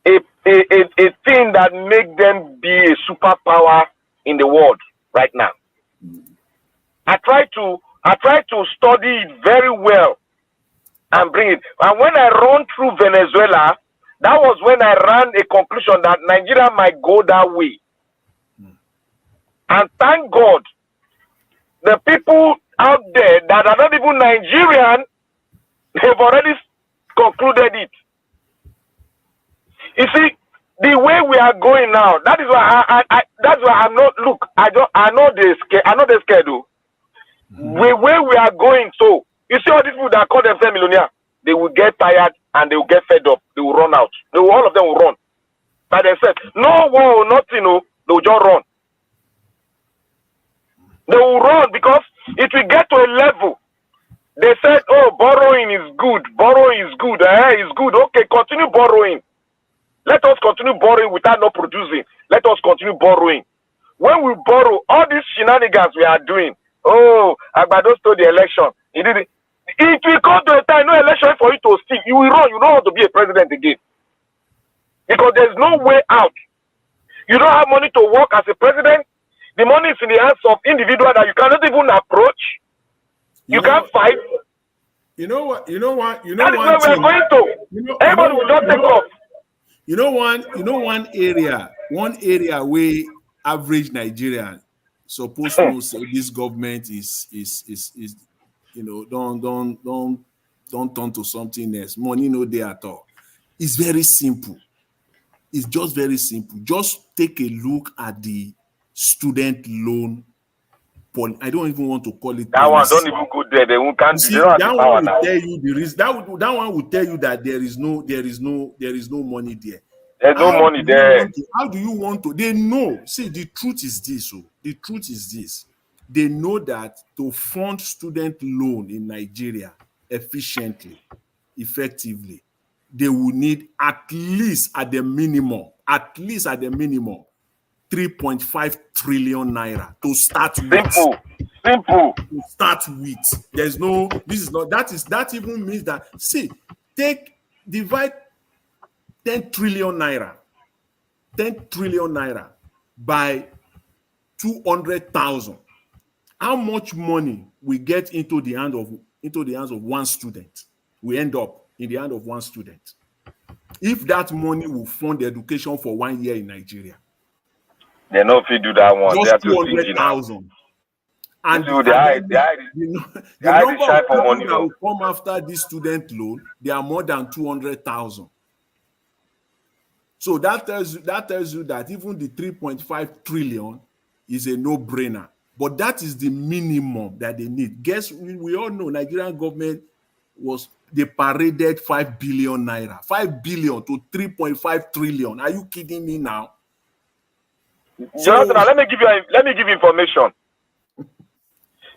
a thing that make them be a superpower in the world right now. I try to study it very well and bring it. And when I run through Venezuela, that was when I ran a conclusion that Nigeria might go that way. And thank God, the people out there that are not even Nigerian, they've already concluded it. You see, the way we are going now, that is why that's why I'm not. Look, I know they're scared. I know they're scared though. The way we are going, so you see all these people that call themselves millionaires, they will get tired and they will get fed up. They will run out. All of them will run by themselves. No war, nothing. No, they will just run. They will run because it will get to a level. They said, "Oh, borrowing is good. Borrowing is good. It's good. Okay, continue borrowing. Let us continue borrowing without not producing. Let us continue borrowing. When we borrow, all these shenanigans we are doing. Oh, Agbado stole the election. He did it. It will come to a time, no election for you to steal. You will run. You don't want to be a president again. Because there's no way out. You don't have money to work as a president. The money is in the hands of individuals that you cannot even approach. You can't fight. You know what? That is where we're going to. Everybody will just take off. One area where average Nigerian supposed to say this government is don't turn to something else. Money no there at all. It's very simple. It's just very simple. Just take a look at the student loan. I don't even want to call it. That one don't even go there. They won't can't. See, that one will tell you the risk. That one will tell you that there is no money there. There's no money there. How do you want to? They know. See, the truth is this. So the truth is this. They know that to fund student loan in Nigeria efficiently, effectively, they will need at least at the minimum, 3.5 trillion naira to start with. Simple. To start with. There's no, this is not, that even means that, see, divide 10 trillion naira by 200,000. How much money we get into the hands of one student? We end up in the hand of one student. If that money will fund education for 1 year in Nigeria, they know if you do that one, just 200,000. And the number of people that will come after this student loan, they are more than 200,000. So that tells you that even the 3.5 trillion is a no-brainer. But that is the minimum that they need. Guess we all know Nigerian government they paraded 5 billion naira. 5 billion to 3.5 trillion. Are you kidding me now? Jonathan, let me give you information.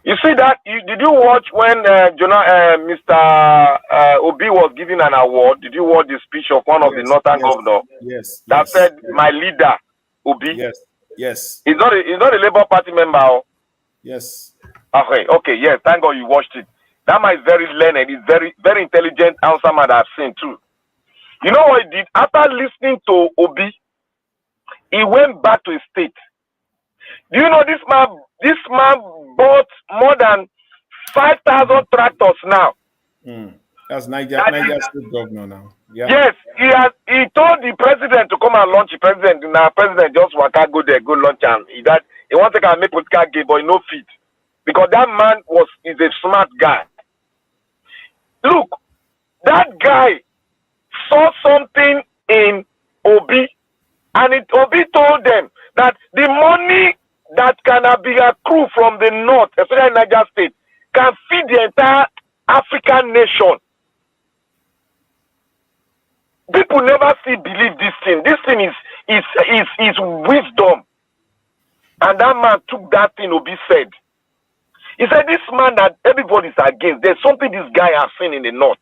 You see that? Did you watch when Mr. Obi was giving an award? Did you watch the speech of one of the northern governors? Yes. That said, my leader, Obi. Yes. Yes. He's not a Labour Party member. Oh. Yes. Okay, yes. Thank God you watched it. That man is very learned. He's very, very intelligent Hausa man I've seen too. You know what he did? After listening to Obi, he went back to his state. Do you know this man bought more than 5,000 tractors now? That's Niger State governor now. Yeah. Yes, he told the president to come and launch the president. Now president just waka go there, go launch and he wants to make political game, but he no fit. Because that man is a smart guy. Look, that guy saw something in Obi, and Obi told them that the money that can be accrued from the north, especially Niger State, can feed the entire African nation. People never believe this thing. This thing is wisdom. And that man took that thing Obi said. He said, this man that everybody's against, there's something this guy has seen in the north.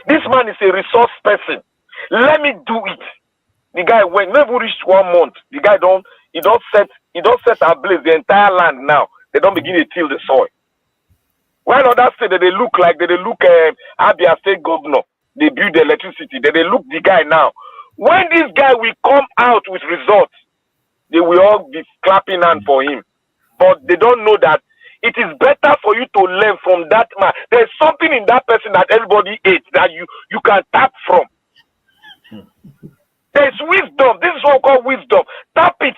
This man is a resource person. Let me do it. The guy went, never reached 1 month. The guy he don't set ablaze the entire land now. They don't begin to till the soil. While others say that they look Abia State governor, they build the electricity, they look the guy now. When this guy will come out with results, they will all be clapping hand for him. But they don't know that it is better for you to learn from that man. There's something in that person that everybody hates that you can tap from. There's wisdom. This is what we call wisdom. Tap it.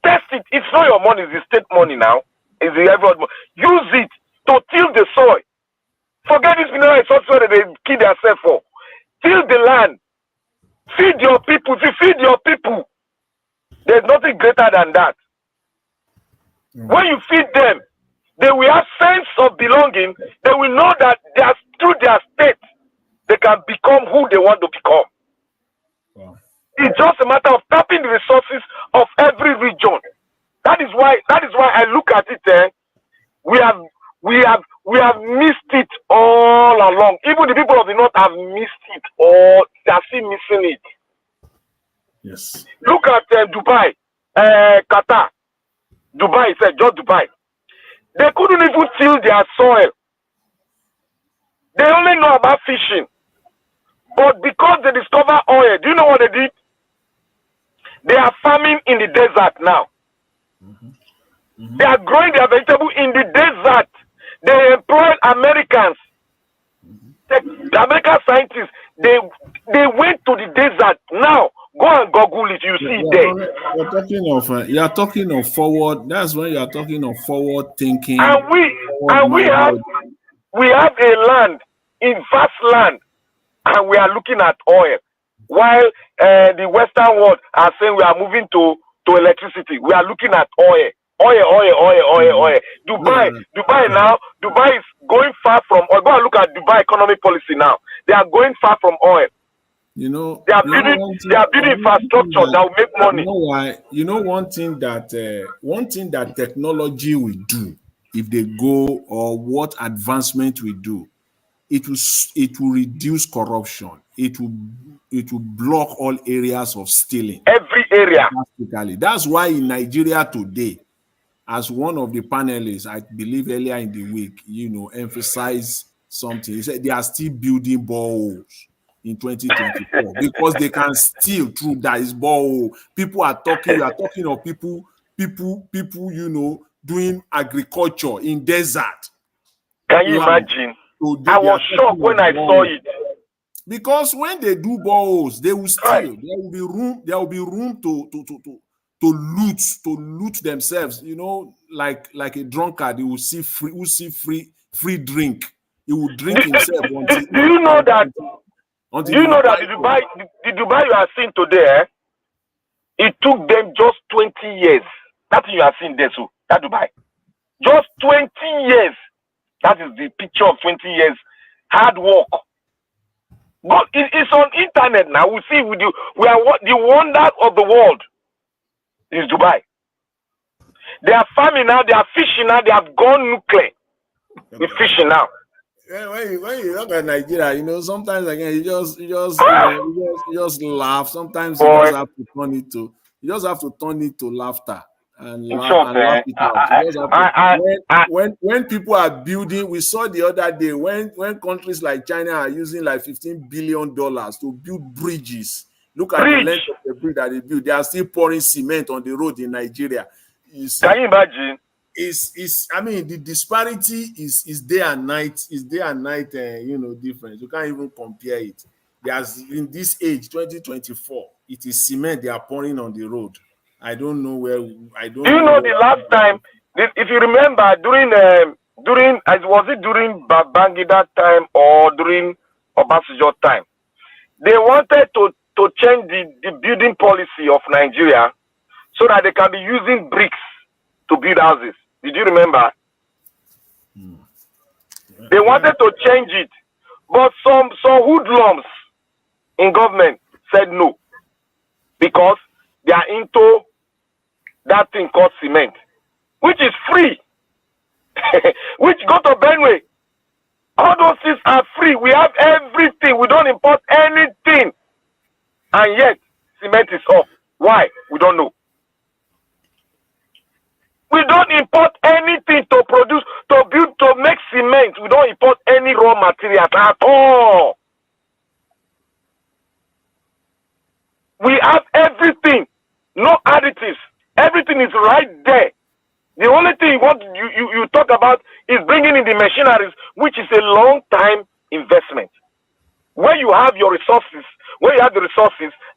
Test it. It's not your money. It's the state money now. It's the everyone money. Use it to till the soil. Forget this mineral resources that they kill themselves for. Till the land. Feed your people. If you feed your people, there's nothing greater than that. When you feed them, they will have sense of belonging. They will know that through their state, they can become who they want to become. Wow. It's just a matter of tapping the resources of every region. That is why I look at it. We have missed it all along. Even the people of the north have missed it, or they are still missing it. Yes. Look at Dubai, Qatar. Dubai said, just Dubai. They couldn't even till their soil. They only know about fishing. But because they discover oil, do you know what they did? They are farming in the desert now. They are growing their vegetable in the desert. They employ Americans. The American scientists, they went to the desert. Now, go and Google it, you see there. You are talking of forward. That's when you are talking of forward thinking. And we have a land, in vast land, and we are looking at oil. While the Western world are saying we are moving to electricity, we are looking at oil. Oil. Dubai now, Dubai is going far from oil. Go and look at Dubai economic policy now. They are going far from oil. You know, they are building infrastructure that will make money. You know why? You know one thing that technology will do if they go, or what advancement we do, it will reduce corruption. It will block all areas of stealing. Every area. Practically. That's why in Nigeria today, as one of the panelists, I believe earlier in the week, emphasized something. He said they are still building boreholes in 2024 because they can steal through that is borehole. People are talking. You are talking of people, doing agriculture in desert. Can you imagine? So I was shocked when I saw it. Because when they do boreholes, they will steal. Right. There will be room to loot themselves. Like a drunkard, he will see free drink. He will drink himself. Do you know that? Do you know that the Dubai you are seeing today? It took them just 20 years. That's what you are seeing there, so that Dubai, just 20 years. That is the picture of 20 years hard work. But it's on internet now. We see we are the wonder of the world is Dubai. They are farming now. They are fishing now. They have gone nuclear. We're fishing now. When you look at Nigeria, sometimes again you just laugh. Sometimes you just have to turn it to You just have to turn it to laughter and In laugh short, and laugh it out. You just have to, I when people are building, we saw the other day when countries like China are using like $15 billion to build bridges. Look at the length of the bridge that they build. They are still pouring cement on the road in Nigeria. You see, can you imagine? I mean, the disparity is day and night. Is day and night, difference. You can't even compare it. There's in this age, 2024, it is cement they are pouring on the road. I don't know where. I don't. Do you know the last time? If you remember, during was it during Babangida time or during Obasanjo time, they wanted to change the building policy of Nigeria so that they can be using bricks to build houses. Did you remember? They wanted to change it, but some hoodlums in government said no because they are into that thing called cement, which is free. Which go to Benue. All those things are free. We have everything. We don't import anything, and yet cement is off. Why? We don't know. We don't import anything to produce, to build, to make cement. We don't import any raw materials at all. We have everything, no additives. Everything is right there. The only thing what you talk about is bringing in the machineries, which is a long time investment. Where you have your resources,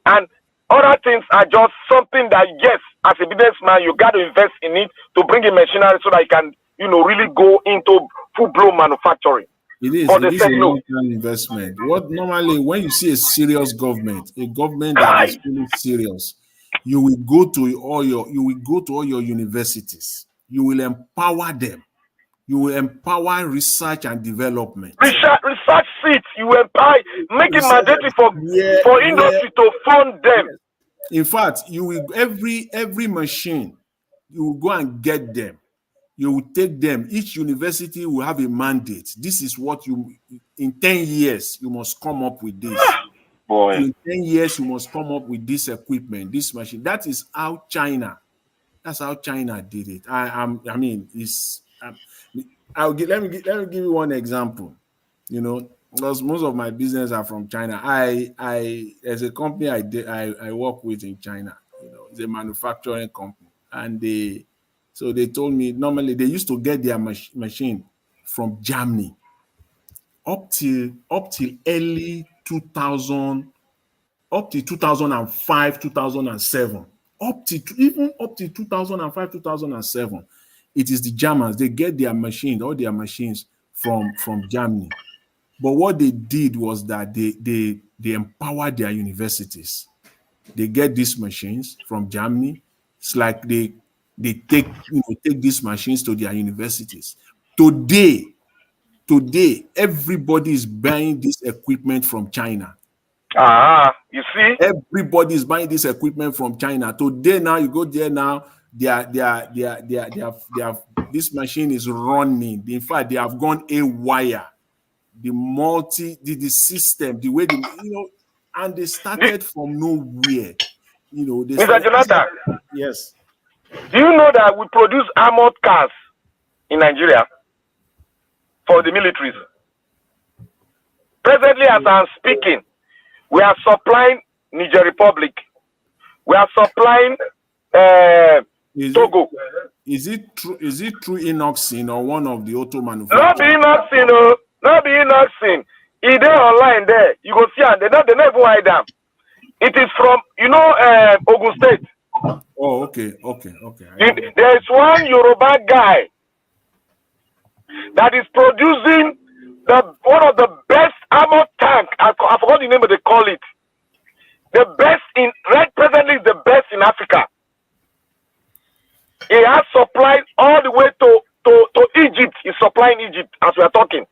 and other things are just something that, yes, as a businessman, you got to invest in it to bring in machinery so that you can, really go into full-blown manufacturing. It is. But It they is said a no. long-term investment. What normally, when you see a serious government, a government that is really serious, you will go to all your universities. You will empower them. You will empower research and development. Research seats. You empower, make it mandatory for industry to fund them. In fact, you will every machine, you will go and get them. You will take them. Each university will have a mandate. This is what in 10 years, you must come up with this. Boy. In 10 years, you must come up with this equipment, this machine. That's how China did it. let me give you one example. Because most of my business are from China. As a company I work with in China, it's a manufacturing company, and they told me normally they used to get their machine from Germany up till early 2000, up to 2005, 2007, up to 2005, 2007. It is the Germans. They get all their machines from Germany. But what they did was that they empowered their universities. They get these machines from Germany. It's like they take these machines to their universities. Today, everybody is buying this equipment from China. You see? Everybody is buying this equipment from China. Today, now you go there now, this machine is running. In fact, they have gone haywire. The system, the way and they started from nowhere. Mr. Jonathan. Yes. Do you know that we produce armored cars in Nigeria for the militaries? Presently, as I'm speaking, we are supplying Niger Republic. We are supplying Togo. Is it true Inoxin or one of the auto manufacturers? Not be Inoxin. It is online there. You go see and they never hide them. It is from Ogun State. Oh, okay. There is one Yoruba guy that is producing one of the best armored tank. I forgot the name, but they call it the best presently is the best in Africa. He has supplied all the way to Egypt. He's supplying Egypt as we are talking.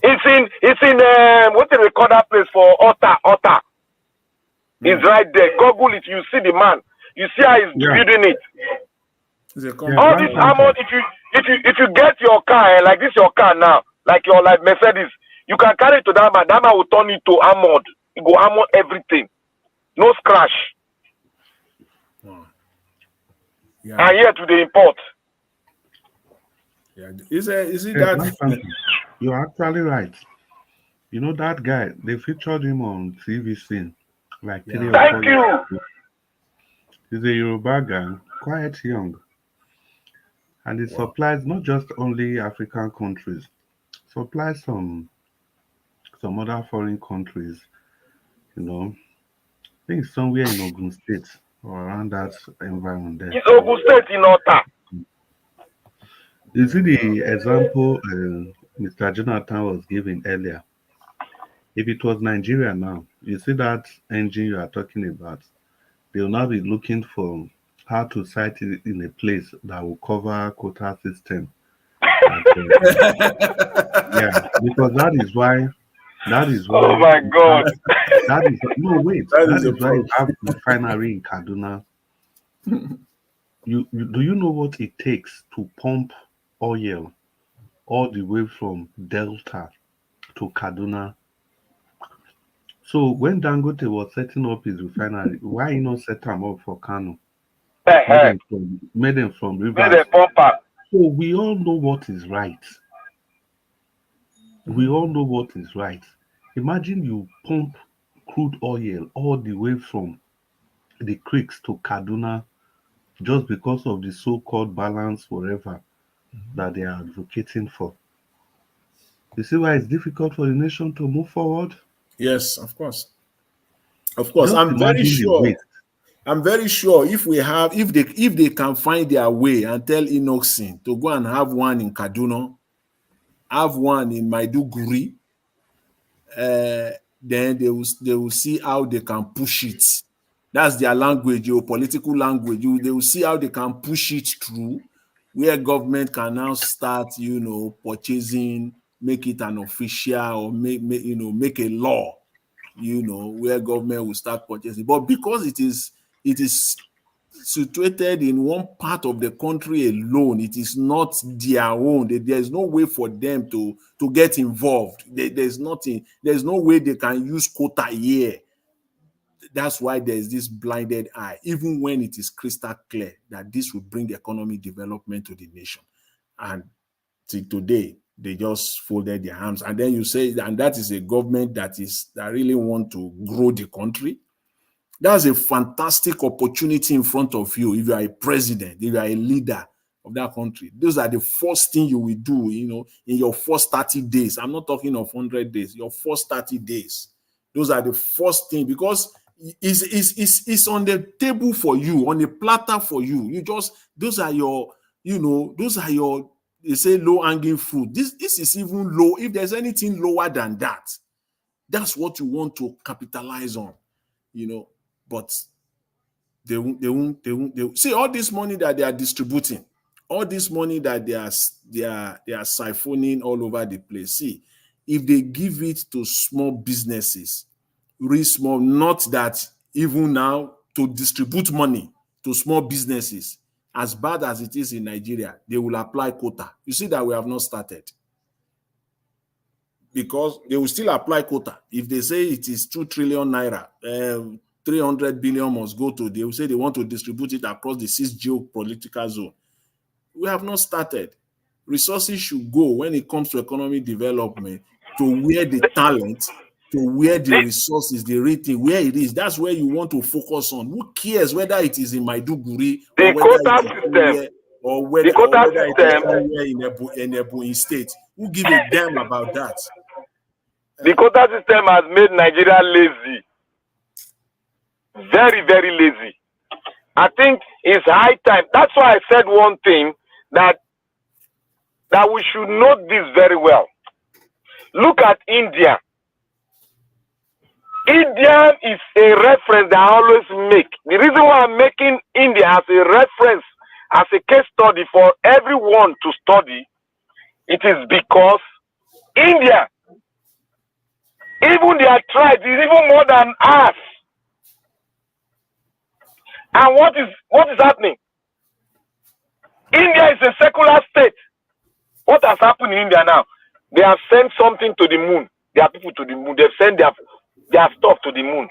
It's in what do we call that place for Otta. It's right there. Google it. You see the man. You see how he's building it. All this armor. If you get your car like this, your car now, like Mercedes, you can carry it to that man. That man will turn it to armored. It will armor everything. No scratch. And here to the import. Yeah. Is it Yeah, that? you're actually right. You know that guy, they featured him on TVC like 3 or 4 Thank years you. ago. He's a Yoruba guy, quite young. And it supplies not just only African countries, supplies some other foreign countries, you know. I think somewhere in Ogun State or around that environment there. It's Ogun State in Ota. You see the example Mr. Jonathan was giving earlier. If it was Nigeria now, you see that engine you are talking about, they will now be looking for how to site it in a place that will cover quota system. And, yeah, because that is why. Oh my God. That is no wait. That is why you have refinery in Kaduna. Do you know what it takes to pump oil all the way from Delta to Kaduna? So when Dangote was setting up his refinery, why he not set them up for Kano? Made them from rivers. So we all know what is right. We all know what is right. Imagine you pump crude oil all the way from the creeks to Kaduna just because of the so-called balance forever that they are advocating for. You see why it's difficult for the nation to move forward? Yes, of course. Of course, Just I'm very imagine the sure. waste. I'm very sure if they can find their way and tell Inoxin to go and have one in Kaduna, have one in Maiduguri, then they will see how they can push it. That's their language, your political language. They will see how they can push it through, where government can now start, purchasing, make it an official, or make a law, where government will start purchasing. But because it is situated in one part of the country alone, it is not their own. There's no way for them to get involved. There's no way they can use quota here. That's why there's this blinded eye, even when it is crystal clear that this will bring economic development to the nation. And till today, they just folded their arms. And then you say, and that is a government that really want to grow the country. That's a fantastic opportunity in front of you. If you are a president, if you are a leader of that country, those are the first thing you will do, in your first 30 days. I'm not talking of 100 days, your first 30 days. Those are the first thing, because it's on the table for you, on the platter for you. Those are your, they say low-hanging fruit. This is even low. If there's anything lower than that, that's what you want to capitalize on, But they won't see all this money that they are distributing, all this money that they are siphoning all over the place. See, if they give it to small businesses, really small, not that even now to distribute money to small businesses, as bad as it is in Nigeria, they will apply quota. You see that we have not started, because they will still apply quota. If they say it is 2 trillion naira, 300 billion must go to, they will say they want to distribute it across the 6 geopolitical zone. We have not started. Resources should go, when it comes to economic development, to where the talent, to where the resources, the rating, where it is. That's where you want to focus on. Who cares whether it is in Maiduguri or whether it is somewhere in Ebonyi State? Who give a damn about that? The quota system has made Nigeria lazy. Very, very lazy. I think it's high time. That's why I said one thing, that we should note this very well. Look at India. India is a reference that I always make. The reason why I'm making India as a reference, as a case study for everyone to study, it is because India, even their tribes, is even more than us. And what is happening? India is a secular state. What has happened in India now? They have sent something to the moon. Their people to the moon. They've sent their stuff to the moon.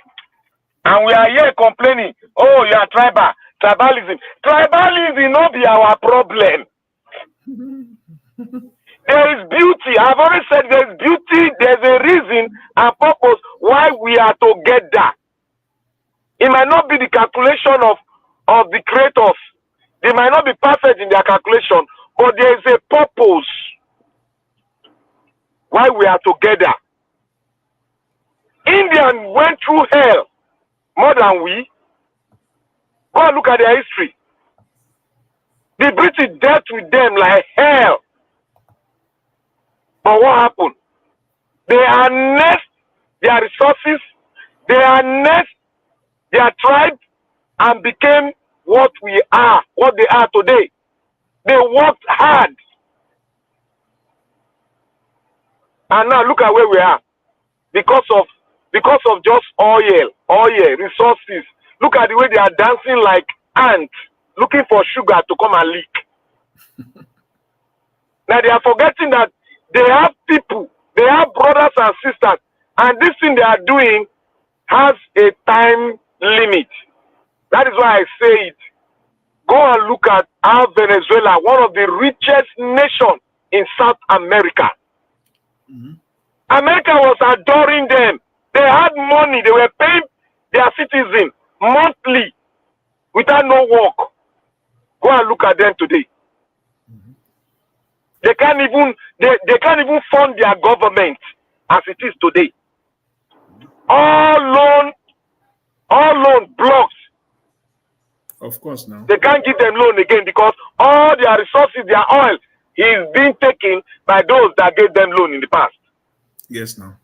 And we are here complaining, oh, you are tribal. Tribalism. Tribalism not be our problem. There is beauty. I've already said there's beauty. There's a reason and purpose why we are together. It might not be the calculation of the creators. They might not be perfect in their calculation, but there is a purpose why we are together. Indians went through hell more than we. Go and look at their history. The British dealt with them like hell. But what happened? They harnessed their resources, they harnessed their tribe, and became what we are, what they are today. They worked hard. And now look at where we are. Because of just oil, resources. Look at the way they are dancing like ants, looking for sugar to come and leak. Now they are forgetting that they have people, they have brothers and sisters, and this thing they are doing has a time limit. That is why I say it. Go and look at how Venezuela, one of the richest nations in South America. America was adoring them. They had money. They were paying their citizens monthly without no work. Go and look at them today. They can't even fund their government as it is today. All loan blocks. Of course, now they can't give them loan again because all their resources, their oil, is being taken by those that gave them loan in the past. Yes, now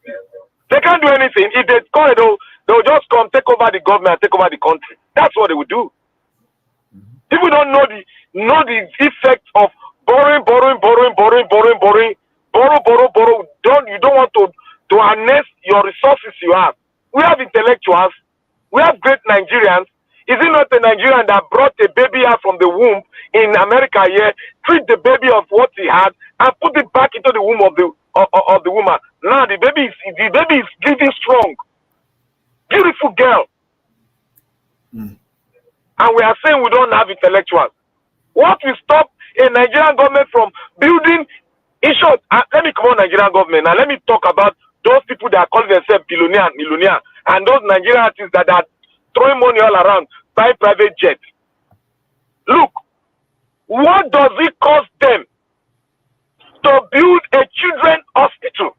they can't do anything. If they call it, they'll just come take over the government, take over the country. That's what they would do. People don't know the effect of borrowing. You don't want to harness your resources you have. We have intellectuals. We have great Nigerians. Is it not a Nigerian that brought a baby out from the womb in America here, treat the baby of what he had, and put it back into the womb of the woman? Now the baby is living strong. Beautiful girl. And we are saying we don't have intellectuals. What will stop a Nigerian government from building? In short, let me come on Nigerian government and let me talk about those people that call themselves billionaire and millionaire, and those Nigerian artists that are throwing money all around, buying private jets. Look, what does it cost them to build a children hospital?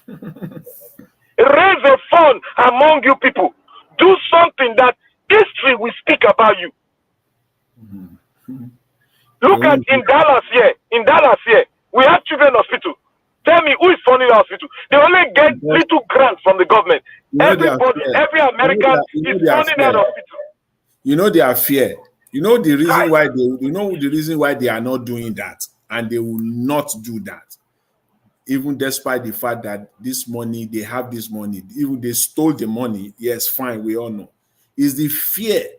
Raise a fund among you people. Do something that history will speak about you. Look at in Dallas here, we have children hospital. Tell me who is funding the hospital? They only get little grants from the government. Everybody, every American is funding that hospital. You know they are fear. You know the reason why the reason why they are not doing that, and they will not do that, even despite the fact that this money, they have this money, even they stole the money. Yes, fine, we all know. Is the fear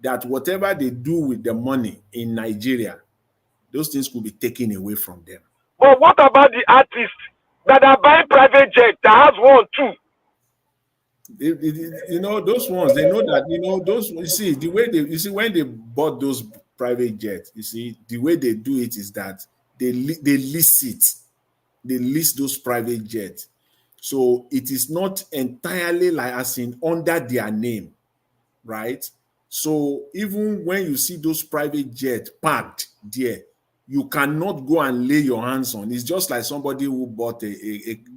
that whatever they do with the money in Nigeria, those things could be taken away from them. But what about the artists that are buying private jets that has 1, 2? You know, those ones, they know that, you know, those, you see, the way when they bought those private jets, you see, the way they do it is that they lease it. They lease those private jets. So it is not entirely like as in under their name, right? So even when you see those private jets parked there, you cannot go and lay your hands on. It's just like somebody who bought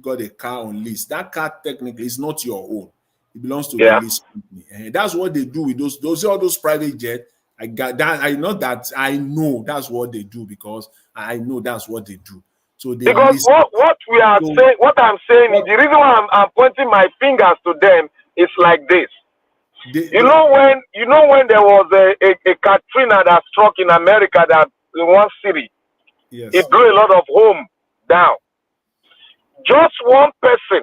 got a car on lease. That car technically is not your own. It belongs to the lease company. And that's what they do with all those private jets. I know that's what they do because I know that's what they do. So they because what we are saying, what I'm saying is the reason why I'm pointing my fingers to them is like this. You know when there was a Katrina that struck in America, that in one city, it blew a lot of home down. Just one person,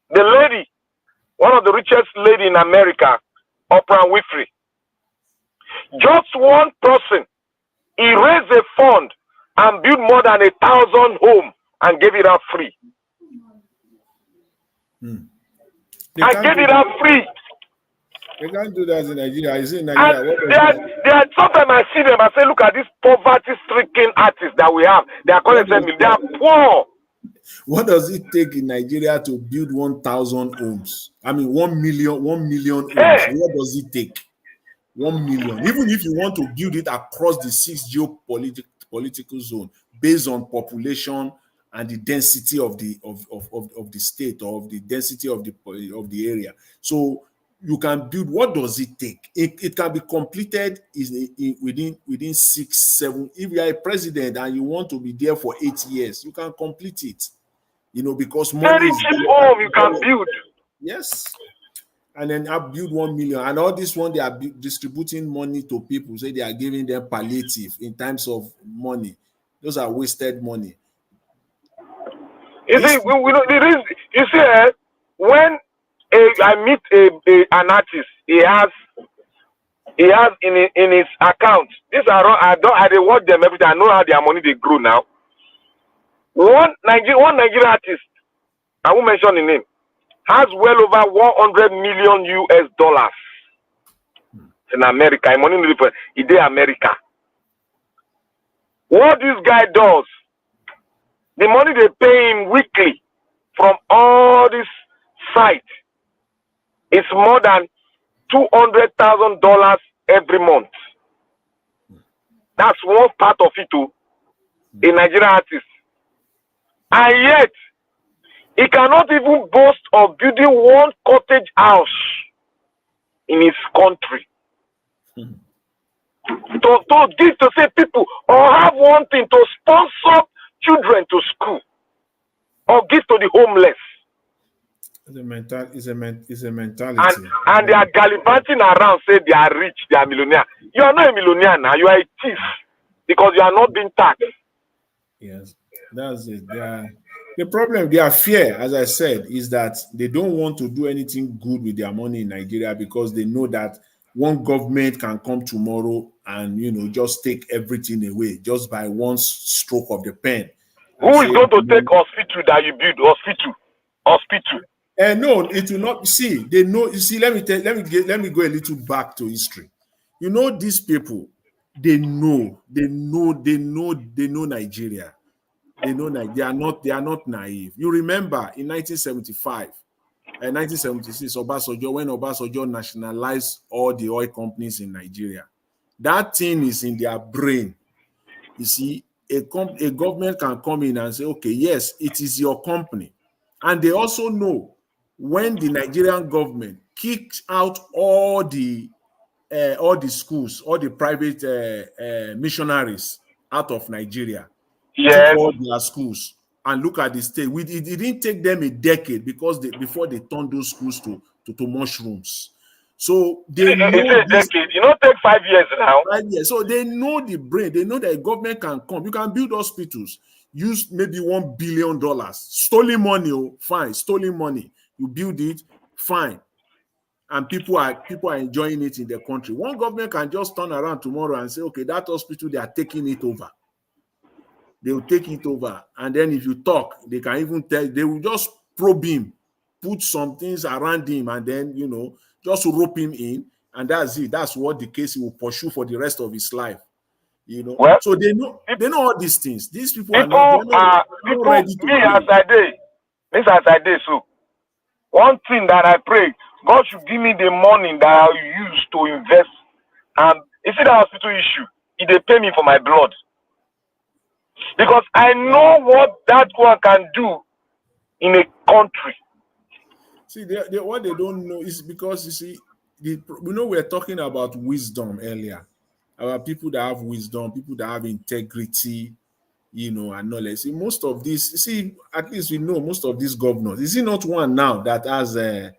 the lady, one of the richest lady in America, Oprah Winfrey, just one person, he raised a fund and built more than 1,000 homes and gave it out free. I gave it out free. They can't do that in Nigeria. Is in And Nigeria? sometimes I see them, I say, look at these poverty-stricken artists that we have. They are calling themselves, they are poor. What does it take in Nigeria to build 1,000 homes? I mean, 1 million homes. Hey. What does it take? 1 million. Even if you want to build it across the 6 geopolitical zone based on population and the density of the state, or of the density of the area. So you can build. What does it take? It can be completed within 6, 7. If you are a president and you want to be there for 8 years, you can complete it. Because money Very is cheap home you can build. Yes. And then I build 1 million, and all this one they are distributing money to people. Say they are giving them palliative in terms of money. Those are wasted money. You see, when I meet an artist, he has in his account. These are I watch them every time. I know how their money they grow now. One Nigerian artist, I won't mention the name, has well over $100 million US in America. Money in America. What this guy does, the money they pay him weekly from all this site is more than $200,000 every month. That's one part of it too. A Nigerian artist. And yet, he cannot even boast of building one cottage house in his country. To give to say people, or have one thing to sponsor children to school, or give to the homeless. It's a mentality. And they are gallivanting around, say they are rich, they are millionaire. You are not a millionaire now, you are a thief because you are not being taxed. Yes, that's it. The problem, their fear, as I said, is that they don't want to do anything good with their money in Nigeria because they know that one government can come tomorrow and just take everything away just by one stroke of the pen. Who is going to take hospital that you build? Hospital. No, it will not. See, they know. You see, let me go a little back to history. These people, they know Nigeria. They know that they are not naive. You remember in 1975 and 1976, when Obasanjo nationalized all the oil companies in Nigeria. That thing is in their brain. You see, a government can come in and say, okay, yes, it is your company. And they also know when the Nigerian government kicked out all the schools, all the private missionaries out of Nigeria, yes, took all their schools, and look at the state. It didn't take them a decade before they turned those schools to mushrooms. So they know a decade. You don't take 5 years now. 5 years. So they know the brain. They know that a government can come. You can build hospitals. Use maybe $1 billion. Stolen money, fine. Stolen money. You build it, fine. And people are enjoying it in the country. One government can just turn around tomorrow and say, okay, that hospital, they are taking it over. They will take it over. And then if you talk, they can even tell, they will just probe him, put some things around him, and then, just rope him in. And that's it. That's what the case he will pursue for the rest of his life. Well, so they know all these things. These people are not ready to as I did, so one thing that I pray, God should give me the money that I'll use to invest. You see the hospital issue, they pay me for my blood. Because I know what that one can do in a country. See, what they don't know is because, you see, we're talking about wisdom earlier. About people that have wisdom, people that have integrity, and knowledge. See, most of these, at least we know most of these governors. Is it not one now that has a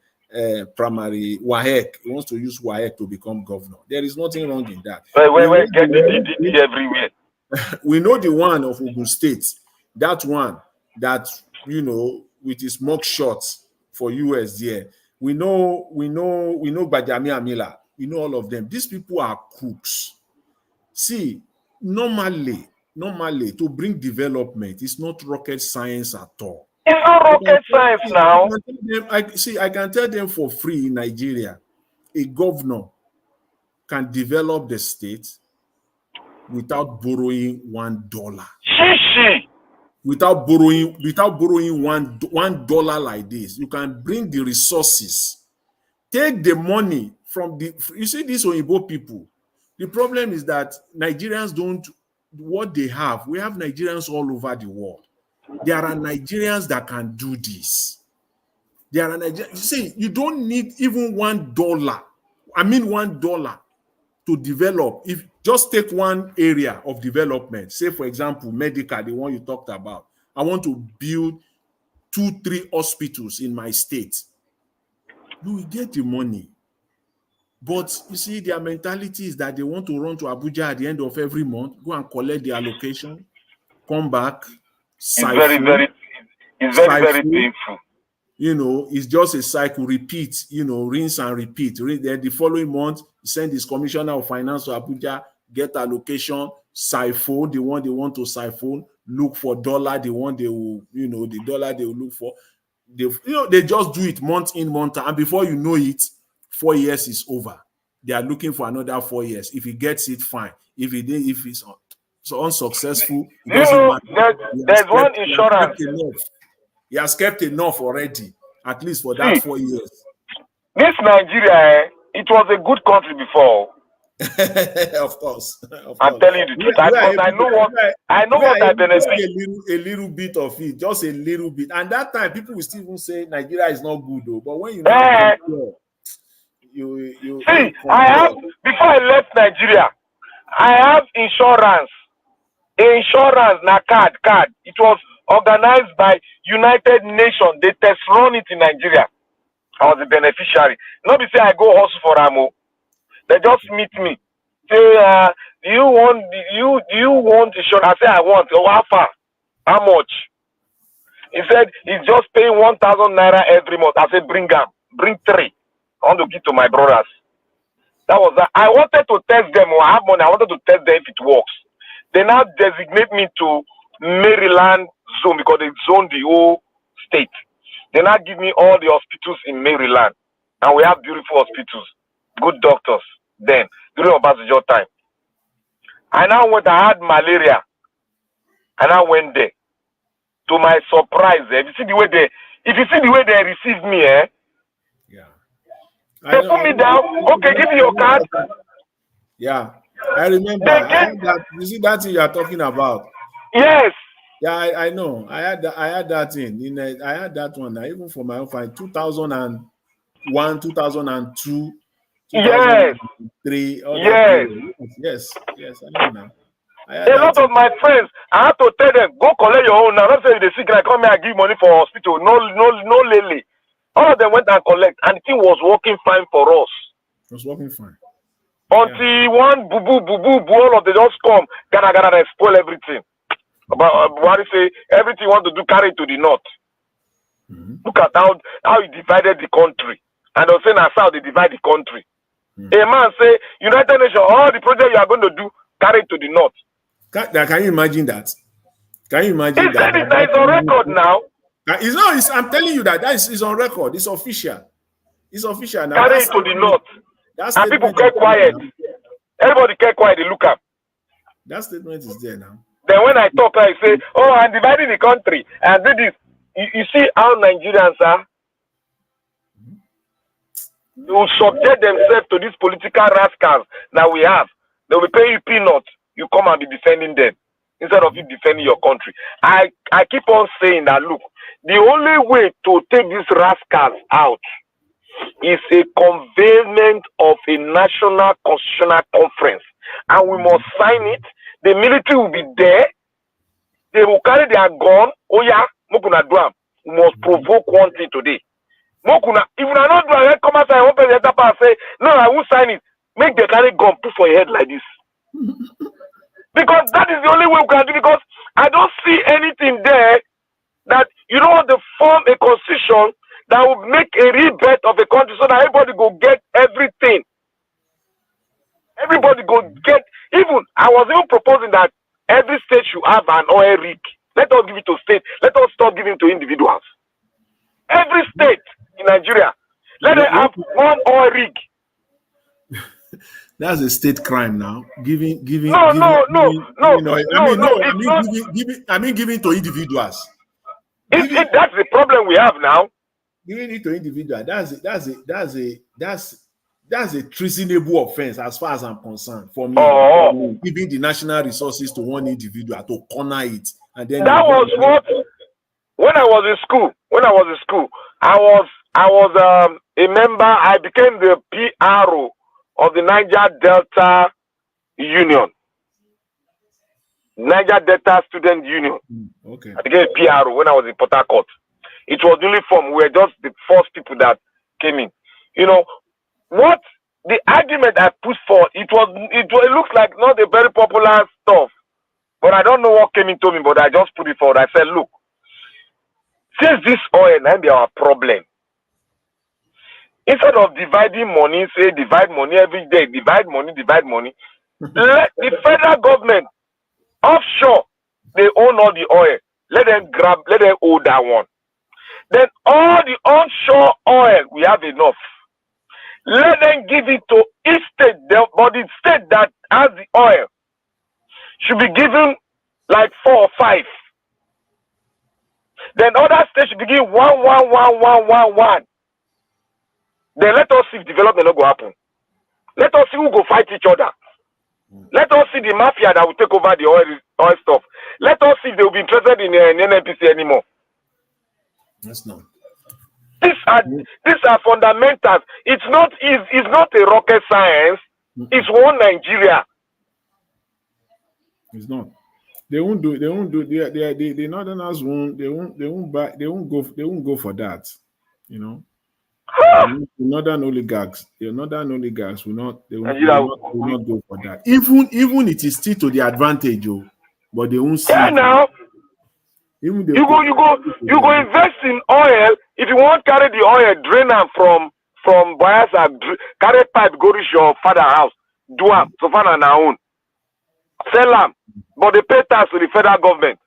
primary WAEC? He wants to use WAEC to become governor. There is nothing wrong in that. We get the DD everywhere. We know the one of Ogun State, that one that, with his mug shots for US there. We know Bajami Amila. We know all of them. These people are crooks. See, normally to bring development, it's not rocket science at all. It's not rocket science now. I can tell them for free in Nigeria. a governor can develop the state without borrowing $1. Shishi. Without borrowing $1 like this, you can bring the resources, take the money from the. You see, these Oyibo people. The problem is that Nigerians don't what they have. We have Nigerians all over the world. There are Nigerians that can do this. There are Nigerians. You see, you don't need even $1. I mean, $1 to develop. If just take one area of development, say for example, medical, the one you talked about. I want to build 2-3 hospitals in my state. You will get the money. But you see, their mentality is that they want to run to Abuja at the end of every month, go and collect the allocation, come back. It's very painful. You know, it's just a cycle, repeat, you know, rinse and repeat. Then the following month, send his commissioner of finance to Abuja, get allocation, siphon, the one they want to siphon, look for dollar, the one they will, you know, the dollar they will look for. They just do it month in, month out, and before you know it, 4 years is over. They are looking for another 4 years. If he gets it, fine. If it's so unsuccessful, there's one insurance. He has kept enough already, at least for that 4 years. This Nigeria, it was a good country before. Of course. I'm telling you the truth. I know what I benefit. A little bit of it, just a little bit. And that time, people will still say Nigeria is not good, though. But when you know, I have, before I left Nigeria, I have insurance. Na card. It was organized by United Nations. They test run it in Nigeria. I was a beneficiary. Not be say I go hustle for Amo. They just meet me. Say, do you want insurance? I say I want. Oh, how far? How much? He said he's just paying 1,000 naira every month. I said bring 3. I want to give to my brothers. That was that. I wanted to test them. I have money. I wanted to test them if it works. They now designate me to Maryland zone because they zone the whole state. They now give me all the hospitals in Maryland. And we have beautiful hospitals, good doctors then, during Obasanjo time. I had malaria. And I went there. To my surprise, if you see the way they received me, they put me down. Okay, give me your card. Yeah, I remember. You see that thing you are talking about? Yes. Yeah, I know. I had that thing. I had that one. Even for my own fine, 2001, 2002, 2003. Yes. I know now. A lot of my friends, I had to tell them, go collect your own. Now, don't say they sick. I come here and give money for hospital. No, lately. All of them went and collect, and the thing was working fine for us. It was working fine. Until one boo, all of them just come, gotta spoil everything. But Buhari say everything you want to do, carry it to the north. Look at how he divided the country. And they'll say that's how they divide the country. A man say, United Nations, all the projects you are going to do, carry it to the north. Can you imagine that? Can you imagine he that? He said it's on record now. I'm telling you that is on record. It's official. It's official now. Carry it to the north. And people get quiet. Everybody get quiet. They look up. That statement is there now. Then when I talk, I say, "Oh, I'm dividing the country and do this." You see how Nigerians are. They will subject themselves to these political rascals that we have. They will pay you peanuts. You come and be defending them instead of you defending your country. I keep on saying that, look, the only way to take these rascals out is a convenement of a national constitutional conference. And we must sign it. The military will be there. They will carry their gun. Oh yeah, Mokuna Duam. We must provoke one thing today. Mokuna, if you are not doing it, come outside, open the other part and say, no, I won't sign it. Make the carry gun, put for your head like this. Because that is the only way we can do it, because I don't see anything there that you don't want to form a constitution that will make a rebirth of a country so that everybody go get everything. Everybody go get, even, I was even proposing that every state should have an oil rig. Let us give it to state. Let us stop giving to individuals. Every state in Nigeria, let them have one oil rig. That's a state crime now. Giving. Giving I mean, giving to individuals. That's the problem we have now. Giving it to individual. That's a treasonable offense as far as I'm concerned. For me, giving the national resources to one individual to corner it, and then that was what. When I was in school, I was a member. I became the PRO of the Niger Delta Union, Niger Delta Student Union. Okay. I became a PRO when I was in Port Harcourt. It was newly formed. We were just the first people that came in. You know what? The argument I put forward, it looks like not a very popular stuff, but I don't know what came into me. But I just put it forward. I said, look, since this oil might be our problem, instead of dividing money, say divide money every day, divide money, let the federal government offshore, they own all the oil. Let them hold that one. Then all the onshore oil, we have enough. Let them give it to each state, but the state that has the oil should be given like 4 or 5. Then other states should be given 1. Then let us see if development not go happen. Let us see who go fight each other. Let us see the mafia that will take over the oil stuff. Let us see if they will be interested in NNPC anymore. That's not. These are fundamentals. It's not a rocket science. It's one Nigeria. It's not. They won't do. The Northerners won't. They won't go for that. You know. The northern oligarchs will not. They will not go for that. Even it is still to the advantage, but they won't see. Yeah, now. You go invest in oil. If you want to carry the oil, drain them from Bayelsa, carry pipe, go reach your father's house, do them, so far on our own. Sell them, but they pay tax to the federal government.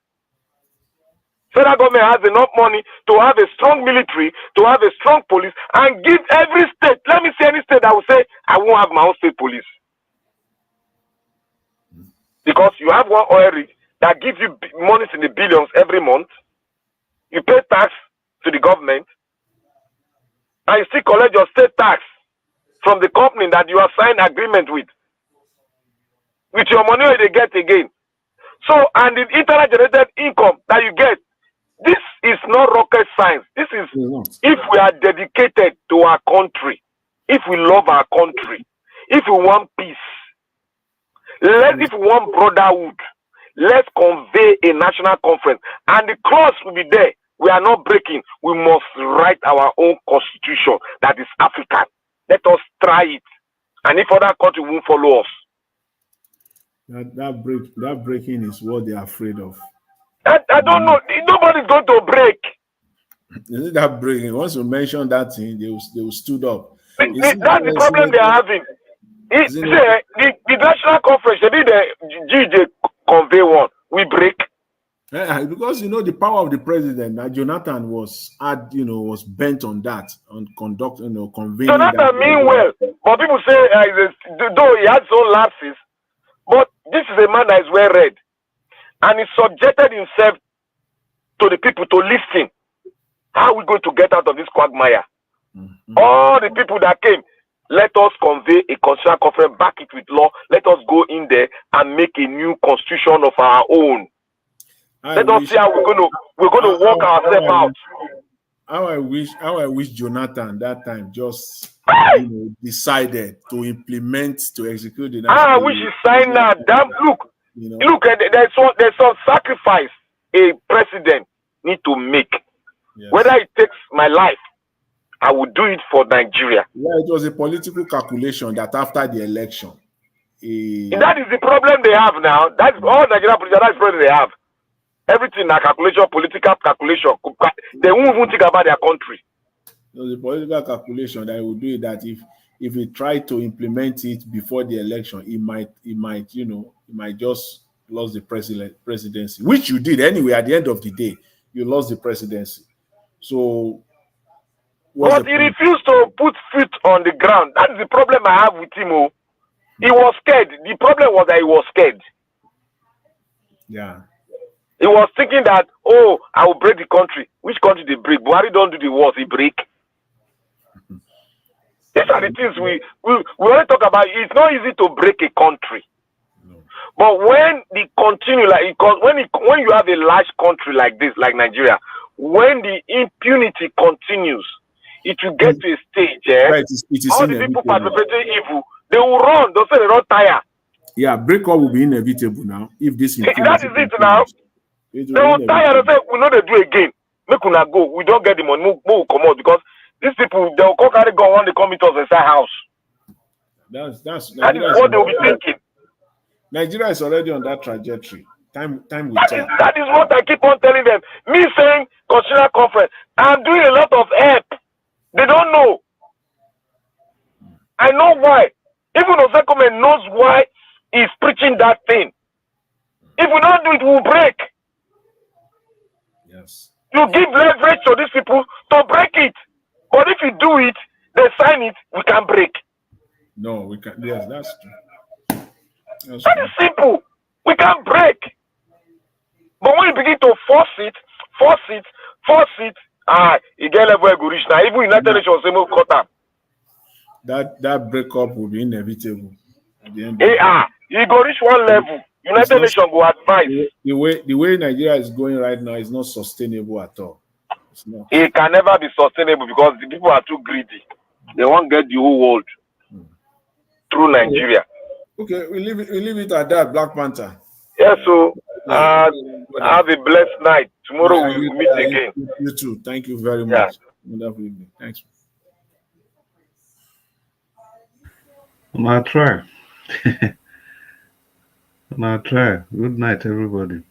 Federal government has enough money to have a strong military, to have a strong police, and give every state. Let me see any state that will say, I won't have my own state police. Because you have one oil rig that gives you monies in the billions every month. You pay tax to the government, and you still collect your state tax from the company that you have signed agreement with your money they get again. So, and the internal generated income that you get, this is not rocket science. This is if we are dedicated to our country, if we love our country, if we want peace, if we want brotherhood, let's convey a national conference. And the clause will be there. We are not breaking. We must write our own constitution that is African. Let us try it. And if other countries won't follow us. That breaking is what they are afraid of. I don't know. Nobody's going to break. Isn't that breaking? Once you mention that thing, they will stood up. That's the problem they're having. The national conference, they did the GJ convey one. We break. Because the power of the president, Jonathan was bent on that, on conveying. Jonathan mean well, but people say though he had some lapses, but this is a man that is well read, and he subjected himself to the people to listen. How are we going to get out of this quagmire? All the people that came, let us convey a constitutional conference, back it with law. Let us go in there and make a new constitution of our own. Let us see how we're going to work ourselves out. How I wish Jonathan that time just decided to implement, to execute the. I wish he signed that. Look, there's some sacrifice a president need to make. Yes. Whether it takes my life, I will do it for Nigeria. Yeah, it was a political calculation that after the election. That is the problem they have now. That's all Nigerian politicians. That's the problem they have. Everything a calculation, political calculation. They won't even think about their country. It was a political calculation that will do it. That if he tried to implement it before the election, he might just lose the presidency, which you did anyway. At the end of the day, you lost the presidency. So, but he refused to put feet on the ground. That is the problem I have with him. He was scared. The problem was that he was scared. Yeah. He was thinking that, oh, I will break the country. Which country they break? Buhari don't do the wars, he break. These are the things we want to talk about. It's not easy to break a country. No. But when they continue, like, because when you have a large country like this, like Nigeria, when the impunity continues, it will get to a stage, Right, it is all the people inevitable. perpetrating evil, they will run. They'll say they don't tire. Yeah, breakup will be inevitable now if this That impunity is it now. continues. They will tire. They say, we know they do again. Make una go. We don't get the money. We'll come out because these people, they will come carry gun when they come into us inside house. That is what they will be thinking. Nigeria is already on that trajectory. Time will tell. That is what I keep on telling them. Me saying constitutional conference, I'm doing a lot of help. They don't know. I know why. Even Osekhome knows why he's preaching that thing. If we don't do it, we'll break. Yes. You give leverage to these people to break it. But if you do it, they sign it, we can break. No, we can. Yes, that's true. That's That true. is simple. We can break. But when you begin to force it, you get level where go reach now. Even United Nations say move cut am. That breakup will be inevitable at the end. You go reach one level. United Nations go advise. The way Nigeria is going right now is not sustainable at all. It's not. It can never be sustainable because the people are too greedy. They won't get the whole world through Nigeria. Okay, we leave it at that, Black Panther. Yes, so have a blessed night. Tomorrow we will meet again. You too. Thank you very much. Wonderful evening. Thanks. I'm gonna try. Good night, everybody.